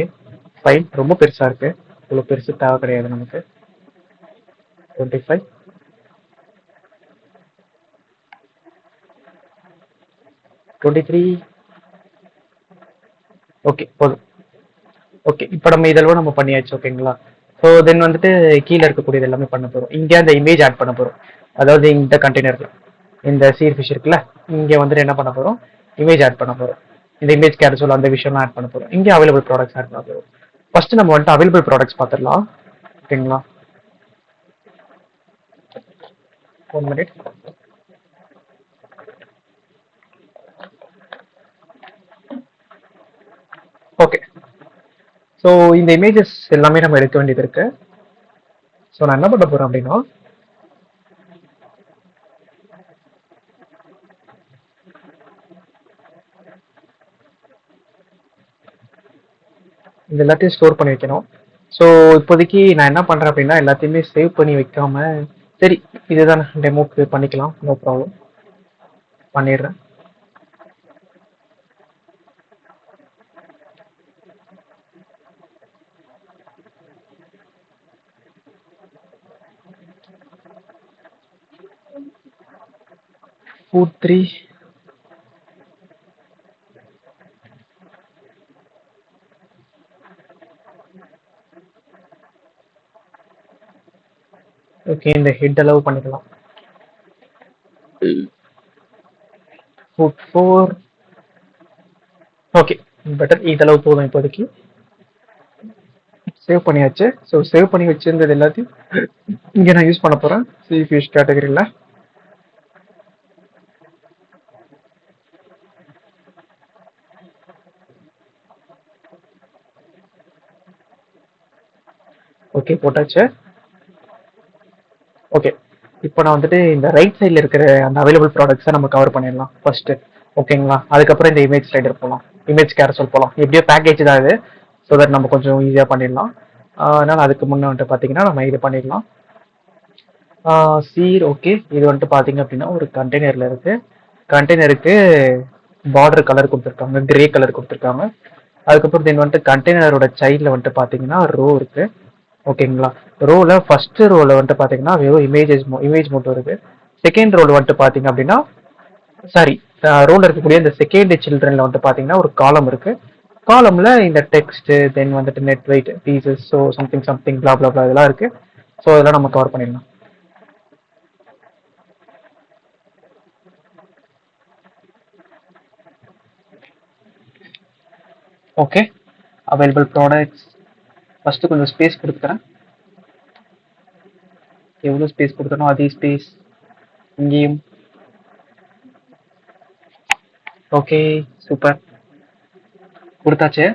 fine. ரொம்ப பெருசா இருக்கு. இவ்வளோ பெருசு தேவை கிடையாது நமக்கு. 25 23 ஓகே போதும். ஓகே, இப்போ நம்ம இதெல்லாம் நம்ம பண்ணியாச்சு. ஓகேங்களா? ஸோ தென் வந்துட்டு கீழே இருக்கக்கூடியது எல்லாமே பண்ண போகிறோம். இங்கே அந்த இமேஜ் ஆட் பண்ண போகிறோம். அதாவது இந்த கண்டெய்னர்ல இந்த சீர் ஃபிஷ் இருக்குல்ல, இங்கே வந்துட்டு என்ன பண்ண போகிறோம், இமேஜ் ஆட் பண்ண போகிறோம். இந்த இமேஜ் கேரசோல் அந்த விஷயம்லாம் ஆட் பண்ண போகிறோம். இங்கே அவைலபிள் ப்ராடக்ட்ஸ் ஆட் பண்ண போகிறோம். ஃபர்ஸ்ட் நம்ம வந்துட்டு அவைலபிள் ப்ராடக்ட்ஸ் பார்த்துடலாம். ஓகேங்களா? 1 மினிட். ஓகே, ஸோ இந்த இமேஜஸ் எல்லாமே நம்ம எடுக்க வேண்டியது இருக்கு. ஸோ நான் என்ன பண்ண போறேன் அப்படின்னா இது எல்லாத்தையும் ஸ்டோர் பண்ணி வைக்கணும். ஸோ இப்போதைக்கு நான் என்ன பண்றேன் அப்படின்னா எல்லாத்தையுமே சேவ் பண்ணி வைக்காம, சரி இதுதான் டெமோக்கு பண்ணிக்கலாம், நோ ப்ராப்ளம், பண்ணிடுறேன். food 3 ஓகே, இந்த ஹெட் அளவு பண்ணிக்கலாம். food 4 okay better. இதளவு போதும் இப்போதைக்கு. சேவ் பண்ணியாச்சு. ஸோ சேவ் பண்ணி வச்சிருந்தது எல்லாத்தையும் இங்கே நான் யூஸ் பண்ண போகிறேன் சி ஃபிஷ் கேட்டகரியில். ஓகே, போட்டாச்சு. ஓகே, இப்போ நான் வந்துட்டு இந்த ரைட் சைடில் இருக்கிற அந்த அவைலபிள் ப்ராடக்ட்ஸை நம்ம கவர் பண்ணிடலாம் ஃபர்ஸ்ட்டு. ஓகேங்களா? அதுக்கப்புறம் இந்த இமேஜ் ஸ்லைடர் போகலாம், இமேஜ் கேரசல் போகலாம். எப்படியோ பேக்கேஜ் தான் இது, ஸோ தட் நம்ம கொஞ்சம் ஈஸியாக பண்ணிடலாம். அதனால் அதுக்கு முன்னே வந்துட்டு பார்த்தீங்கன்னா நம்ம இது பண்ணிடலாம். சீர் ஓகே, இது வந்துட்டு பார்த்தீங்க அப்படின்னா ஒரு கண்டெய்னரில் இருக்குது. கண்டெய்னருக்கு பார்டர் கலர் கொடுத்துருக்காங்க, கிரே கலர் கொடுத்துருக்காங்க. அதுக்கப்புறம் தென் வந்துட்டு கண்டெய்னரோட சைடில் வந்துட்டு பார்த்தீங்கன்னா ரோ இருக்குது. ஓகேங்களா? ரோவில் ஃபர்ஸ்ட் ரோவில் வந்துட்டு பார்த்தீங்கன்னா வெறும் இமேஜ் மட்டும் இருக்குது. செகண்ட் ரோல் வந்துட்டு பார்த்தீங்க அப்படின்னா சாரி, ரோல இருக்கக்கூடிய இந்த செகண்ட் சில்ட்ரன்ல வந்துட்டு பார்த்தீங்கன்னா ஒரு காலம் இருக்கு. காலம்ல இந்த டெக்ஸ்ட், தென் வந்துட்டு net wait, pieces, so something blah blah blah இதெல்லாம் இருக்கு. ஸோ இதெல்லாம் நம்ம கவர் பண்ணிடலாம். ஓகே, அவைலபிள் ப்ராடக்ட்ஸ் ஃபர்ஸ்ட் கொஞ்சம் ஸ்பேஸ் கொடுத்துக்கிறேன். எவ்வளோ ஸ்பேஸ் கொடுக்கணும் அதே ஸ்பேஸ் இங்கேயும். ஓகே, சூப்பர், கொடுத்தாச்சு.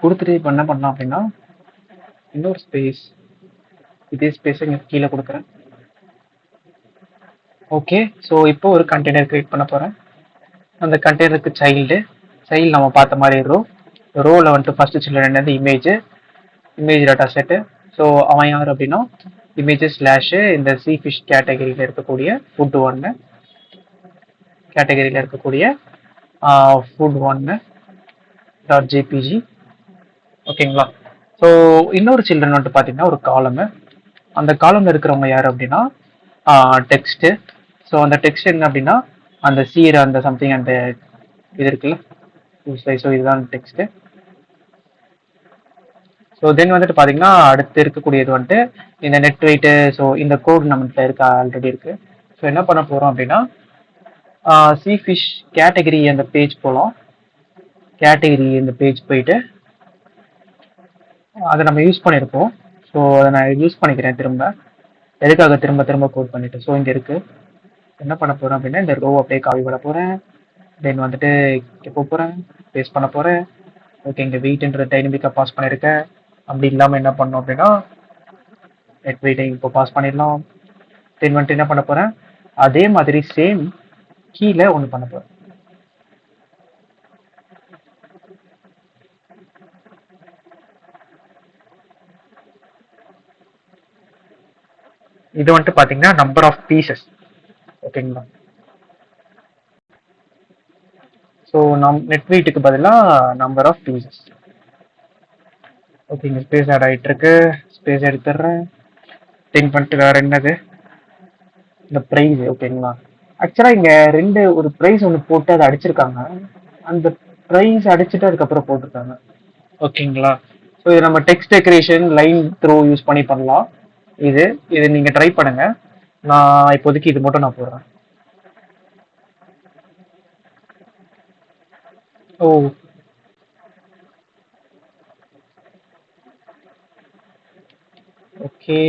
கொடுத்துட்டு இப்போ என்ன பண்ணலாம் அப்படின்னா இன்னொரு ஸ்பேஸ், இதே ஸ்பேஸை இங்கே கீழே கொடுக்குறேன். ஓகே, ஸோ இப்போ ஒரு கண்டெய்னர் கிரியேட் பண்ண போகிறேன். அந்த கண்டெய்னருக்கு சைல்டு நம்ம பார்த்த மாதிரி ரோவில் வந்துட்டு ஃபர்ஸ்ட் சில்ட்ரன் என்னது இமேஜ் டேட்டா செட்டு. ஸோ அவன் யார் அப்படின்னா இமேஜஸ் ஸ்லாஷு இந்த சி ஃபிஷ் கேட்டகரியில் இருக்கக்கூடிய ஃபுட் ஒன்று .jpg. ஓகேங்களா? ஸோ இன்னொரு சில்ட்ரன் வந்துட்டு பார்த்தீங்கன்னா ஒரு காலமு. அந்த காலம்ல இருக்கிறவங்க யார் அப்படின்னா டெக்ஸ்ட்டு. ஸோ அந்த டெக்ஸ்ட் என்ன அப்படின்னா அந்த சீர் அந்த சம்திங் அந்த இது இருக்குல்ல, ஸோ இதுதான் டெக்ஸ்ட்டு. ஸோ தென் வந்துட்டு பார்த்தீங்கன்னா அடுத்து இருக்கக்கூடியது வந்துட்டு இந்த நெட் வெயிட்டு. ஸோ இந்த கோட் நம்மகிட்ட இருக்க ஆல்ரெடி இருக்கு. ஸோ என்ன பண்ண போகிறோம் அப்படின்னா சி ஃபிஷ் கேட்டகரி அந்த பேஜ் போகலாம். கேட்டகரி இந்த பேஜ் போயிட்டு அதை நம்ம யூஸ் பண்ணியிருப்போம். ஸோ அதை நான் யூஸ் பண்ணிக்கிறேன் திரும்ப. எதுக்காக திரும்ப கோட் பண்ணிட்டு. ஸோ இங்கே இருக்கு. என்ன பண்ண போகிறேன் அப்படின்னா இந்த ரோ அப்படியே காப்பி பண்ண போகிறேன். தென் வந்துட்டு இங்கே போகிறேன், பேஸ்ட் பண்ண போகிறேன். ஓகே, இங்கே வெயிட்ன்ற டைனமிக்காக பாஸ் பண்ணியிருக்கேன். அப்படி இல்லாமல் என்ன பண்ணோம் அப்படின்னா நெட் வெயிட்டை இப்போ பாஸ் பண்ணிடலாம். தென் வந்துட்டு என்ன பண்ண போகிறேன் அதே மாதிரி சேம் கீழே ஒன்று பண்ண போகிறேன். இது வந்துட்டு பார்த்தீங்கன்னா நம்பர் ஆஃப் பீசஸ். ஓகேங்களா? ஸோ நெட் வெயிட்டுக்கு பதிலாக நம்பர் ஆஃப் பீசஸ். ஓகே, இங்கே ஸ்பேஸ் ஆட் ஆகிட்டு இருக்கு. ஸ்பேஸ் எடுத்துடுறேன். திங்க் பண்ணிட்டு வேற என்னது இந்த ப்ரைஸ். ஓகேங்களா? ஆக்சுவலாக இங்கே ஒரு ப்ரைஸ் ஒன்று போட்டு அதை அடிச்சிருக்காங்க. அந்த ப்ரைஸ் அடிச்சுட்டு அதுக்கப்புறம் போட்டிருக்காங்க. ஓகேங்களா? ஸோ இது நம்ம text decoration line through use பண்ணி பண்ணலாம். இது நீங்கள் ட்ரை பண்ணுங்க. நான் இப்போதைக்கு இது மட்டும் நான் போடுறேன். ஓ, ஓகே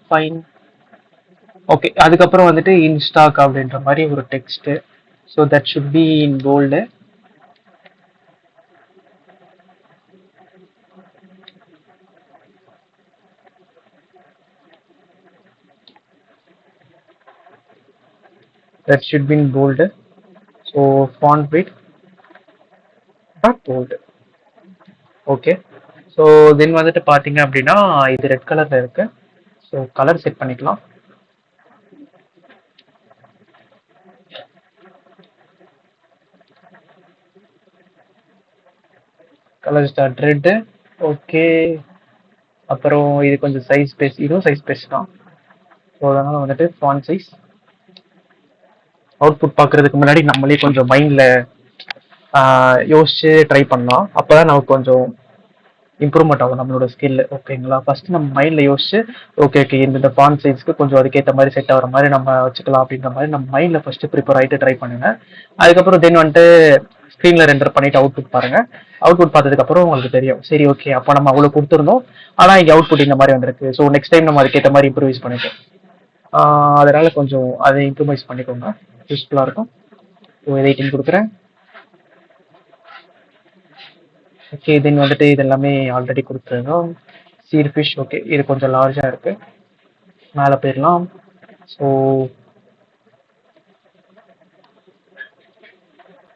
ஃபைன். ஓகே, அதுக்கப்புறம் வந்துட்டு இன்ஸ்டாக் அப்படின்ற மாதிரி ஒரு text. So that should be in bold. That should be in bold. So font width but bold. Okay, so then வந்துட்டு பார்த்தீங்க அப்படின்னா இது ரெட் கலர்ல இருக்கு. ஸோ கலர் செட் பண்ணிக்கலாம். Colour start red. ஓகே, அப்புறம் இது கொஞ்சம் சைஸ் ஸ்பேஸ், இதுவும் சைஸ் ஸ்பேஸ் தான். ஸோ அதனால வந்துட்டு ஃபாண்ட் சைஸ். அவுட்புட் பார்க்கறதுக்கு முன்னாடி நம்மளே கொஞ்சம் மைண்டில் யோசிச்சு ட்ரை பண்ணலாம். அப்போ தான் நமக்கு கொஞ்சம் இம்ப்ரூவ்மெண்ட் ஆகும் நம்மளோட ஸ்கில். ஓகேங்களா? ஃபர்ஸ்ட் நம்ம மைண்ட்ல யோசிச்சு ஓகே இந்த ஃபாண்ட் சைஸ்க்கு கொஞ்சம் அதுக்கேற்ற மாதிரி செட் ஆகிற மாதிரி நம்ம வச்சுக்கலாம் அப்படின்ற மாதிரி நம்ம மைண்ட்ல ஃபர்ஸ்ட் ப்ரிப்பேர் ஆகிட்டு ட்ரை பண்ணுங்க. அதுக்கப்புறம் தென் வந்துட்டு ஸ்க்ரீன்ல ரெண்டர் பண்ணிட்டு அவுட்புட் பாருங்க. அவுட்புட் பார்த்ததுக்கு அப்புறம் உங்களுக்கு தெரியும் சரி ஓகே அப்போ நம்ம அவ்வளோ கொடுத்துருந்தோம் ஆனால் இங்கே அவுட்புட் இந்த மாதிரி வந்திருக்கு. ஸோ நெக்ஸ்ட் டைம் நம்ம அதுக்கேற்ற மாதிரி இம்ப்ரூவைஸ் பண்ணிட்டோம். அதனால கொஞ்சம் அதை இம்ப்ரூவைஸ் பண்ணிக்கோங்க, யூஸ்ஃபுல்லாக இருக்கும். ஸோ எடிட்டிங் கொடுக்குறேன். ஓகே தென் வந்துட்டு இது எல்லாமே ஆல்ரெடி கொடுத்துருந்தோம். சீர் ஃபிஷ் ஓகே இது கொஞ்சம் லார்ஜாக இருக்கு, மேலே போயிடலாம். ஸோ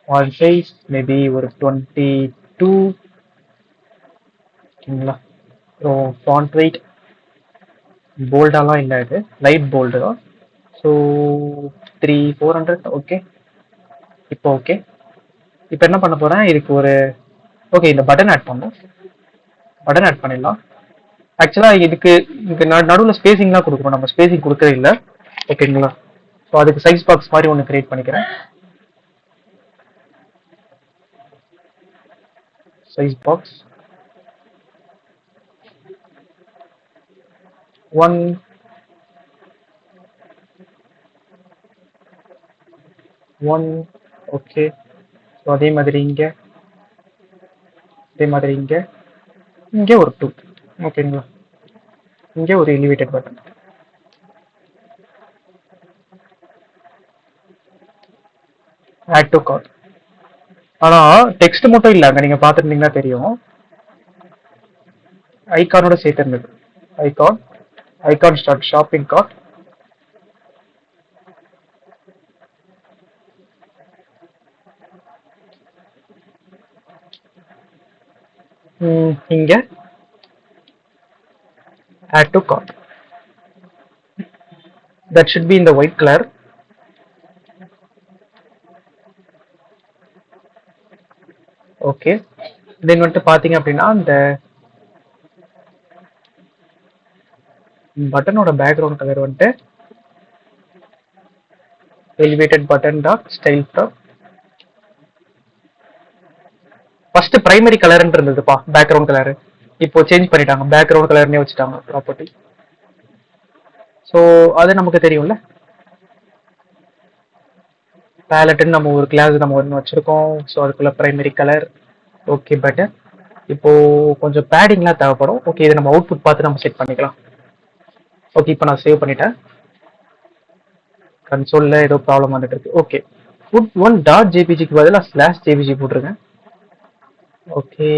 ஃபாண்ட் சைஸ் மேபி ஒரு 22 ஓகேங்களா. ஸோ ஃபாண்ட் வெயிட் போல்டாலாம் இல்லை, இது லைட் போல்டு தான். So 400 okay. இப்போ ஓகே இப்போ என்ன பண்ண போகிறேன் இதுக்கு ஒரு ஓகே இந்த பட்டன் ஆட் பண்ணணும். பட்டன் ஆட் பண்ணிடலாம். ஆக்சுவலாக இதுக்கு இங்கே நடுவில் ஸ்பேசிங்லாம் கொடுக்கணும், நம்ம ஸ்பேசிங் கொடுக்கவே இல்லை. ஓகேங்களா. ஸோ அதுக்கு சைஸ் பாக்ஸ் மாதிரி ஒன்று கிரியேட் பண்ணிக்கிறேன். Size box 1 okay. ஸோ அதே மாதிரி இங்கே இங்கே ஒரு 2 ஓகேங்களா. இங்கே ஒரு elevated button. Add to cart. ஆனால் டெக்ஸ்ட் மட்டும் இல்லை, அங்கே நீங்கள் பார்த்துருந்தீங்கன்னா தெரியும் ஐகானோட சேர்த்து இருந்தது. Icon start shopping cart. இங்கே add to cart. That should be in the white color. Okay. Then வந்துட்டு பாத்தீங்க அப்படின்னா இந்த பட்டனோட பேக்ரவுண்ட் கலர் வந்துட்டு elevated button dot style dot first primary கலர்ன்னு இருந்ததுப்பா பேக்ரவுண்ட் கலர். இப்போ சேஞ்ச் பண்ணிட்டாங்க, பேக்ரவுண்ட் கலர்னே வச்சுட்டாங்க ப்ராப்பர்ட்டி. ஸோ அது நமக்கு தெரியும்ல. பேலட்னு நம்ம ஒரு கிளாஸ் நம்ம ஒன்று வச்சிருக்கோம். ஸோ அதுக்குள்ள பிரைமரி கலர். ஓகே பட் இப்போ கொஞ்சம் பேடிங்லாம் தேவைப்படும். ஓகே இதை நம்ம அவுட்புட் பார்த்து நம்ம செட் பண்ணிக்கலாம். ஓகே இப்போ நான் சேவ் பண்ணிட்டேன். கன்சோல்ல ஏதோ ப்ராப்ளம் வந்துட்டு இருக்கு. ஓகே food1.jpgக்கு பதிலாக /jpg போட்டிருக்கேன். ஓகே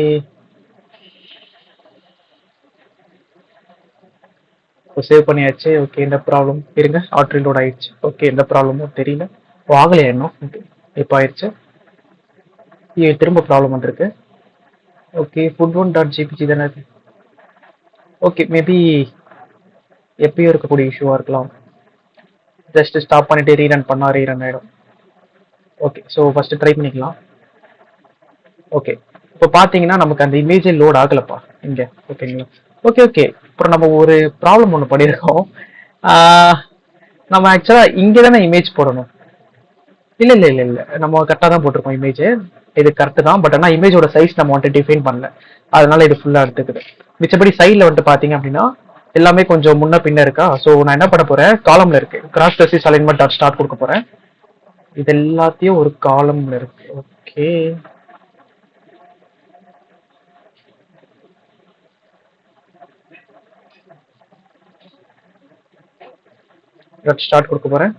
சேவ் பண்ணியாச்சு. ஓகே இந்த ப்ராப்ளம் இருங்க, ஆட் ரீலோட் ஆயிடுச்சு. ஓகே எந்த ப்ராப்ளமும் தெரியல, ஆகலையா இன்னும். ஓகே இப்போ ஆயிடுச்சு. திரும்ப ப்ராப்ளம் வந்திருக்கு. ஓகே food1.jpg தானே. ஓகே மேபி எப்பயும் இருக்கக்கூடிய இஷ்யூவாக இருக்கலாம். ஜஸ்ட் ஸ்டாப் பண்ணிட்டு ரீரன் பண்ணா ரீரன் ஆகிடும். ஓகே ஸோ ஃபர்ஸ்ட் ட்ரை பண்ணிக்கலாம். ஓகே இப்போ பார்த்தீங்கன்னா நமக்கு அந்த இமேஜே லோட் ஆகலப்பா இங்கே. ஓகேங்களா. ஓகே அப்புறம் நம்ம ஒரு ப்ராப்ளம் ஒன்று பண்ணியிருக்கோம். நம்ம ஆக்சுவலாக இங்கே தானே இமேஜ் போடணும். இல்லை நம்ம கரெக்டாக தான் போட்டிருக்கோம் இமேஜ். இது கரெக்டு தான், பட் ஆனால் இமேஜோட சைஸ் நம்ம வந்துட்டு டிஃபைன் பண்ணல, அதனால இது ஃபுல்லாக எடுத்துக்குது. மிச்சபடி சைடில் வந்துட்டு பார்த்தீங்க அப்படின்னா எல்லாமே கொஞ்சம் முன்ன பின்ன இருக்கா. ஸோ நான் என்ன பண்ண போறேன், காலம்ல இருக்கு கிராஸ் டெசிஸ் அலைன்மெண்ட் டாட் ஸ்டார்ட் கொடுக்க போறேன். இது எல்லாத்தையும் ஒரு காலம்ல இருக்கு. ஓகே ஸ்டார்ட் கொடுக்க போறேன்.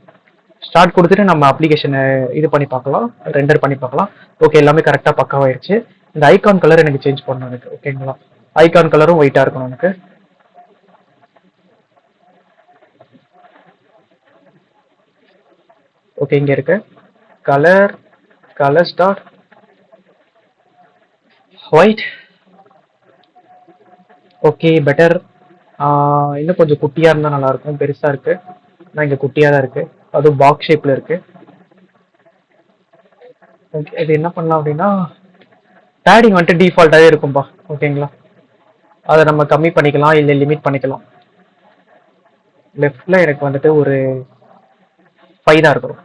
ஸ்டார்ட் கொடுத்துட்டு நம்ம அப்ளிகேஷனை இது பண்ணி பார்க்கலாம், ரெண்டர் பண்ணி பார்க்கலாம். ஓகே எல்லாமே கரெக்டாக பக்காவாயிருச்சு. இந்த ஐகான் கலர் எனக்கு சேஞ்ச் பண்ணணும் எனக்கு. ஓகேங்களா. ஐகான் கலரும் ஒயிட்டா இருக்கணும் எனக்கு. ஓகே இங்க இருக்கு colour star white. Okay better. இன்னும் கொஞ்சம் குட்டியா இருந்தா நல்லா இருக்கும், பெருசா இருக்கு. நான் இங்க குட்டியா தான் இருக்கு, அதுவும் பாக்ஸ் ஷேப்ல இருக்கு. ஓகே இது என்ன பண்ணலாம் அப்படின்னா பேடிங் வந்துட்டு டிஃபால்ட்டாவே இருக்கும்பா. ஓகேங்களா. அதை நம்ம கம்மி பண்ணிக்கலாம் இல்லை லிமிட் பண்ணிக்கலாம். லெஃப்ட்ல எனக்கு வந்துட்டு ஒரு 5 தான் இருக்கணும்,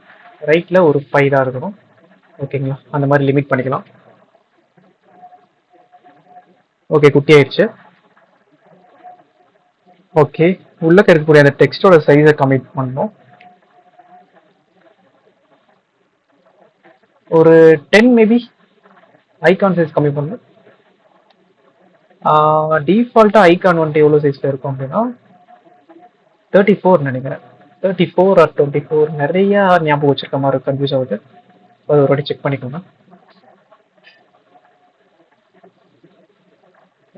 ரைட்ல ஒரு 5 தான் இருக்கணும். ஓகேங்களா. அந்த மாதிரி லிமிட் பண்ணிக்கலாம். ஓகே, குட்டி ஆயிடுச்சு. ஓகே, உள்ள இருக்கக்கூடிய அந்த டெக்ஸ்டோட சைஸை கம்மி பண்ணணும். ஒரு 10 மேபி ஐகான் சைஸ் கம்மி பண்ணணும். டிஃபால்ட்டாக ஐகான் வந்துட்டு எவ்வளோ சைஸில் இருக்கும் அப்படின்னா 34 நினைக்கிறேன். 34 ஆர் 24 நிறையா ஞாபகம் வச்சிருக்க மாதிரி இருக்கு, கன்ஃபியூஸ் ஆகுது. அது ஒரு வாட்டி செக் பண்ணிக்கோங்க.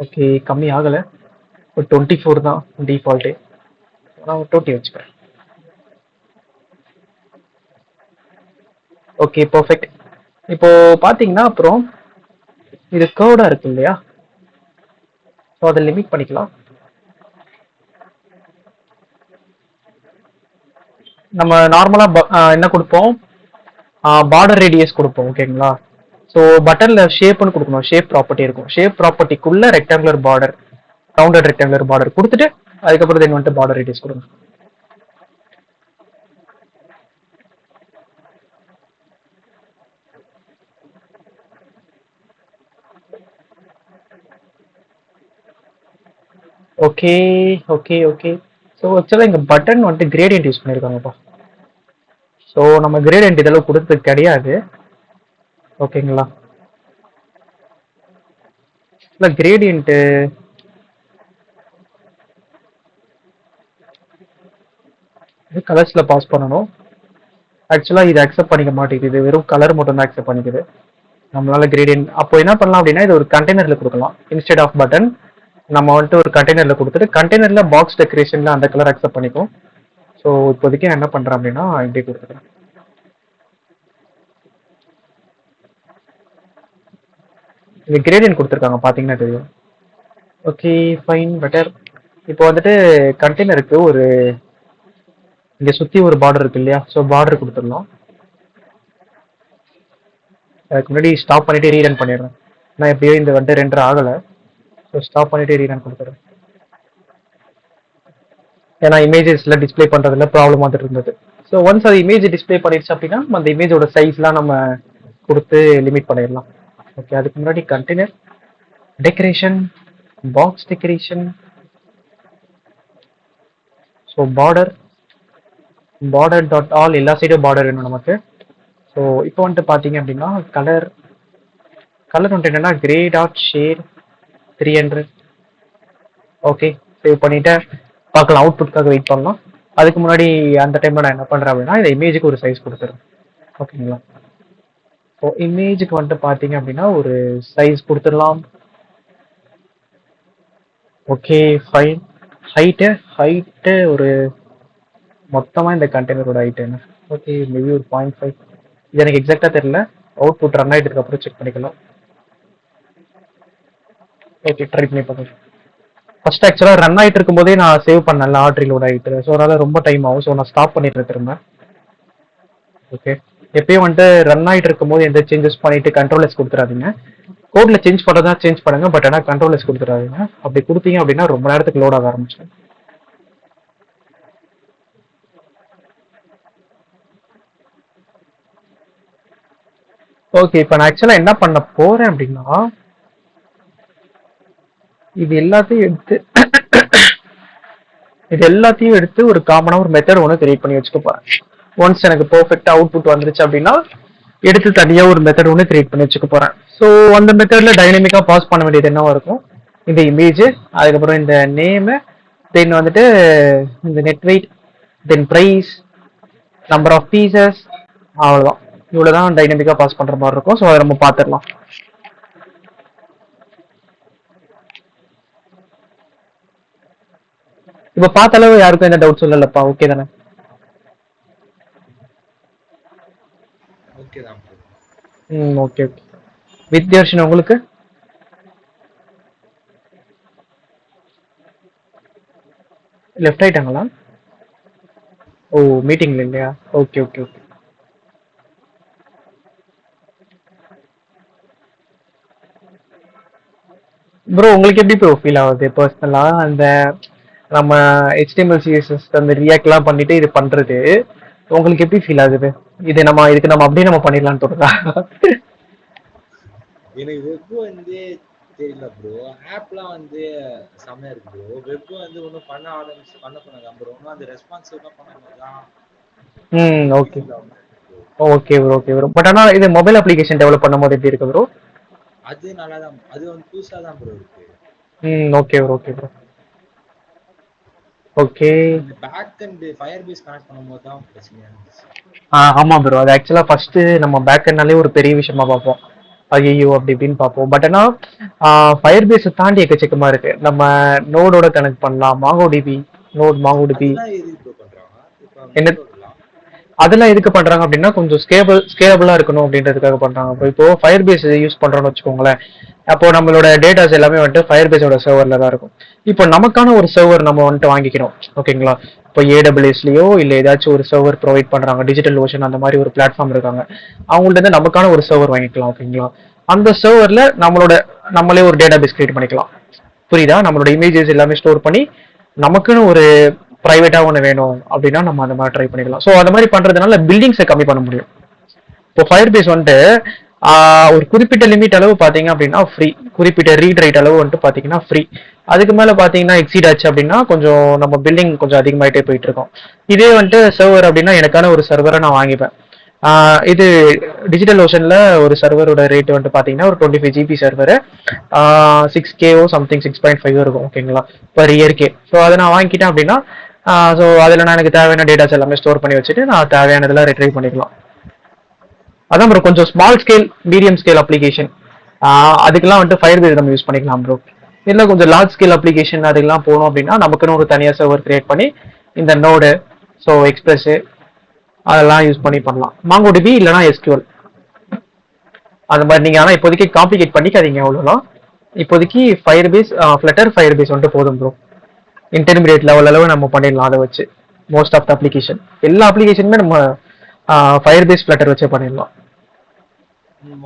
ஓகே, கம்மி ஆகலை. ஒரு 24 தான் டிஃபால்ட்டு. நான் ஒரு 20 வச்சுக்கிறேன். Okay, perfect. இப்போ பார்த்தீங்கன்னா அப்புறம் இது கர்வ்டாக இருக்கு இல்லையா, ஸோ அதை லிமிட் பண்ணிக்கலாம். நம்ம நார்மலாக என்ன கொடுப்போம், பார்டர் ரேடியஸ் கொடுப்போம். ஓகேங்களா, ஸோ பட்டனில் ஷேப்னு கொடுக்கணும். ஷேப் ப்ராப்பர்ட்டி இருக்கும். ஷேப் ப்ராப்பர்ட்டிக்குள்ள rectangular border, rounded rectangular border கொடுத்துட்டு அதுக்கப்புறம் தென் வந்துட்டு பார்டர் ரேடியஸ் கொடுங்க. Okay okay okay. ஸோ ஆக்சுவலாக இங்கே பட்டன் வந்துட்டு கிரேடியன்ட் யூஸ் பண்ணியிருக்காங்கப்பா. ஸோ நம்ம கிரேடியன்ட் இதெல்லாம் கொடுத்தது கிடையாது. ஓகேங்களா, இல்லை கிரேடியன்ட்டு இது கலர்ஸில் பாஸ் பண்ணணும். ஆக்சுவலாக இது அக்செப்ட் பண்ணிக்க மாட்டேங்குது. இது வெறும் கலர் மட்டும் தான் அக்செப்ட் பண்ணிக்குது. நம்மளால கிரேடியன்ட் அப்போ என்ன பண்ணலாம் அப்படின்னா இது ஒரு கண்டெய்னரில் கொடுக்கலாம். இன்ஸ்டெட் ஆஃப் பட்டன் நம்ம வந்துட்டு ஒரு கண்டெய்னரில் கொடுத்துட்டு கண்டெய்னரில் பாக்ஸ் டெக்கரேஷனில் அந்த கலர் அக்செப்ட் பண்ணிக்கும். ஸோ இப்போதைக்கு நான் என்ன பண்ணுறேன் அப்படின்னா இப்படி கொடுத்துக்கிறேன். இது கிரேடியன்ட் கொடுத்துருக்காங்க, பார்த்தீங்கன்னா தெரியும். Okay fine, better. இப்போ வந்துட்டு கண்டெய்னருக்கு ஒரு இங்கே சுற்றி ஒரு பார்டர் இருக்கு இல்லையா, ஸோ பார்டர் கொடுத்துடலாம். அதுக்கு முன்னாடி ஸ்டாப் பண்ணிட்டு ரீரன் பண்ணிடுறேன். நான் எப்படியோ இந்த வந்துட்டு ரெண்டரை ஆகலை, ஸோ ஸ்டாப் பண்ணிட்டு ரீரன் கொடுத்துறேன். ஏன்னா இமேஜஸ்ல டிஸ்பிளே பண்ணுறதுல ப்ராப்ளம் வந்துட்டு இருந்தது. ஸோ ஒன்ஸ் அது இமேஜ் டிஸ்பிளே பண்ணிடுச்சு அப்படின்னா அந்த இமேஜோட சைஸ்லாம் நம்ம கொடுத்து லிமிட் பண்ணிடலாம். ஓகே, அதுக்கு முன்னாடி container decoration, box decoration, so border dot all எல்லா சைடும் பார்டர் வேணும் நமக்கு. ஸோ இப்போ வந்துட்டு பார்த்தீங்க அப்படின்னா கலர் வந்துட்டு என்னன்னா grey dot shade 300. Okay, save பண்ணிட்டு பார்க்கலாம், அவுட்புட்காக வெயிட் பண்ணலாம். அதுக்கு முன்னாடி அந்த டைமில் நான் என்ன பண்ணுறேன் அப்படின்னா இந்த இமேஜுக்கு ஒரு சைஸ் கொடுத்துறேன். ஓகேங்களா, ஸோ இமேஜுக்கு வந்துட்டு பார்த்தீங்க அப்படின்னா ஒரு சைஸ் கொடுத்துடலாம். Okay fine. ஹைட்டு ஒரு மொத்தமாக இந்த கண்டெய்னரோட ஹைட் என்ன, ஓகே மேபி ஒரு 0.5. இது எனக்கு எக்ஸாக்டாக தெரியல, அவுட்புட் ரன் ஆகிட்டு அப்புறம் செக் பண்ணிக்கலாம். ஓகே, ட்ரை பண்ணி பார்க்கலாம். ஃபர்ஸ்ட் ஆக்சுவலாக ரன் ஆகிட்டு இருக்கும்போதே நான் சேவ் பண்ணல, ஆர்டர் லோட் ஆகிட்டு. ஸோ அதனால் ரொம்ப டைம் ஆகும். ஸோ நான் ஸ்டாப் பண்ணிடுறேன் திரும்ப. ஓகே, எப்பயும் வந்துட்டு ரன் ஆகிட்டு இருக்கும்போது எந்த சேஞ்சஸ் பண்ணிட்டு கண்ட்ரோலர்ஸ் கொடுத்துடாதீங்க. கோட்ல சேஞ்ச் பண்ணுறதா சேஞ்ச் பண்ணுங்க, பட் ஆனால் கண்ட்ரோலர்ஸ் கொடுத்துடாதீங்க. அப்படி கொடுத்தீங்க அப்படின்னா ரொம்ப நேரத்துக்கு லோட் ஆக ஆரம்பிச்சிடும். ஓகே, இப்போ நான் ஆக்சுவலாக என்ன பண்ண போறேன் அப்படின்னா இது எல்லாத்தையும் எடுத்து ஒரு காமனா ஒரு மெத்தட் ஒன்று கிரியேட் பண்ணி வச்சுக்க போறேன். ஒன்ஸ் எனக்கு பெர்ஃபெக்டா அவுட்புட் வந்துருச்சு அப்படின்னா எடுத்து தனியாக ஒரு மெத்தட் ஒன்று கிரியேட் பண்ணி வச்சுக்க போறேன். ஸோ அந்த மெத்தட்ல டைனமிக்கா பாஸ் பண்ண வேண்டியது என்னவா இருக்கும், இந்த இமேஜ், அதுக்கப்புறம் இந்த நேமு, தென் வந்துட்டு இந்த net weight, then price, number of pieces, அவ்வளோதான். இவ்வளோதான் டைனமிக்கா பாஸ் பண்ற மாதிரி இருக்கும். ஸோ அதை நம்ம பார்த்துடலாம். இப்ப பார்த்த அளவு யாருக்கும் எந்த டவுட்ஸ் இல்லப்பா, ஓகே தானே? ஓகே தான் bro. Okay okay. வித்யார்ஷன் உங்களுக்கு லெஃப்ட் ஆயிட்டாங்களா? ஓ, மீட்டிங்ல இல்லையா? Okay okay okay. ப்ரோ உங்களுக்கு எப்படி ப்ரோ ஃபீல் ஆகுது பர்சனலா அந்த நம்ம HTML CSS அந்த ரியாக்ட்லாம் பண்ணிட்டு இது பண்றது உங்களுக்கு எப்படி ஃபீல் ஆகுது? இதுக்கு நம்ம அப்படியே நம்ம பண்ணிடலாம்னு தோணுதா? எனக்கு வெப் வந்து தெரியல ப்ரோ. ஆப்லாம் வந்து செம்மையா இருக்கு ப்ரோ. வெப் வந்து இன்னும் பண்ண போனாங்க ப்ரோ. இன்னும் அந்த ரெஸ்பான்சிவ்லாம் பண்ணும்போது தான் ஓகே பியூட்டிஃபுல் ஆகும் bro. Okay bro okay bro. But ஆனால் இது மொபைல் அப்ளிகேஷன் டெவலப் பண்ணும்போது எப்படி இருக்கு ப்ரோ? அது நல்லா தான், அது வந்து புதுசா தான் ப்ரோ இருக்கு. Okay bro okay bro okay. இந்த back and Firebase connect பண்ணும்போது தான் பிரச்சனையா இருந்துச்சு. ஆமாம் ப்ரோ. அது ஆக்சுவலாக ஃபஸ்ட்டு நம்ம பேக்கெண்ட்னாலே ஒரு பெரிய விஷயமா பார்ப்போம். ஐயோ அப்படி இப்படின்னு பார்ப்போம். பட் ஆனால் ஃபயர் பேஸை தாண்டி எக்கச்சக்கமாக இருக்கு. நம்ம நோடோட கனெக்ட் பண்ணலாம். MongoDB, note MongoDB. அதெல்லாம் எதுக்கு ப்ரோ பண்றாங்க? இப்ப என்ன நோடோடலாம். அதெல்லாம் எதுக்கு பண்றாங்க அப்படின்னா கொஞ்சம் ஸ்கேலபிளா இருக்கணும் அப்படின்றதுக்காக பண்றாங்க. இப்போ ஃபயர் பேஸ் யூஸ் பண்றோம்னு வச்சுக்கோங்களேன். அப்போ நம்மளோட டேட்டாஸ் எல்லாமே வந்துட்டு ஃபயர் பேஸோட சர்வர்ல தான் இருக்கும். இப்போ நமக்கான ஒரு சர்வர் நம்ம வந்துட்டு வாங்கிக்கிறோம். ஓகேங்களா? இப்போ ஏடபிள்யூஎஸ்லயோ இல்லை ஏதாச்சும் ஒரு சர்வர் ப்ரொவைட் பண்றாங்க, டிஜிட்டல் ஓஷன் அந்த மாதிரி ஒரு பிளாட்ஃபார்ம் இருக்காங்க. அவங்கள்ட்ட இருந்து நமக்கான ஒரு சர்வர் வாங்கிக்கலாம். ஓகேங்களா? அந்த சர்வர்ல நம்மளே ஒரு டேட்டா பேஸ் கிரியேட் பண்ணிக்கலாம். புரியுதா? நம்மளோட இமேஜஸ் எல்லாமே ஸ்டோர் பண்ணி நமக்குன்னு ஒரு பிரைவேட்டா ஒன்று வேணும் அப்படின்னா நம்ம அந்த மாதிரி ட்ரை பண்ணிக்கலாம். ஸோ அந்த மாதிரி பண்றதுனால பில்டிங்ஸை கம்மி பண்ண முடியும். இப்போ ஃபயர் பேஸ் வந்துட்டு ஒரு குறிப்பிட்ட லிமிட் அளவு பார்த்தீங்க அப்படின்னா ஃப்ரீ, குறிப்பிட்ட ரீட் ரைட் அளவு வந்துட்டு பார்த்தீங்கன்னா ஃப்ரீ. அதுக்கு மேலே பார்த்தீங்கன்னா எக்ஸீட் ஆச்சு அப்படின்னா கொஞ்சம் நம்ம பில்டிங் கொஞ்சம் அதிகமாயிட்டே போயிட்டு இருக்கோம். இதே வந்துட்டு சர்வர் அப்படின்னா எனக்கான ஒரு சர்வரை நான் வாங்கிப்பேன். இது டிஜிட்டல் ஓஷன்ல ஒரு சர்வரோட ரேட் வந்துட்டு பார்த்தீங்கன்னா ஒரு 25 GB சர்வர் 6K சம்திங் 6.5 இருக்கும். ஓகேங்களா? பர் இயர்க்கே. ஸோ அதை நான் வாங்கிக்கிட்டேன் அப்படின்னா ஸோ அதில் நான் எனக்கு தேவையான டேட்டாஸ் எல்லாமே ஸ்டோர் பண்ணி வச்சுட்டு நான் தேவையானதெல்லாம் ரிட்ரைவ் பண்ணிக்கலாம். அதான் ப்ரோ கொஞ்சம் small scale medium scale application அதுக்கெல்லாம் வந்துட்டு ஃபயர் பேஸ் நம்ம யூஸ் பண்ணிக்கலாம் ப்ரோ. இல்லை கொஞ்சம் லார்ஜ் ஸ்கேல் அப்ளிகேஷன் அதுக்கெல்லாம் போகணும் அப்படின்னா நமக்குன்னு ஒரு தனியாக சர்வர் கிரியேட் பண்ணி இந்த நோடு ஸோ எக்ஸ்பிரஸ் அதெல்லாம் யூஸ் பண்ணி பண்ணலாம். மாங்கோடிபி இல்லைனா எஸ்கியூஎல் அந்த மாதிரி நீங்கள் ஆனால் இப்போதைக்கு காம்ப்ளிகேட் பண்ணிக்காதீங்க அவ்வளோலாம். இப்போதைக்கு Firebase Flutter Firebase வந்துட்டு போதும் ப்ரோ. இன்டர்மீடியட் லெவல் அளவு நம்ம பண்ணிடலாம் அதை வச்சு. மோஸ்ட் ஆஃப் த அப்ளிகேஷன் எல்லா அப்ளிகேஷனுமே நம்ம ஃபயர் பேஸ் ஃப்ளட்டர் வச்சே பண்ணிடலாம்.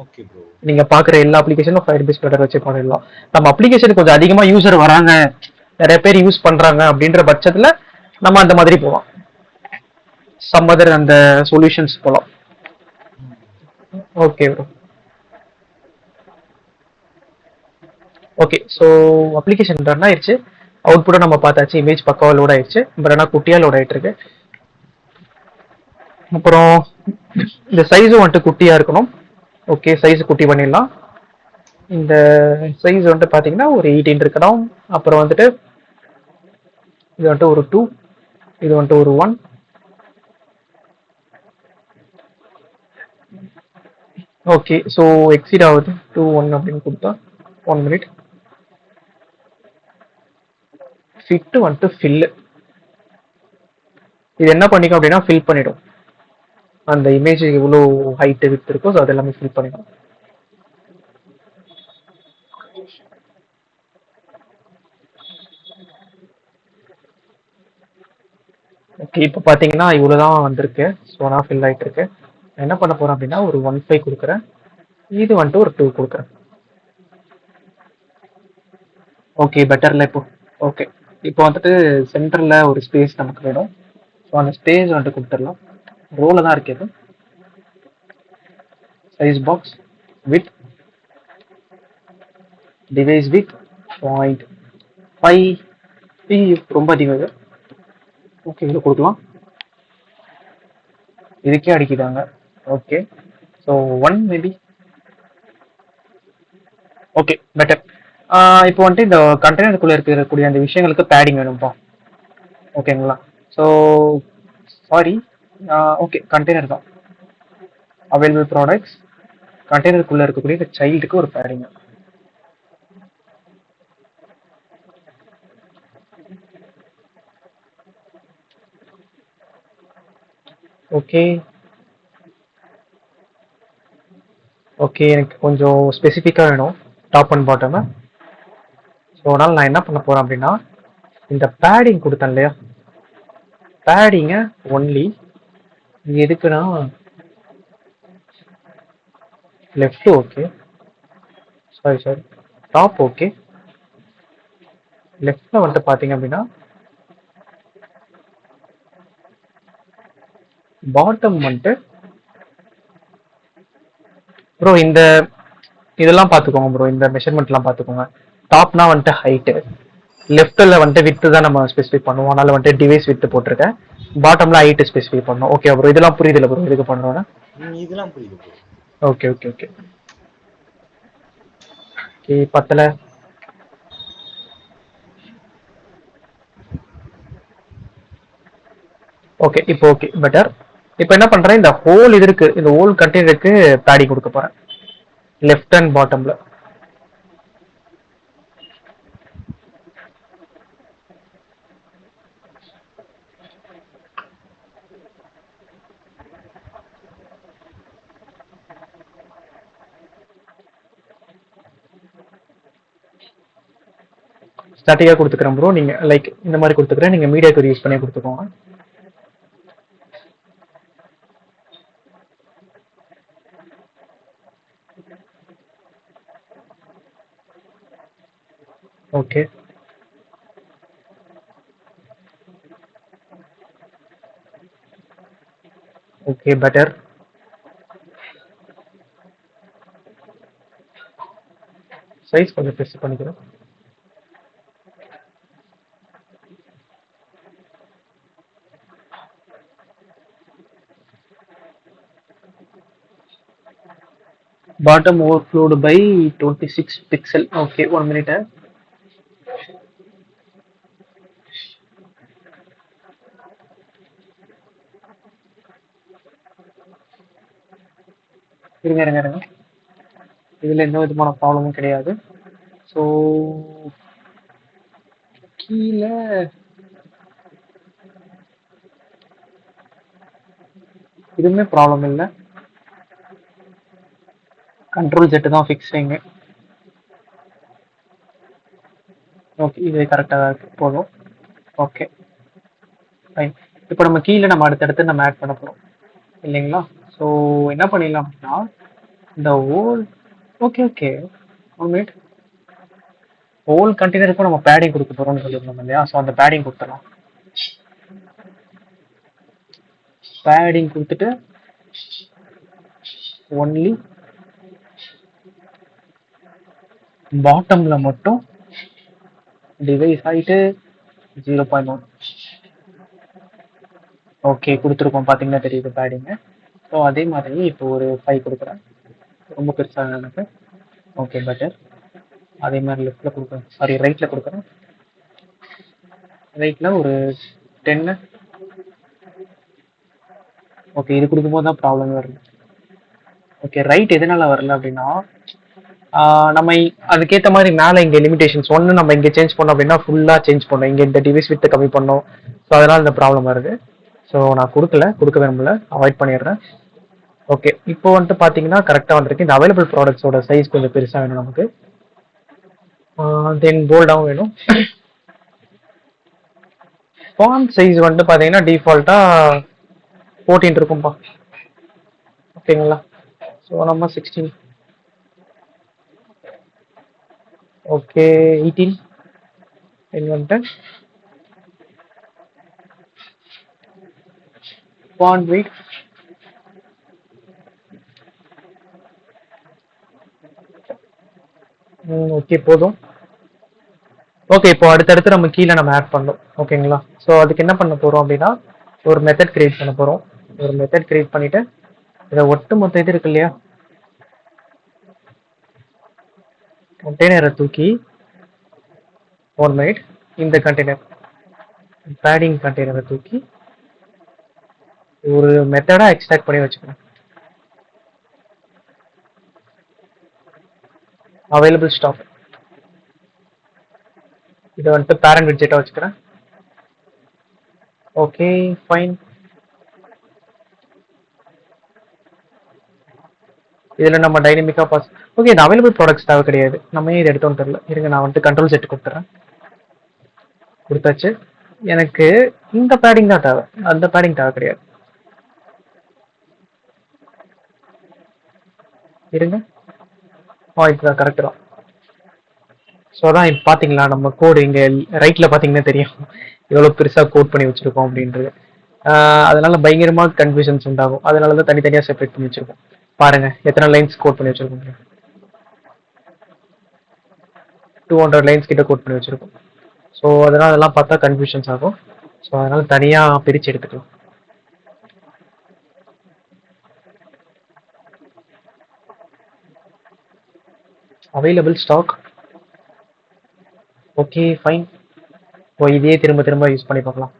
Okay bro. நீங்க பாக்குற எல்லா அப்ளிகேஷனும் ஃபயர் பேஸ் ஃப்ளட்டர் வச்சு பண்ணிடலாம். நம்ம அப்ளிகேஷன் கொஞ்சம் அதிகமா யூசர் வராங்க, நிறைய பேர் யூஸ் பண்றாங்க அப்படின்ற பட்சத்துல நம்ம அந்த மாதிரி போகலாம். சம் அதர் அந்த சொல்யூஷன்ஸ் போகலாம். Okay bro. Okay so application run ஆயிடுச்சு. அவுட்புட்டை நம்ம பார்த்தாச்சு. இமேஜ் பக்காவா லோட் ஆயிடுச்சு. பட் ஆனால் குட்டியாக லோட் ஆயிட்டு இருக்கு. அப்புறம் இந்த சைஸும் வந்துட்டு குட்டியா இருக்கணும். ஓகே சைஸ் குட்டி பண்ணிடலாம். இந்த சைஸ் வந்துட்டு பார்த்தீங்கன்னா ஒரு 18 இருக்கணும். அப்புறம் வந்துட்டு இது வந்துட்டு ஒரு 2, இது வந்துட்டு ஒரு 1. ஓகே ஸோ எக்ஸீட் ஆகுது 2 1 அப்படின்னு கொடுத்தா 1 மினிட். ஃபிட் வந்துட்டு ஃபில்லு இது என்ன பண்ணிக்கும் அப்படின்னா ஃபில் பண்ணிடும். அந்த இமேஜ் எவ்வளோ ஹைட்டு வித் இருக்கோ ஸோ அதெல்லாமே ஃபில் பண்ணிடும். ஓகே இப்போ பார்த்தீங்கன்னா இவ்வளோதான் வந்திருக்கு. ஸோ நான் ஃபில் ஆகிட்டு இருக்கு. என்ன பண்ண போகிறேன் அப்படின்னா ஒரு 1.5 கொடுக்குறேன். இது வந்துட்டு ஒரு 2 கொடுக்குறேன். ஓகே பெட்டரில் இப்போ ஓகே இப்போ வந்துட்டு சென்டரில் ஒரு ஸ்பேஸ் நமக்கு வேணும். ஸோ அந்த ஸ்பேஸ் வந்துட்டு கொடுத்துடலாம். ரோல தான் இருக்குது. Size box with device with 0.5 ரொம்ப அதிகம் இது. ஓகே இதில் கொடுக்கலாம். இதுக்கே அடிக்கிறாங்க. Okay so 1 maybe okay better. இப்போ வந்துட்டு இந்த கண்டெய்னருக்குள்ளே இருக்கக்கூடிய அந்த விஷயங்களுக்கு பேடிங் வேணும்ப்பா. ஓகேங்களா? ஸோ சாரி ஓகே கண்டெய்னர் தான் அவைலபிள் ப்ராடக்ட்ஸ். கண்டெய்னருக்குள்ளே இருக்கக்கூடிய இந்த சைல்டுக்கு ஒரு பேடிங். ஓகே ஓகே எனக்கு கொஞ்சம் ஸ்பெசிஃபிக்காக வேணும் டாப் அண்ட் பாட்டம். ஸோ அதனால் நான் என்ன பண்ண போகிறேன் அப்படின்னா இந்த பேடிங் கொடுத்தேன் இல்லையா, பேடிங்கை ஒன்லி எதுக்குன்னா left okay sorry top okay. லெஃப்டில் வந்துட்டு பார்த்தீங்க அப்படின்னா பாட்டம் வந்துட்டு ப்ரோ இந்த இதெல்லாம் பார்த்துக்கோங்க ப்ரோ, இந்த மெஷர்மெண்ட்லாம் பார்த்துக்கோங்க. டாப்னா வந்துட்டு ஹைட்டு, லெஃப்ட்டில் வந்துட்டு வித்து தான் நம்ம ஸ்பெசிஃபை பண்ணுவோம், அதனால வந்துட்டு டிவைஸ் வித்து போட்டிருக்கேன். பாட்டம்ல ஹைட்டு ஸ்பெசிஃபை பண்ணணும். ஓகே ப்ரோ, இதெல்லாம் புரியுதுல ப்ரோ எதுக்கு பண்ணுறோன்னா? இதெல்லாம் புரியுது bro. Okay okay okay okay. பத்தல. ஓகே, இப்போ ஓகே பெட்டர். இப்போ என்ன பண்றேன், இந்த ஹோல் இது இருக்கு, இந்த ஹோல் கண்டெய்னருக்கு பேடிங் கொடுக்க போறேன் லெஃப்ட் அண்ட் பாட்டம்ல. ஸ்டாட்டிக்கா கொடுத்துக்கிறேன் ப்ரோ, நீங்க லைக் இந்த மாதிரி கொடுத்துக்கிறேன், நீங்க மீடியா கோட் யூஸ் பண்ணி கொடுத்துக்கோங்க. Okay okay better. சைஸ் கொஞ்சம் பெருசு பண்ணிக்கிறோம். Bottom overflowed by 26 pixel. Okay, 1 minute. இருங்க. இதில் எந்த விதமான ப்ராப்ளமும் கிடையாது. ஸோ கீழே இதுவுமே ப்ராப்ளம் இல்லை. கண்ட்ரோல் ஜெட்டு தான் ஃபிக்ஸிங்க. ஓகே, இது கரெக்டாக தான் இருக்கு, போதும். Okay fine. இப்போ நம்ம கீழே நம்ம அடுத்தடுத்து நம்ம ஆட் பண்ண போகிறோம் இல்லைங்களா? ஸோ என்ன பண்ணிடலாம் அப்படின்னா, இந்த ஹோல் ஓகே 1 மினிட். ஹோல் கண்டெய்னருக்கும் நம்ம பேடிங் கொடுக்க போகிறோம்னு சொல்லியிருந்தோம் இல்லையா? ஸோ அந்த பேடிங் கொடுத்துடலாம். பேடிங் கொடுத்துட்டு ஒன்லி பாட்டம்ல மட்டும் டிவைஸ் ஹைட்டு 0.1. ஓகே கொடுத்துருக்கோம், பார்த்தீங்கன்னா தெரியுது பேடிங்கு. ஸோ அதே மாதிரி இப்போ ஒரு 5 கொடுக்குறேன், ரொம்ப பெருசாக எனக்கு. Okay better. அதே மாதிரி லெஃப்டில் கொடுக்குறேன், சாரி ரைட்டில் கொடுக்குறேன். ரைட்டில் ஒரு 10. ஓகே, இது கொடுக்கும்போது தான் ப்ராப்ளம் வருது. ஓகே, ரைட் எதனால வரல அப்படின்னா, நம்ம அதுக்கேற்ற மாதிரி மேலே இங்கே லிமிடேஷன்ஸ் ஒன்று நம்ம இங்கே சேஞ்ச் பண்ணோம் அப்படின்னா ஃபுல்லாக சேஞ்ச் பண்ணோம், இங்கே இந்த டிவைஸ் விட்டு கம்மி பண்ணோம். ஸோ அதனால் இந்த ப்ராப்ளம் வருது. ஸோ நான் கொடுக்க விரும்பல, அவாய்ட் பண்ணிடுறேன். ஓகே, இப்போ வந்துட்டு பார்த்தீங்கன்னா கரெக்டாக வந்திருக்கு. இந்த அவைலபிள் ப்ராடக்ட்ஸோட சைஸ் கொஞ்சம் பெருசாக வேணும் நமக்கு. தென் போல்டாகவும் வேணும். ஃபாண்ட் சைஸ் வந்துட்டு பார்த்தீங்கன்னா டிஃபால்ட்டாக 14 இருக்கும்பா. ஓகேங்களா? ஸோ நம்ம 16. ஓகே 18 வந்துட்டு ஃபாண்ட் வெயிட் ஓகே போதும். ஓகே, இப்போ அடுத்தடுத்து நம்ம கீழே நம்ம ஆட் பண்ணோம் ஓகேங்களா? ஸோ அதுக்கு என்ன பண்ண போகிறோம் அப்படின்னா, ஒரு மெத்தட் கிரியேட் பண்ண போகிறோம். ஒரு மெத்தட் கிரியேட் பண்ணிவிட்டு இதை ஒட்டு மொத்த இது இருக்கு இல்லையா, கண்டெய்னரை தூக்கி 1 மினிட், இந்த கண்டெய்னர் பேடிங் கண்டெய்னரை தூக்கி ஒரு மெத்தடாக எக்ஸ்ட்ராக்ட் பண்ணி வச்சுக்கணும். அவைலபிள் ஸ்டாக் இதை வந்துட்டு பேரண்ட் விட்ஜெட்டாக வச்சுக்கிறேன். Okay fine. இதில் நம்ம டைனமிக்காக பாஸ். ஓகே, இந்த அவைலபிள் ப்ராடக்ட்ஸ் தேவை கிடையாது, நம்ம ஏன் இதை எடுத்தோன்னு தெரியல. இருங்க, நான் வந்துட்டு கண்ட்ரோல் செட் கொடுத்துட்றேன். கொடுத்தாச்சு. எனக்கு இந்த பேடிங் தான் தேவை, அந்த பேடிங் தேவை கிடையாது. இருங்க, இதுதான் கரெக்டு தான். ஸோ அதான் இப்போ பார்த்தீங்களா, நம்ம கோடு இங்கே ரைட்டில் பார்த்தீங்கன்னா தெரியும் எவ்வளோ பெருசாக கோட் பண்ணி வச்சுருக்கோம் அப்படின்றது. அதனால பயங்கரமாக கன்ஃபியூஷன்ஸ் உண்டாகும். அதனால தான் தனித்தனியாக செப்பரேட் பண்ணி வச்சுருக்கோம். பாருங்கள் எத்தனை லைன்ஸ் கோட் பண்ணி வச்சுருக்கோம். 200 லைன்ஸ் கிட்ட கோட் பண்ணி வச்சிருக்கோம். ஸோ அதனால் அதெல்லாம் பார்த்தா கன்ஃபியூஷன்ஸ் ஆகும். ஸோ அதனால் தனியாக பிரித்து எடுத்துக்கலாம். Available stock. Okay fine. Oh இதையே திரும்ப திரும்ப யூஸ் பண்ணி பார்க்கலாம்.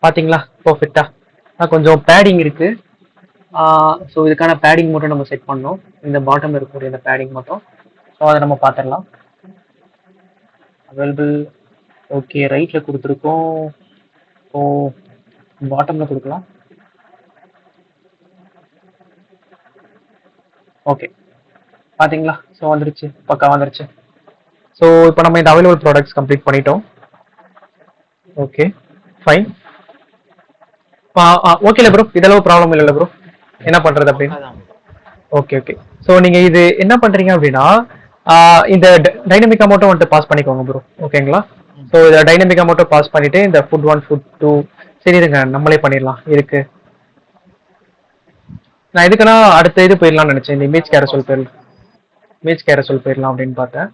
பார்த்தீங்களா பர்ஃபெக்டாக கொஞ்சம் பேடிங் இருக்குது. ஸோ இதுக்கான பேடிங் மட்டும் நம்ம செட் பண்ணோம். இந்த பாட்டம் இருக்கக்கூடிய இந்த பேடிங் மட்டும். ஸோ அதை நம்ம பார்த்துடலாம். அவைலபிள். ஓகே ரைட்டில் கொடுத்துருக்கோம். ஸோ பாட்டமில் கொடுக்கலாம். ஓகே பார்த்தீங்களா? ஸோ வந்துருச்சு, பக்கா வந்துருச்சு. ஸோ இப்போ நம்ம இந்த அவைலபிள் ப்ராடக்ட்ஸ் கம்ப்ளீட் பண்ணிட்டோம். Okay fine. ஓகேல ப்ரோ, இதெல்லாம் ப்ராப்ளம் இல்லைல்ல ப்ரோ? என்ன பண்ணுறது அப்படின்னு? அதான் bro. Okay okay. ஸோ நீங்கள் இது என்ன பண்ணுறீங்க அப்படின்னா இந்த டைனமிக் அமௌண்ட்டை வந்துட்டு பாஸ் பண்ணிக்கோங்க ப்ரோ. ஓகேங்களா? ஸோ இதை டைனமிக் அமௌண்ட்டை பாஸ் பண்ணிவிட்டு இந்த ஃபுட் 1 ஃபுட் 2 சரி இருங்க நம்மளே பண்ணிடலாம் இருக்கு. நான் எதுக்குன்னா அடுத்த இது போயிடலாம்னு நினச்சேன். இந்த இமேஜ் கேரசோல் போயிடலாம், இமேஜ் கேரசோல் போயிடலாம் அப்படின்னு பார்த்தேன்.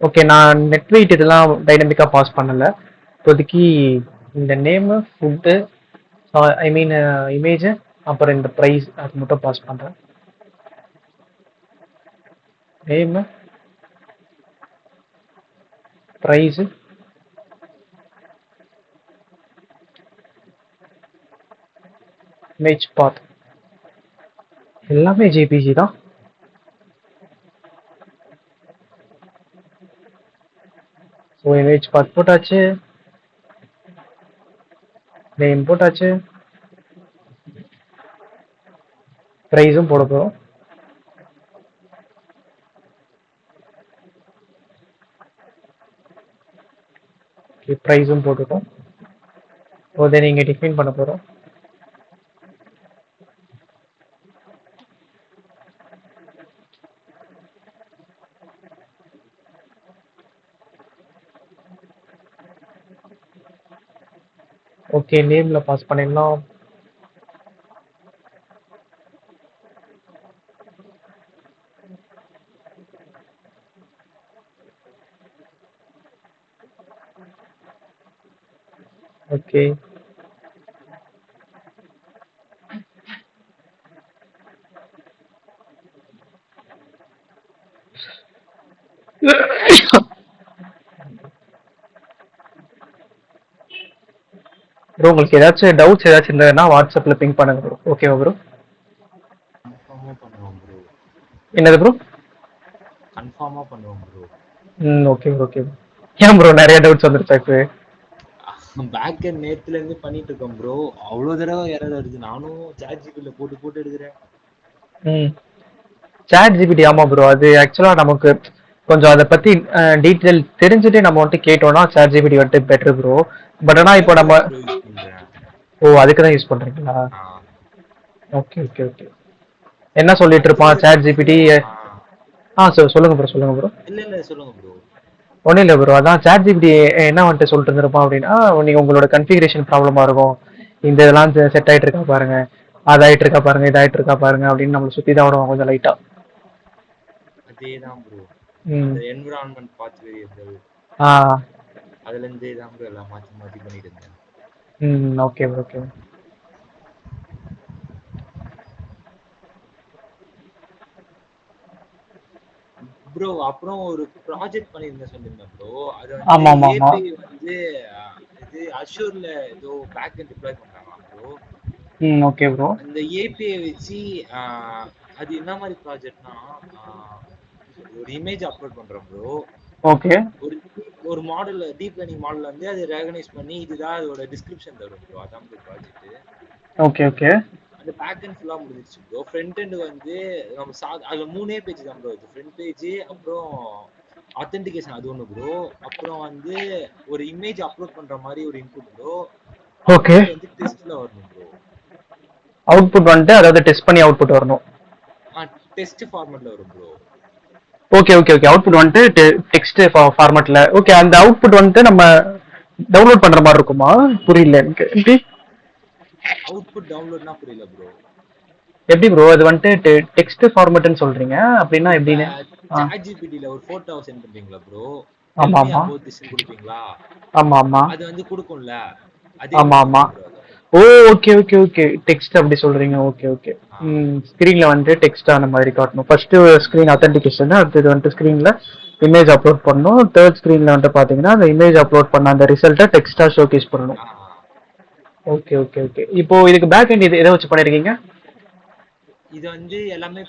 ஓகே நான் நெட் வெயிட் இதெல்லாம் டைனமிக்காக பாஸ் பண்ணலை இப்போதைக்கு. இந்த நேமு ஃபுட்டு ஐ மீன் இமேஜ் அப்புறம் இந்த ப்ரைஸ் அது மட்டும் பாஸ் பண்ணுறேன். நேமு ப்ரைஸு இமேஜ் பாத் எல்லாமே ஜேபிஜி தான். ஸோ இமேஜ் பாத் போட்டாச்சு, நேம் போட்டாச்சு, ப்ரைஸும் போட போகிறோம். ப்ரைஸும் போட்டுட்டோம். அதை நீங்கள் டிஃபைன் பண்ண போகிறோம். ஓகே நேமில் பாஸ் பண்ணிடலாம். ஓகே ப்ரோ உங்களுக்கு ஏதாச்சும் டவுட்ஸ் ஏதாச்சும் இருந்ததுன்னா வாட்ஸ்அப்பில் பிங் பண்ணுங்க ப்ரோ. ஓகேவா ப்ரோ? கன்ஃபார்மா பண்ணுவோம் ப்ரோ. என்னது ப்ரோ? கன்ஃபார்மா பண்ணுவோம் ப்ரோ. Okay okay. ஏன் ப்ரோ நிறைய டவுட்ஸ் வந்துருச்சா இப்போ? பேக் அண்ட் நேத்துல இருந்து பண்ணிட்டு இருக்கோம் ப்ரோ. அவ்வளவு தடவை எரர் வருது. நானும் சாட் ஜிபில போட்டு போட்டு எடுக்கிறேன். சாட் ஜிபிடி ஆமாம் ப்ரோ. அது ஆக்சுவலாக நமக்கு கொஞ்சம் அதை பற்றி டீட்டெயில் தெரிஞ்சுட்டு நம்ம வந்துட்டு கேட்டோம்னா சாட் ஜிபிடி வந்துட்டு பெட்டர் ப்ரோ. பட் ஆனால் இப்போ நம்ம யூஸ் பண்றேன். ஓ அதுக்கு தான் யூஸ் பண்ணுறீங்களா? ஆ. Okay okay okay. என்ன சொல்லிட்டு இருப்பான் சாட் ஜிபிடி? சொல்லுங்க ப்ரோ சொல்லுங்க ப்ரோ. இல்ல சொல்லுங்க ப்ரோ. ஒன்றும் இல்லை ப்ரோ. அதான் சாட் ஜிபிடி என்ன வந்துட்டு சொல்லிட்டு இருந்திருப்பான் அப்படின்னா, நீங்கள் உங்களோட கன்ஃபிகரேஷன் ப்ராப்ளமாக இருக்கும், இந்த இதெல்லாம் செட் ஆகிட்டு இருக்கா பாருங்க, அது ஆகிட்டு இருக்கா பாருங்க, இது ஆகிட்டு இருக்கா பாருங்க அப்படின்னு நம்மளை சுற்றி தான் விடுவாங்க கொஞ்சம் லைட்டாக. அதேதான் ப்ரோ. அந்த என்விரான்மென்ட் பாத் வேரியபிள் அதுல இருந்து தான் ப்ரோ எல்லாம் மாத்தி மாத்தி பண்ணிட்டு இருந்தேன். Okay okay. ப்ரோ அப்புறம் ஒரு ப்ராஜெக்ட் பண்ணிருந்தேன் சொன்னீங்க ப்ரோ. அது ஆமா வந்து ஆமா ஆமா. ஏபிஐ வந்து இது அஷூர்ல ஏதோ பேக் எண்ட் டிப்ளாய் பண்றாங்களா ப்ரோ. Okay bro. அந்த ஏபிஐ வச்சு அது என்ன மாதிரி ப்ராஜெக்ட்னா ஒரு இமேஜ் அப்லோட் பண்றோம் ப்ரோ. ஓகே. ஒரு மாடல் டீப் லேர்னிங் மாடல் வந்து அது ரெகனைஸ் பண்ணி இதுதான் அதோட டிஸ்கிரிப்ஷன் தரும் ப்ரோ. அதான் ப்ரோ ப்ராஜெக்ட். Okay okay. அந்த பேக் எண்ட் ஃபுல்லா முடிஞ்சிருச்சு ப்ரோ. ஃப்ரண்ட் எண்ட் வந்து நம்ம அதுல 3 பேஜ் தான் ப்ரோ இருக்கு. ஃப்ரண்ட் பேஜ், அப்புறம் ஆத்தென்டிகேஷன் அது ஒண்ணு ப்ரோ. அப்புறம் வந்து ஒரு இமேஜ் அப்லோட் பண்ற மாதிரி ஒரு இன்புட் ப்ரோ. அவுட்புட் வந்து டெஸ்ட்ல வரணும் ப்ரோ. அவுட்புட் வந்துட்டு அதாவது டெஸ்ட் பண்ணி அவுட்புட் வரணும். டெஸ்ட் ஃபார்மட்ல வரும் bro. Okay okay okay. Output வந்துட்டு டெக்ஸ்ட் ஃபார்மட்ல. ஓகே அந்த அவுட்புட் வந்துட்டு நம்ம டவுன்லோட் பண்ற மாதிரி இருக்குமா? புரியல எனக்கு. அவுட்புட் டவுன்லோட்னா புரியல ப்ரோ. எப்படி ப்ரோ அது வந்துட்டு டெக்ஸ்ட் ஃபார்மேட்னு சொல்றீங்க அப்படின்னா இப்ப எப்படின்னு? ஆ ChatGPTல ஒரு போட்டோவ சென்ட் பண்றீங்களா ப்ரோ? டெல் ஆமா மீ ஆமா அபௌட் திஸ்ன்னு குடுப்பீங்களா? ஆமா ஆமா அது வந்து குடுக்கும்ல. அதே ஆமா மாதிரி ஆமா. தான் ப்ரோ அதுவும். Oh okay okay okay, text அப்படி சொல்றீங்க. Okay okay. ஆ. ஸ்க்ரீன்ல வந்து டெக்ஸ்ட் அந்த மாதிரி காட்டணும். ஃபர்ஸ்ட் ம். ஸ்க்ரீன் அத்தன்டிகேஷன், அடுத்தது வந்துட்டு ஸ்க்ரீன்ல இமேஜ் அப்லோட் பண்ணணும். தேர்ட் ஸ்க்ரீன்ல வந்துட்டு பாத்தீங்கன்னா அந்த இமேஜ் அப்லோட் பண்ண அந்த ரிசல்ட்டை டெக்ஸ்டா ஷோகேஸ் பண்ணணும். ஆ. Okay okay okay. இப்போ இதுக்கு பேக் எண்ட் இது எதை வச்சு பண்ணிருக்கீங்க? இது வந்து எல்லாமே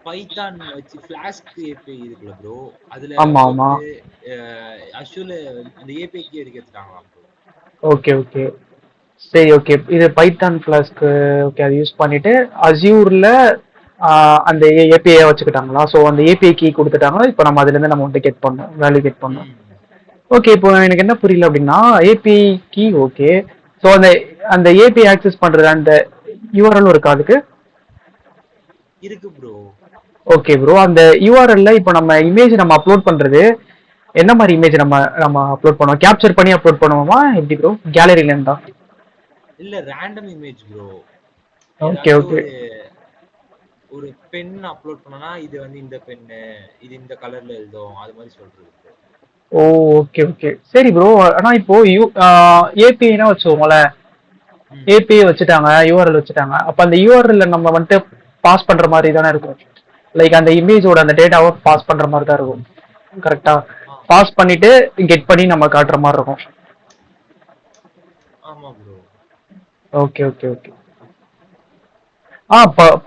பைத்தான் வச்சு ஃபிளாஸ்க் ஏபிஐ இருக்குல்ல ப்ரோ. அதுல ஆமா ஆமா. போட்டு அஷூர்ல அந்த ஏபிஐ கீ எடுக்க எடுத்துட்டாங்களாம் ப்ரோ. Okay okay. சரி ஓகே. இது பைத்தான் ஃபிளாஸ்க். ஓகே, அது யூஸ் பண்ணிட்டு அஸ்யூர்ல அந்த ஏபிஐ வச்சுக்கிட்டாங்களா? ஸோ அந்த ஏபிஐ கீ கொடுத்துட்டாங்க. இப்போ நம்ம அதுல இருந்து நம்ம வந்து கெட் பண்ணோம், வேல்யூ கெட் பண்ணோம். ம். ஓகே, இப்போ எனக்கு என்ன புரியல அப்படின்னா ஏபிஐ கீ ஓகே. ஸோ அந்த அந்த ஏபிஐ ஆக்சஸ் பண்றது அந்த யூஆர்எல் இருக்கா அதுக்கு? இருக்கு ப்ரோ. ஓகே ப்ரோ, அந்த யூஆர்எல்ல இப்போ நம்ம இமேஜ் நம்ம அப்லோட் பண்றது என்ன மாதிரி இமேஜ் நம்ம நம்ம அப்லோட் பண்ணுவோம்? கேப்சர் பண்ணி அப்லோட் பண்ணுவோமா எப்படி ப்ரோ? கேலரியில இருந்தா? இல்ல ரேண்டம் இமேஜ் ப்ரோ. ஓகே ஏதாச்சும் ஓகே. ஒரு பென் அப்லோட் பண்ணனா இது வந்து இந்த பென்னு, இது இந்த கலர்ல எழுதும். அது மாதிரி சொல்றது ப்ரோ. ஓ ஓகே ஓகே. சரி ப்ரோ, ஆனா இப்போ ஏபிஐனா வச்சுக்கோங்கள, ம். ஏபிஐ வச்சுட்டாங்க, யூஆர்எல் வச்சுட்டாங்க. அப்ப அந்த யூஆர்எல்ல நம்ம வந்துட்டு பாஸ் பண்ற மாதிரி தானே இருக்கும். லைக் அந்த இமேஜோட அந்த டேட்டாவை பாஸ் பண்ற மாதிரி தான் இருக்கும். கரெக்டா? ஆ. பாஸ் பண்ணிட்டு கெட் பண்ணி நம்ம காட்டுற மாதிரி இருக்கும். ஆமா ப்ரோ. Okay okay okay.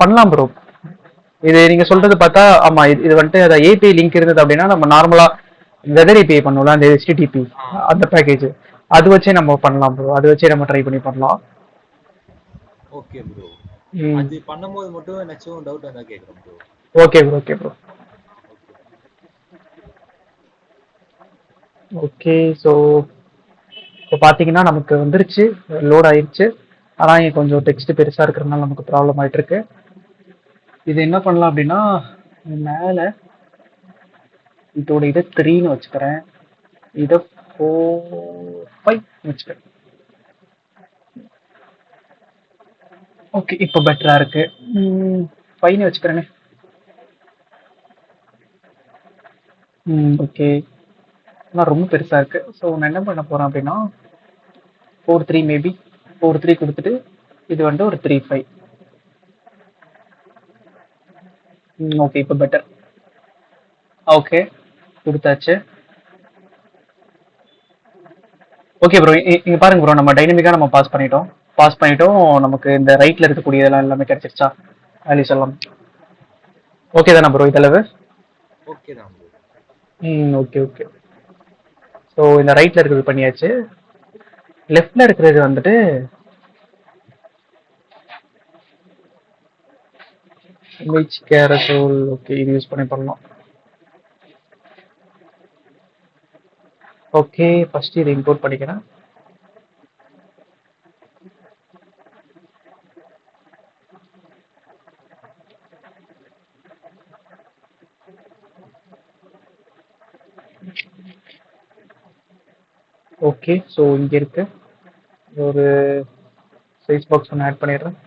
பண்ணலாம் ப்ரோ. இது நீங்க சொல்றது பண்ணலாமா? பார்த்தா ஆமா, இது வந்துட்டு அந்த ஏபிஐ லிங்க் இருந்தது அப்படின்னா நம்ம நார்மலா வெதர் ஏபிஐ பண்ணுவோம்ல, அந்த HTTP ஆ. அந்த பேக்கேஜ், அது வச்சே நம்ம பண்ணலாம் ப்ரோ. அது வச்சே நம்ம ட்ரை பண்ணி பண்ணலாம். Okay bro. ம். அது பண்ணும்போது மட்டும் ஏதாச்சும் டவுட் வந்தா கேக்குறேன் bro. Okay bro okay bro. Okay. Okay, so இப்போ பார்த்தீங்கன்னா நமக்கு வந்துருச்சு, லோட் ஆயிடுச்சு. ஆனால் இங்கே கொஞ்சம் டெக்ஸ்ட் பெருசாக இருக்கிறதுனால நமக்கு ப்ராப்ளம் ஆயிட்டு இருக்கு. இது என்ன பண்ணலாம் அப்படின்னா, மேலே இதோட இதை 3ன்னு வச்சுக்கிறேன், இதை 4 5 வச்சுக்கிறேன். ஓகே, இப்போ பெட்டரா இருக்கு. 5 வச்சுக்கிறேனே. ஓகே. ஆனால் ரொம்ப பெருசா இருக்கு. ஸோ நான் என்ன பண்ண போறேன் அப்படின்னா 4 3 மேபி 4 3 கொடுத்துட்டு இது வந்து ஒரு 3 5. ஓகே, இப்போ பெட்டர். ஓகே, கொடுத்தாச்சு. ஓகே ப்ரோ, இங்க பாருங்க ப்ரோ, நம்ம டைனமிக்கா நம்ம பாஸ் பண்ணிட்டோம். பாஸ் பண்ணிட்டோம். நமக்கு இந்த ரைட்ல இருக்கக்கூடிய இதெல்லாம் எல்லாமே கிடைச்சிருச்சா? வேல்யூ சொல்லலாம். ஓகே தானே ப்ரோ இதளவு? ஓகே தான் ப்ரோ. Okay okay. ஸோ இந்த ரைட்ல இருக்கிறது பண்ணியாச்சு. லெஃப்ட்ல இருக்கிறது வந்துட்டு இமேஜ் கேரசோல். ஓகே, இது யூஸ் பண்ணி பண்ணலாம். ஓகே, ஃபர்ஸ்ட் இதை இம்போர்ட் பண்ணிக்கிறேன். ஓகே, ஸோ இங்க இருக்கு ஒரு சைஸ் பாக்ஸ் ஒன்று ஆட் பண்ணிடுறேன்.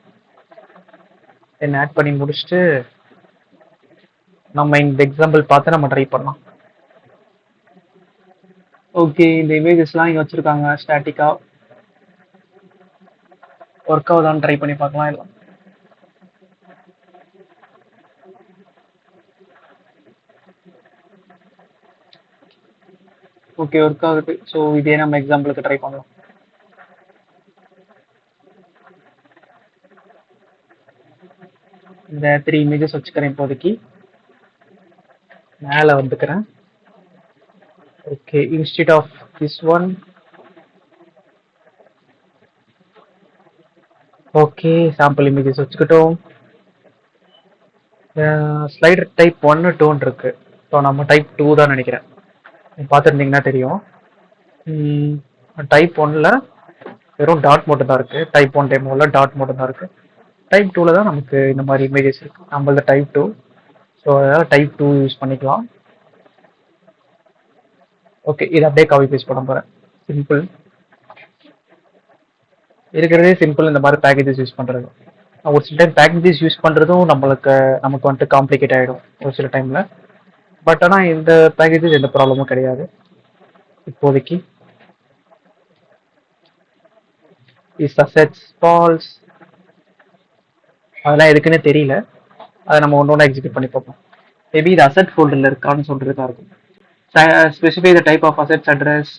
தென் ஆட் பண்ணி முடிச்சுட்டு நம்ம இந்த எக்ஸாம்பிள் பார்த்து நம்ம ட்ரை பண்ணலாம். ஓகே, இந்த இமேஜஸ்லாம் இங்கே வச்சிருக்காங்க ஸ்டாட்டிக்கா. ஒர்க் ஆகுதான்னு ட்ரை பண்ணி பார்க்கலாம் எல்லாம். ஓகே, ஒர்க் ஆகுது. ஸோ இதே நம்ம எக்ஸாம்பிளுக்கு ட்ரை பண்ணலாம். இந்த 3 இமேஜஸ் வச்சுக்கிறேன் இப்போதைக்கு. மேலே வந்துக்கிறேன். Okay, instead of this one. Okay, sample images வச்சுக்கிட்டோம். ஸ்லைடர் டைப் 1 2 இருக்கு. ஸோ நம்ம டைப் 2 தான் நினைக்கிறேன். பார்த்துருந்தீங்கன்னா தெரியும். டைப் 1ல வெறும் டாட் மட்டும் தான் இருக்கு. டைப் 1 டெமோல டாட் மட்டும் தான் இருக்கு. டைப் 2ல தான் நமக்கு இந்த மாதிரி இமேஜஸ் இருக்கு. நம்மளது டைப் 2. ஸோ அதனால டைப் 2 யூஸ் பண்ணிக்கலாம். ஓகே, இதை அப்படியே காப்பி பேஸ்ட் பண்ண போறேன். சிம்பிள். இருக்கிறதே சிம்பிள் இந்த மாதிரி பேக்கேஜஸ் யூஸ் பண்ணுறது. ஒரு சில டைம் பேக்கேஜஸ் யூஸ் பண்ணுறதும் நமக்கு வந்துட்டு காம்ப்ளிகேட் ஆகிடும் ஒரு சில டைமில். பட் ஆனால் இந்த பேக்கேஜஸ் எந்த ப்ராப்ளமும் கிடையாது இப்போதைக்கு. இஸ் அசெட்ஸ் ஃபால்ஸ் அதெல்லாம் எதுக்குன்னே தெரியல. அதை நம்ம ஒன்று ஒன்றா எக்ஸிக்யூட் பண்ணி பார்ப்போம். மேபி இது அசெட் ஃபோல்டரில் இருக்கான்னு சொல்கிறதா இருக்கும். Specify the type of assets address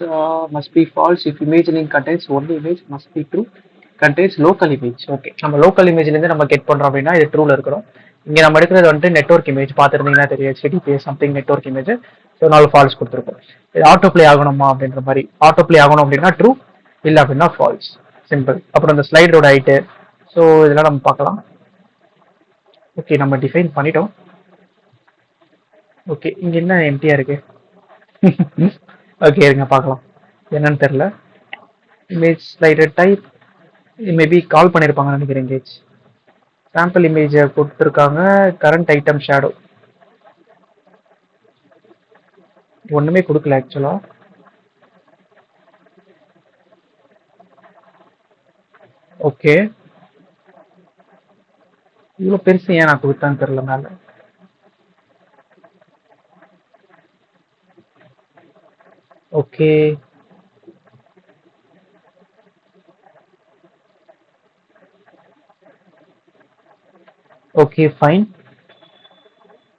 must be false if image link contains only image must be true contains local image. Okay, நம்ம லோக்கல் இமேஜ்லேருந்து நம்ம கெட் பண்ணுறோம் அப்படின்னா இது ட்ரூவில் இருக்கணும். இங்கே நம்ம எடுக்கிறது வந்துட்டு நெட்ஒர்க் இமேஜ் பார்த்துருந்தீங்கன்னா தெரியும், HTTPS something network image. So நாலு ஃபால்ஸ் கொடுத்துருக்கோம். இது ஆட்டோ ப்ளே ஆகணுமா அப்படின்ற மாதிரி. ஆட்டோ ப்ளே ஆகணும் அப்படின்னா ட்ரூ, இல்லை அப்படின்னா ஃபால்ஸ். சிம்பிள். அப்புறம் இந்த ஸ்லைடோட ஹைட்டு. ஸோ இதெல்லாம் நம்ம பார்க்கலாம். ஓகே, நம்ம டிஃபைன் பண்ணிட்டோம். ஓகே, இங்கே என்ன எம்டியாக இருக்குது? ஓகே, இருங்க பார்க்கலாம் என்னன்னு தெரில. இமேஜ் ஸ்லைடர் டைப் மேபி கால் பண்ணியிருப்பாங்கன்னு நினைக்கிறேன். இமேஜ் சாம்பிள் இமேஜை கொடுத்துருக்காங்க. கரண்ட் ஐட்டம் ஷேடோ ஒன்றுமே கொடுக்கல ஆக்சுவலாக. ஓகே, இவ்வளோ பெருசு ஏன் நான் கொடுத்தான்னு தெரில மேலே. Okay, okay fine.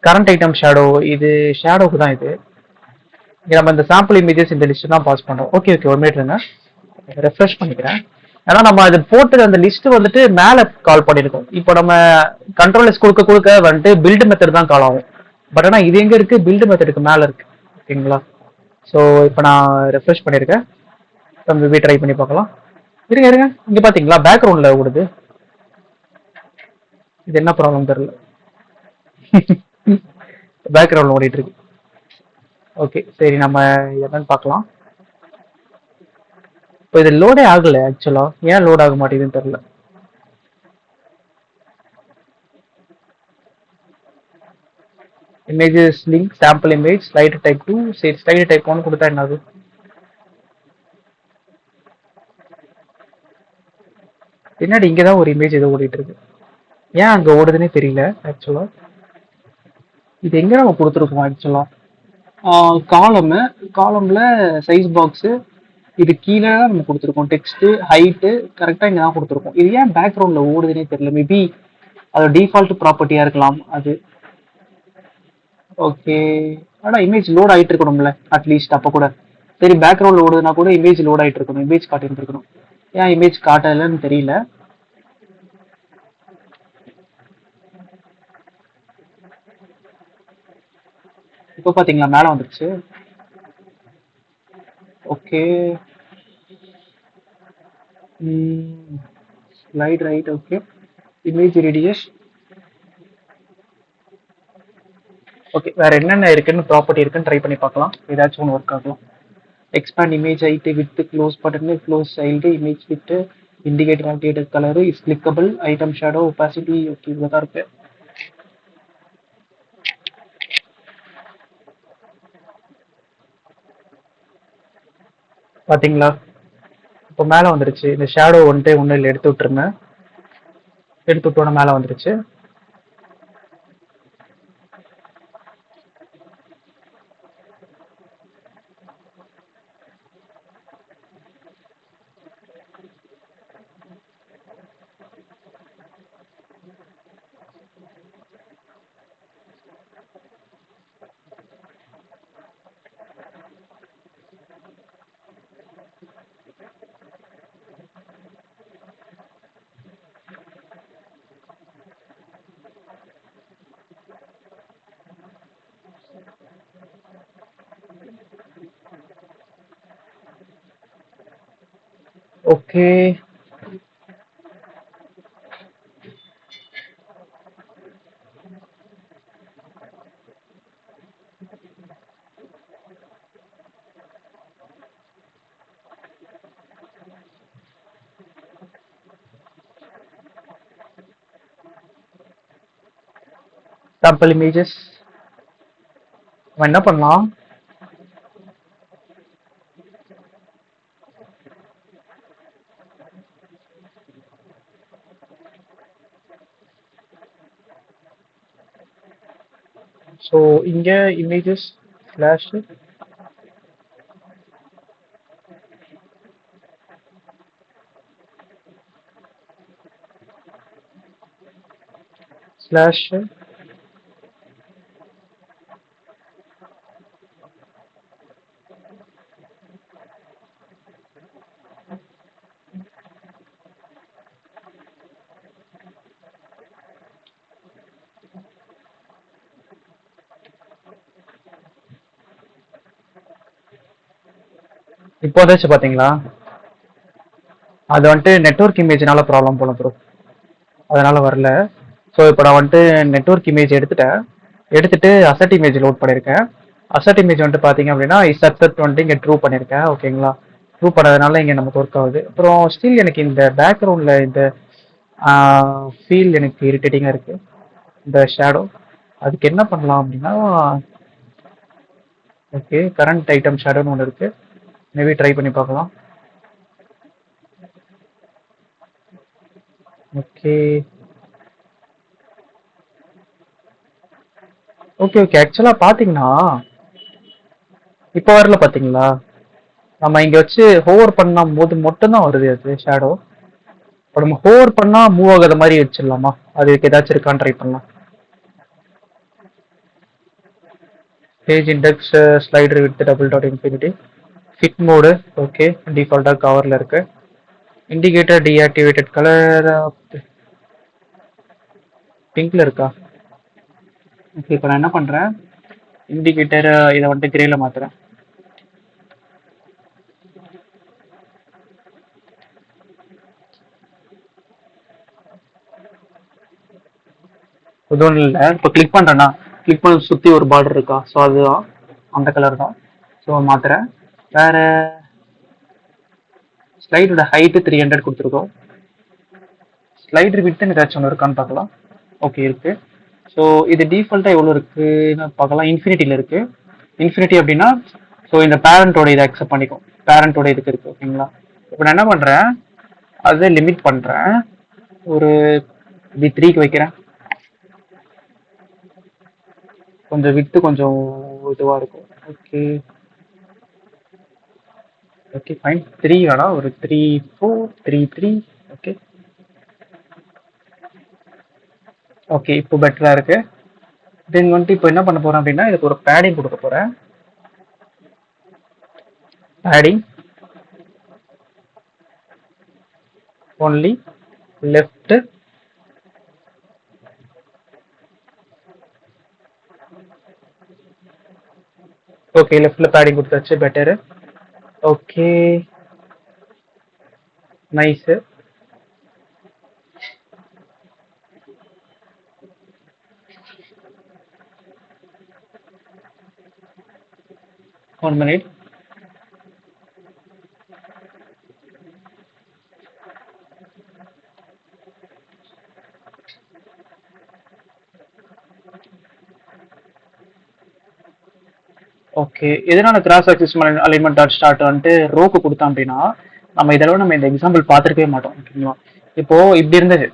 Current item shadow, இது ஷேடோக்கு தான். இது நம்ம இந்த சாம்பிள் இமேஜஸ் இந்த லிஸ்ட் தான் பாஸ் பண்ணுறோம். ஓகே ஓகே, ஒரு மினிட் இருங்க, ரெஃப்ரெஷ் பண்ணிக்கிறேன். ஏன்னா நம்ம அது போட்டு அந்த லிஸ்ட் வந்துட்டு மேலே கால் பண்ணியிருக்கோம். இப்போ நம்ம கண்ட்ரோலர்ஸ் கொடுக்க கொடுக்க வந்துட்டு பில்டு மெத்தட் தான் கால் ஆகும். பட் ஆனால் இது எங்கே இருக்குது? பில்டு மெத்தடுக்கு மேலே இருக்கு. ஓகேங்களா? ஸோ இப்போ நான் ரெஃப்ரெஷ் பண்ணியிருக்கேன். மேபி ட்ரை பண்ணி பார்க்கலாம். இருங்க இருங்க, இங்கே பார்த்தீங்களா பேக்ரவுண்டில் ஓடுது. இது என்ன ப்ராப்ளம் தெரியல. பேக்ரவுண்டில் ஓடிட்டு இருக்கு. ஓகே சரி, நம்ம என்னன்னு பார்க்கலாம். இப்போ இது லோடே ஆகலை ஆக்சுவலாக. ஏன் லோட் ஆக மாட்டேங்குதுன்னு தெரியல. Images link sample image slider type 2. சரி, ஸ்லைடர் டைப் 1 கொடுத்தா என்னது? பின்னாடி இங்கே தான் ஒரு இமேஜ் ஏதோ ஓடிட்டு இருக்கு. ஏன் அங்கே ஓடுதுன்னே தெரியல ஆக்சுவலாக. இது எங்கே நம்ம கொடுத்துருக்கோம் ஆக்சுவலாக? காலமில் சைஸ் பாக்ஸு இது கீழே தான் நம்ம கொடுத்துருக்கோம். டெக்ஸ்ட்டு ஹைட்டு கரெக்டாக இங்கே தான் கொடுத்துருக்கோம். இது ஏன் பேக்ரவுண்டில் ஓடுதுன்னே தெரியல. மேபி அதோட டிஃபால்ட் ப்ராப்பர்ட்டியாக இருக்கலாம் அது. ஓகே, ஆனால் இமேஜ் லோட் ஆகிட்டு இருக்கணும்ல அட்லீஸ்ட் அப்போ கூட. சரி, பேக்ரவுண்டில் ஓடுதுன்னா கூட இமேஜ் லோட் ஆகிட்டு இருக்கணும், இமேஜ் காட்டிட்டு இருக்கணும். ஏன் இமேஜ் காட்டலைன்னு தெரியல. இப்போ பார்த்தீங்களா மேலே வந்துருச்சு. Okay, slide right. Okay, image radius. Okay, வேற என்னென்ன இருக்குன்னு ப்ராப்பர்ட்டி இருக்குன்னு ட்ரை பண்ணி பார்க்கலாம். ஏதாச்சும் ஒன்று ஒர்க் ஆகலாம். Expand image height with close button close child image with indicator activated colour is clickable item shadow opacity. Okay, இவ்வளோ தான் இருக்கு. பார்த்தீங்களா இப்போ மேலே வந்துருச்சு. இந்த ஷேடோ வந்துட்டு ஒன்றில் எடுத்து விட்டுருங்க. எடுத்து விட்டோன்னா மேலே வந்துருச்சு. ஓகே, சாம்பிள் இமேஜஸ் என்ன பண்ணலாம்? ஸோ இங்க இமேஜஸ் ஸ்லாஷ் ஸ்லாஷ் இப்போ வந்தாச்சு பாத்தீங்களா? அது வந்துட்டு நெட்வொர்க் இமேஜ்னால ப்ராப்ளம் போல ப்ரோ, அதனால வரல. ஸோ இப்போ நான் வந்துட்டு நெட்வொர்க் இமேஜ் எடுத்துட்டேன். எடுத்துட்டு அசட் இமேஜ் லோட் பண்ணியிருக்கேன். அசட் இமேஜ் வந்துட்டு பார்த்தீங்க அப்படின்னா இசட் வந்துட்டு இங்கே ட்ரூ பண்ணியிருக்கேன். ஓகேங்களா? ட்ரூ பண்ணதுனால இங்கே நமக்கு ஒர்க் ஆகுது. அப்புறம் ஸ்டில் எனக்கு இந்த பேக்ரவுண்டில் இந்த ஃபீல் எனக்கு இரிட்டேட்டிங்காக இருக்குது, இந்த ஷேடோ. அதுக்கு என்ன பண்ணலாம் அப்படின்னா, ஓகே கரண்ட் ஐட்டம் ஷேடோன்னு ஒன்று இருக்குது, மேபி ட்ரை பண்ணி பார்க்கலாம். ஓகே ஓகே ஓகே ஆக்சுவலாக பார்த்தீங்கன்னா இப்போ வரல பார்த்தீங்களா? நம்ம இங்கே வச்சு ஹோவர் பண்ணும் போது மட்டும்தான் வருது அது ஷேடோ. இப்போ நம்ம ஹோவர் பண்ணால் மூவ் ஆகாத மாதிரி வச்சிடலாமா? அதுக்கு ஏதாச்சும் இருக்கான்னு ட்ரை பண்ணலாம். Page index slider with double dot infinity fit mode okay டிஃபால்ட்டாக கவரில் இருக்கு. இண்டிகேட்டர் டீஆக்டிவேட்டட் கலர் பிங்க்ல இருக்கா? ஓகே இப்போ நான் என்ன பண்ணுறேன், இண்டிகேட்டர் இதை வந்துட்டு கிரேல மாற்றுறேன். எதுவும் இல்லை, இப்போ கிளிக் பண்ணுறேன்னா கிளிக் பண்ண சுற்றி ஒரு பார்டர் இருக்கா? ஸோ அதுதான் அந்த கலர் தான். ஸோ மாற்றுறேன். வேறு ஸ்லைடோட ஹைட்டு 300 கொடுத்துருக்கோம். ஸ்லைடர் விட்டு ஏதாச்சும் ஒன்று இருக்கான்னு பார்க்கலாம். ஓகே இருக்கு. ஸோ இது டிஃபால்ட்டாக எவ்வளோ இருக்குன்னு பார்க்கலாம். இன்ஃபினிட்டியில் இருக்கு. இன்ஃபினிட்டி அப்படின்னா ஸோ இந்த பேரண்டோட இதை அக்செப்ட் பண்ணிக்கும், பேரண்டோட இதுக்கு இருக்கு. ஓகேங்களா? இப்போ நான் என்ன பண்ணுறேன், அதை லிமிட் பண்ணுறேன். ஒரு இது 3க்கு வைக்கிறேன். கொஞ்சம் விட்டு கொஞ்சம் இதுவாக இருக்கும். Okay okay fine. 3 வேணா, ஒரு 3 4 3 3. ஓகே ஓகே இப்போ பெட்டராக இருக்கு. தென் வந்துட்டு இப்போ என்ன பண்ண போகிறேன் அப்படின்னா, இதுக்கு ஒரு பேடிங் கொடுக்க போகிறேன். Padding only left. ஓகே லெஃப்ட்ல பேடிங் கொடுத்தாச்சு, better. Okay nice. One minute. Okay எதனால cross axis alignment dot start வந்துட்டு ரோக்கு கொடுத்தோம் அப்படின்னா, நம்ம இதெல்லாம் நம்ம இந்த எக்ஸாம்பிள் பார்த்துருக்கவே மாட்டோம். ஓகேங்களா? இப்போ இப்படி இருந்தது,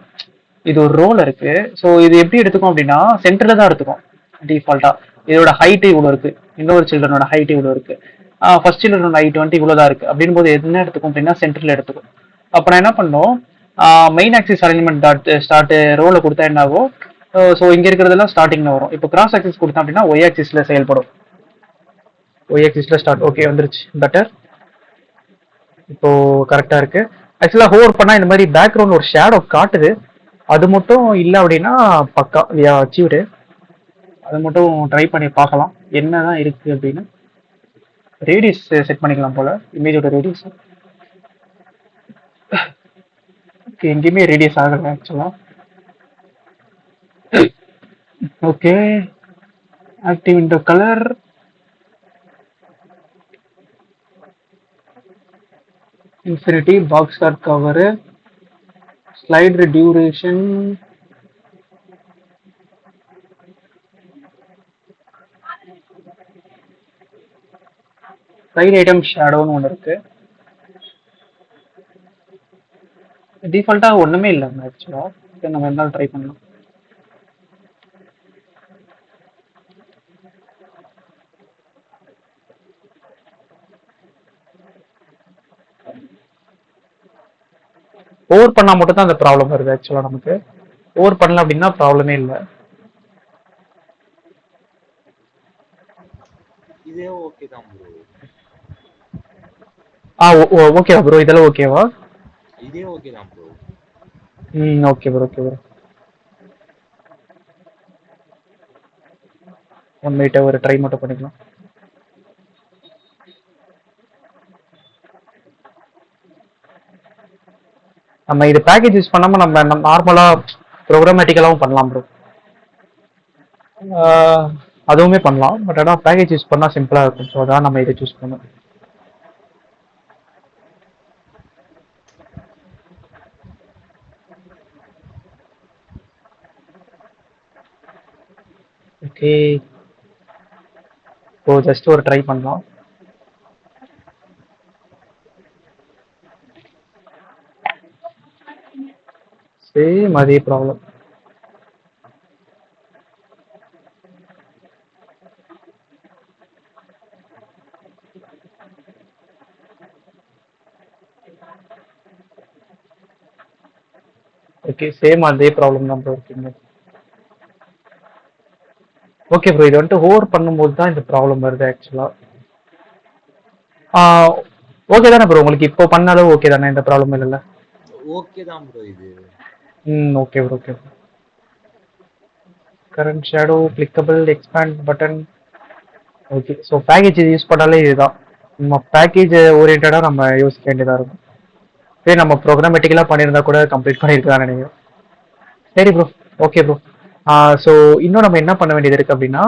இது ஒரு ரோல் இருக்கு. ஸோ இது எப்படி எடுத்துக்கும் அப்படின்னா சென்டர்ல தான் எடுத்துக்கும் டிஃபால்ட்டா. இதோட ஹைட் இவ்வளோ இருக்கு, இன்னொரு சில்ட்ரனோட ஹைட் இவ்வளோ இருக்கு, ஃபர்ஸ்ட் சில்ட்ரனோட ஹைட் வந்துட்டு இவ்வளோதான் இருக்கு அப்படின்னு போது என்ன எடுத்துக்கும் அப்படின்னா சென்டர்ல எடுத்துக்கும். அப்போ நான் என்ன பண்ணோம், main axis alignment dot start ரோல கொடுத்தா என்ன ஆகும், ஸோ இங்க இருக்கிறதெல்லாம் ஸ்டார்டிங்ல வரும். இப்போ கிராஸ் ஆக்சிஸ் கொடுத்தோம் அப்படின்னா ஒய் ஆக்சிஸ்ல செயல்படும். ஒய் ஆக்சிஸ்ல ஸ்டார்ட். ஓகே வந்துருச்சு, பெட்டர். இப்போ கரெக்டா இருக்கு. ஆக்சுவலா ஹோவர் பண்ணா இந்த மாதிரி பேக்ரவுண்ட் ஒரு ஷேடோ காட்டுது, அது மட்டும் இல்லை அப்படின்னா பக்கா அச்சீவ்டு. அது மட்டும் ட்ரை பண்ணி பார்க்கலாம் என்னதான் இருக்கு அப்படின்னு. ரேடியஸ் செட் பண்ணிக்கலாம் போல, இமேஜோட ரேடியஸ். ஓகே எங்கேயுமே ரேடியஸ் ஆகலை ஆக்சுவலா. ஓகே ஆக்டிவ் இந்த colour infinity box card cover slider duration slide item ஷேடோன்னு ஒன்று இருக்கு. டிஃபால்ட்டாக ஒன்றுமே இல்லை ஆக்சுவலாக. நம்ம இருந்தாலும் ட்ரை பண்ணலாம். ஓவர் பண்ணா மட்டும் தான் அந்த ப்ராப்ளம் வருது ஆக்சுவலா நமக்கு. ஓவர் பண்ணல அப்படின்னா ப்ராப்ளமே இல்லை. இதே ஓகே தான் ப்ரோ. ஓகேவா ப்ரோ? இதெல்லாம் ஓகேவா? இதே ஓகே தான் bro. Okay bro, okay bro. 1 minute ஒரு ட்ரை மட்டும் பண்ணிக்கலாம். நம்ம இது பேக்கேஜ் யூஸ் பண்ணாம நம்ம நார்மலா ப்ரோக்ராமேட்டிக்கலாவும் பண்ணலாம் ப்ரோ. அதுவுமே பண்ணலாம். பட் ஆனால் பேக்கேஜ் யூஸ் பண்ணா சிம்பிளா இருக்கும். ஸோ அதான் நம்ம இதை சூஸ் பண்ணோம். ஓகே, ஸோ ஜஸ்ட் ஒரு ட்ரை பண்ணலாம். சேம் அதே ப்ராப்ளம். ஓகே, சேம் அதே ப்ராப்ளம் தான் ப்ரோ இருக்குங்க. ஓகே ப்ரோ, இது வந்துட்டு ஓவர் பண்ணும்போது தான் இந்த ப்ராப்ளம் வருது ஆக்சுவலா. ஓகே தானே ப்ரோ? உங்களுக்கு இப்போ பண்ண அளவு ஓகே தானே? இந்த ப்ராப்ளம் இல்லைல்ல? ஓகே தான் ப்ரோ இது. Okay bro, okay bro. Current shadow clickable expand button. Okay, so package use பண்ணாலே இதுதான். நம்ம பேக்கேஜ் ஓரியன்டாக நம்ம யோசிக்க வேண்டியதாக இருக்கும். சரி, நம்ம ப்ரோக்ராமேட்டிக்கலாக பண்ணியிருந்தா கூட கம்ப்ளீட் பண்ணியிருக்கலாம் நினைக்கிறேன். சரி ப்ரோ, ஓகே ப்ரோ. ஸோ இன்னும் நம்ம என்ன பண்ண வேண்டியது இருக்குது அப்படின்னா,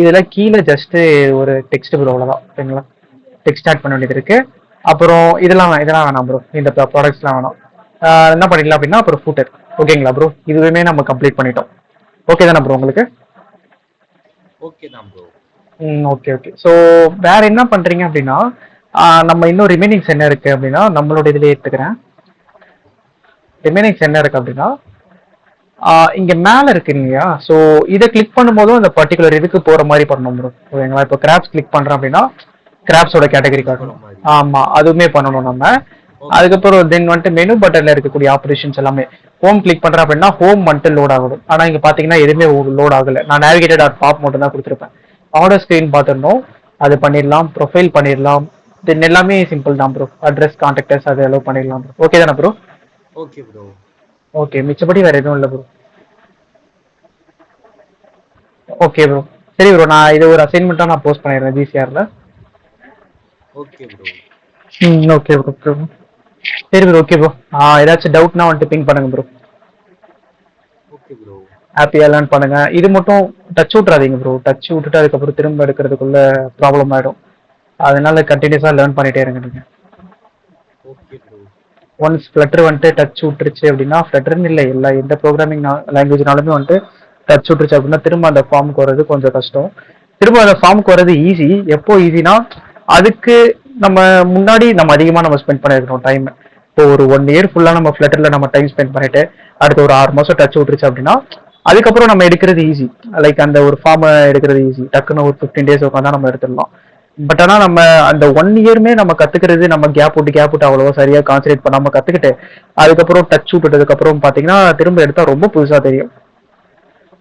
இதில் கீழே ஜஸ்ட்டு ஒரு டெக்ஸ்ட் ப்ரோ, அவ்வளோதான். சரிங்களா? டெக்ஸ்ட் ஆட் பண்ண வேண்டியது இருக்குது. அப்புறம் இதெல்லாம் வேணாம் ப்ரோ. இந்த ப்ராடக்ட்ஸ்லாம் வேணாம். என்ன பண்ணிக்கலாம் அப்படின்னா அப்புறம் ஃபூட்டர். ஓகேங்களா ப்ரோ? இதுவுமே நம்ம கம்ப்ளீட் பண்ணிட்டோம். ஓகே தானே ப்ரோ உங்களுக்கு? ஓகே தான் ப்ரோ. Okay, okay. ஸோ வேற என்ன பண்றீங்க அப்படின்னா, நம்ம இன்னும் ரிமைனிங்ஸ் என்ன இருக்கு அப்படின்னா, நம்மளோட இதுலயே எடுத்துக்கிறேன். ரிமைனிங்ஸ் என்ன இருக்கு அப்படின்னா, இங்க மேல இருக்கு இல்லையா? ஸோ இதை கிளிக் பண்ணும்போதும் அந்த பர்டிகுலர் இதுக்கு போற மாதிரி பண்ணணும் ப்ரோ. ஓகேங்களா? இப்போ கிராப்ஸ் கிளிக் பண்றோம் அப்படின்னா கிராப்ஸோட கேட்டகரி கிராப்ஸ் போற காட்டணும். மாதிரி. ஆமா, அதுவுமே பண்ணணும் நம்ம. ஓகே. அதுக்கப்புறம் தென் வந்துட்டு மெனு பட்டன்ல இருக்கக்கூடிய ஆப்ரேஷன்ஸ் எல்லாமே ஹோம் கிளிக் பண்றேன் அப்படின்னா ஹோம் மட்டும் லோட் ஆகணும். ஆனா இங்க பாத்தீங்கன்னா எதுவுமே லோட் ஆகல. நான் நேவிகேட்டட் ஆர் பாப் மட்டும் தான் கொடுத்துருப்பேன். ஆர்டர் ஸ்கிரீன் பார்த்துடணும், அது பண்ணிடலாம். ப்ரொஃபைல் பண்ணிடலாம். தென் எல்லாமே சிம்பிள் தான் ப்ரோ. அட்ரஸ் கான்டாக்டர்ஸ் அது எல்லாம் பண்ணிடலாம் ப்ரோ. ஓகே தானே ப்ரோ? Okay bro. ஓகே, மிச்சபடி வேற எதுவும் இல்லை ப்ரோ. ஓகே ப்ரோ, சரி ப்ரோ. நான் இது ஒரு அசைன்மெண்ட்டா நான் போஸ்ட் பண்ணிடுறேன் ஜிசிஆர்ல. Okay bro. Okay bro. சரி ப்ரோ, ஓகே ப்ரோ. ஏதாச்சும் டவுட்னா வந்துட்டு பிங் பண்ணுங்க ப்ரோ. Okay bro. ஹாப்பியா லேர்ன் பண்ணுங்க. இது மட்டும் டச் விட்றாதீங்க ப்ரோ. டச் விட்டுட்டு அதுக்கப்புறம் திரும்ப எடுக்கிறதுக்குள்ள ப்ராப்ளம் ஆயிடும். அதனால கண்டினியூஸா லேர்ன் பண்ணிட்டே இருங்க நீங்க. Okay bro. ஒன்ஸ் ஃப்ளட்டர் வந்துட்டு டச் விட்டுருச்சு அப்படின்னா, ஃப்ளட்டர்னு இல்லை, எல்லா எந்த ப்ரோக்ராமிங் லாங்குவேஜ்னாலுமே வந்துட்டு டச் விட்டுருச்சு அப்படின்னா திரும்ப அந்த ஃபார்முக்கு வர்றது கொஞ்சம் கஷ்டம். திரும்ப அந்த ஃபார்முக்கு வர்றது ஈஸி. எப்போ ஈஸினா, அதுக்கு நம்ம முன்னாடி நம்ம அதிகமாக நம்ம ஸ்பெண்ட் பண்ணிருக்கணும் டைம். இப்போ ஒரு 1 இயர் ஃபுல்லாக நம்ம ஃப்ளட்டர்ல நம்ம டைம் ஸ்பெண்ட் பண்ணிட்டு அடுத்த ஒரு 6 மாசம் டச் விட்டுருச்சு அப்படின்னா அதுக்கப்புறம் நம்ம எடுக்கிறது ஈஸி. லைக் அந்த ஒரு ஃபார்மை எடுக்கிறது ஈஸி. டக்குன்னு ஒரு 15 days உட்காந்தா நம்ம எடுத்துடலாம். பட் ஆனால் நம்ம அந்த 1 இயருமே நம்ம கத்துக்கிறது, நம்ம கேப் விட்டு அவ்வளவா சரியா கான்சன்ட்ரேட் பண்ணாம கத்துக்கிட்டு அதுக்கப்புறம் டச் விட்டுட்டதுக்கு அப்புறம் பாத்தீங்கன்னா திரும்ப எடுத்தா ரொம்ப புதுசா தெரியும்.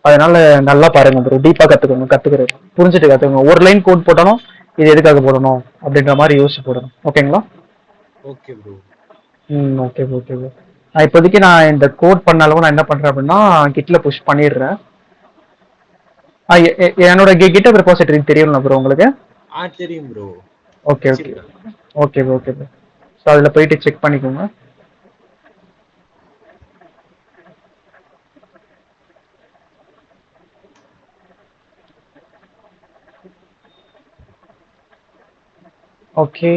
அதனால நல்லா பாருங்க ப்ரோ. டீப்பா கத்துக்கோங்க. கத்துக்கிறது புரிஞ்சுட்டு கத்துக்கோங்க. ஒரு லைன் கோட் போட்டாலும் இது எதுக்காக போடணும் அப்படின்ற மாதிரி யோசிச்சு போடணும். ஓகேங்களா? Okay bro. Okay bro, okay bro. இப்போதைக்கு நான் இந்த கோட் பண்ண அளவு நான் என்ன பண்றேன் அப்படின்னா கிட்ல புஷ் பண்ணிடுறேன். என்னோட கிட்டப் ரெபாசிட்டரி தெரியும்ல ப்ரோ உங்களுக்கு? தெரியும் bro. Okay, okay, okay bro, okay bro. So அதில் போயிட்டு செக் பண்ணிக்கோங்க. ஓகே,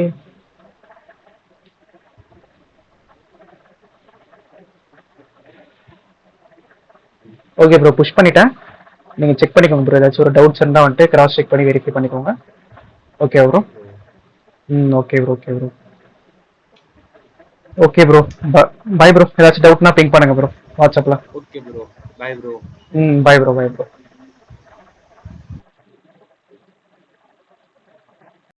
ஓகே ப்ரோ, புஷ் பண்ணிட்டேன். நீங்கள் செக் பண்ணிக்கோங்க ப்ரோ. ஏதாச்சும் ஒரு டவுட்ஸ் இருந்தால் வந்துட்டு கிராஸ் செக் பண்ணி வெரிஃபை பண்ணிக்கோங்க. Okay bro. Okay bro, okay bro. Okay bro, bye bro. ஏதாச்சும் டவுட்னா பிங் பண்ணுங்க ப்ரோ வாட்ஸ்அப்பில். Okay bro. Bye bro. Bye bro, bye bro.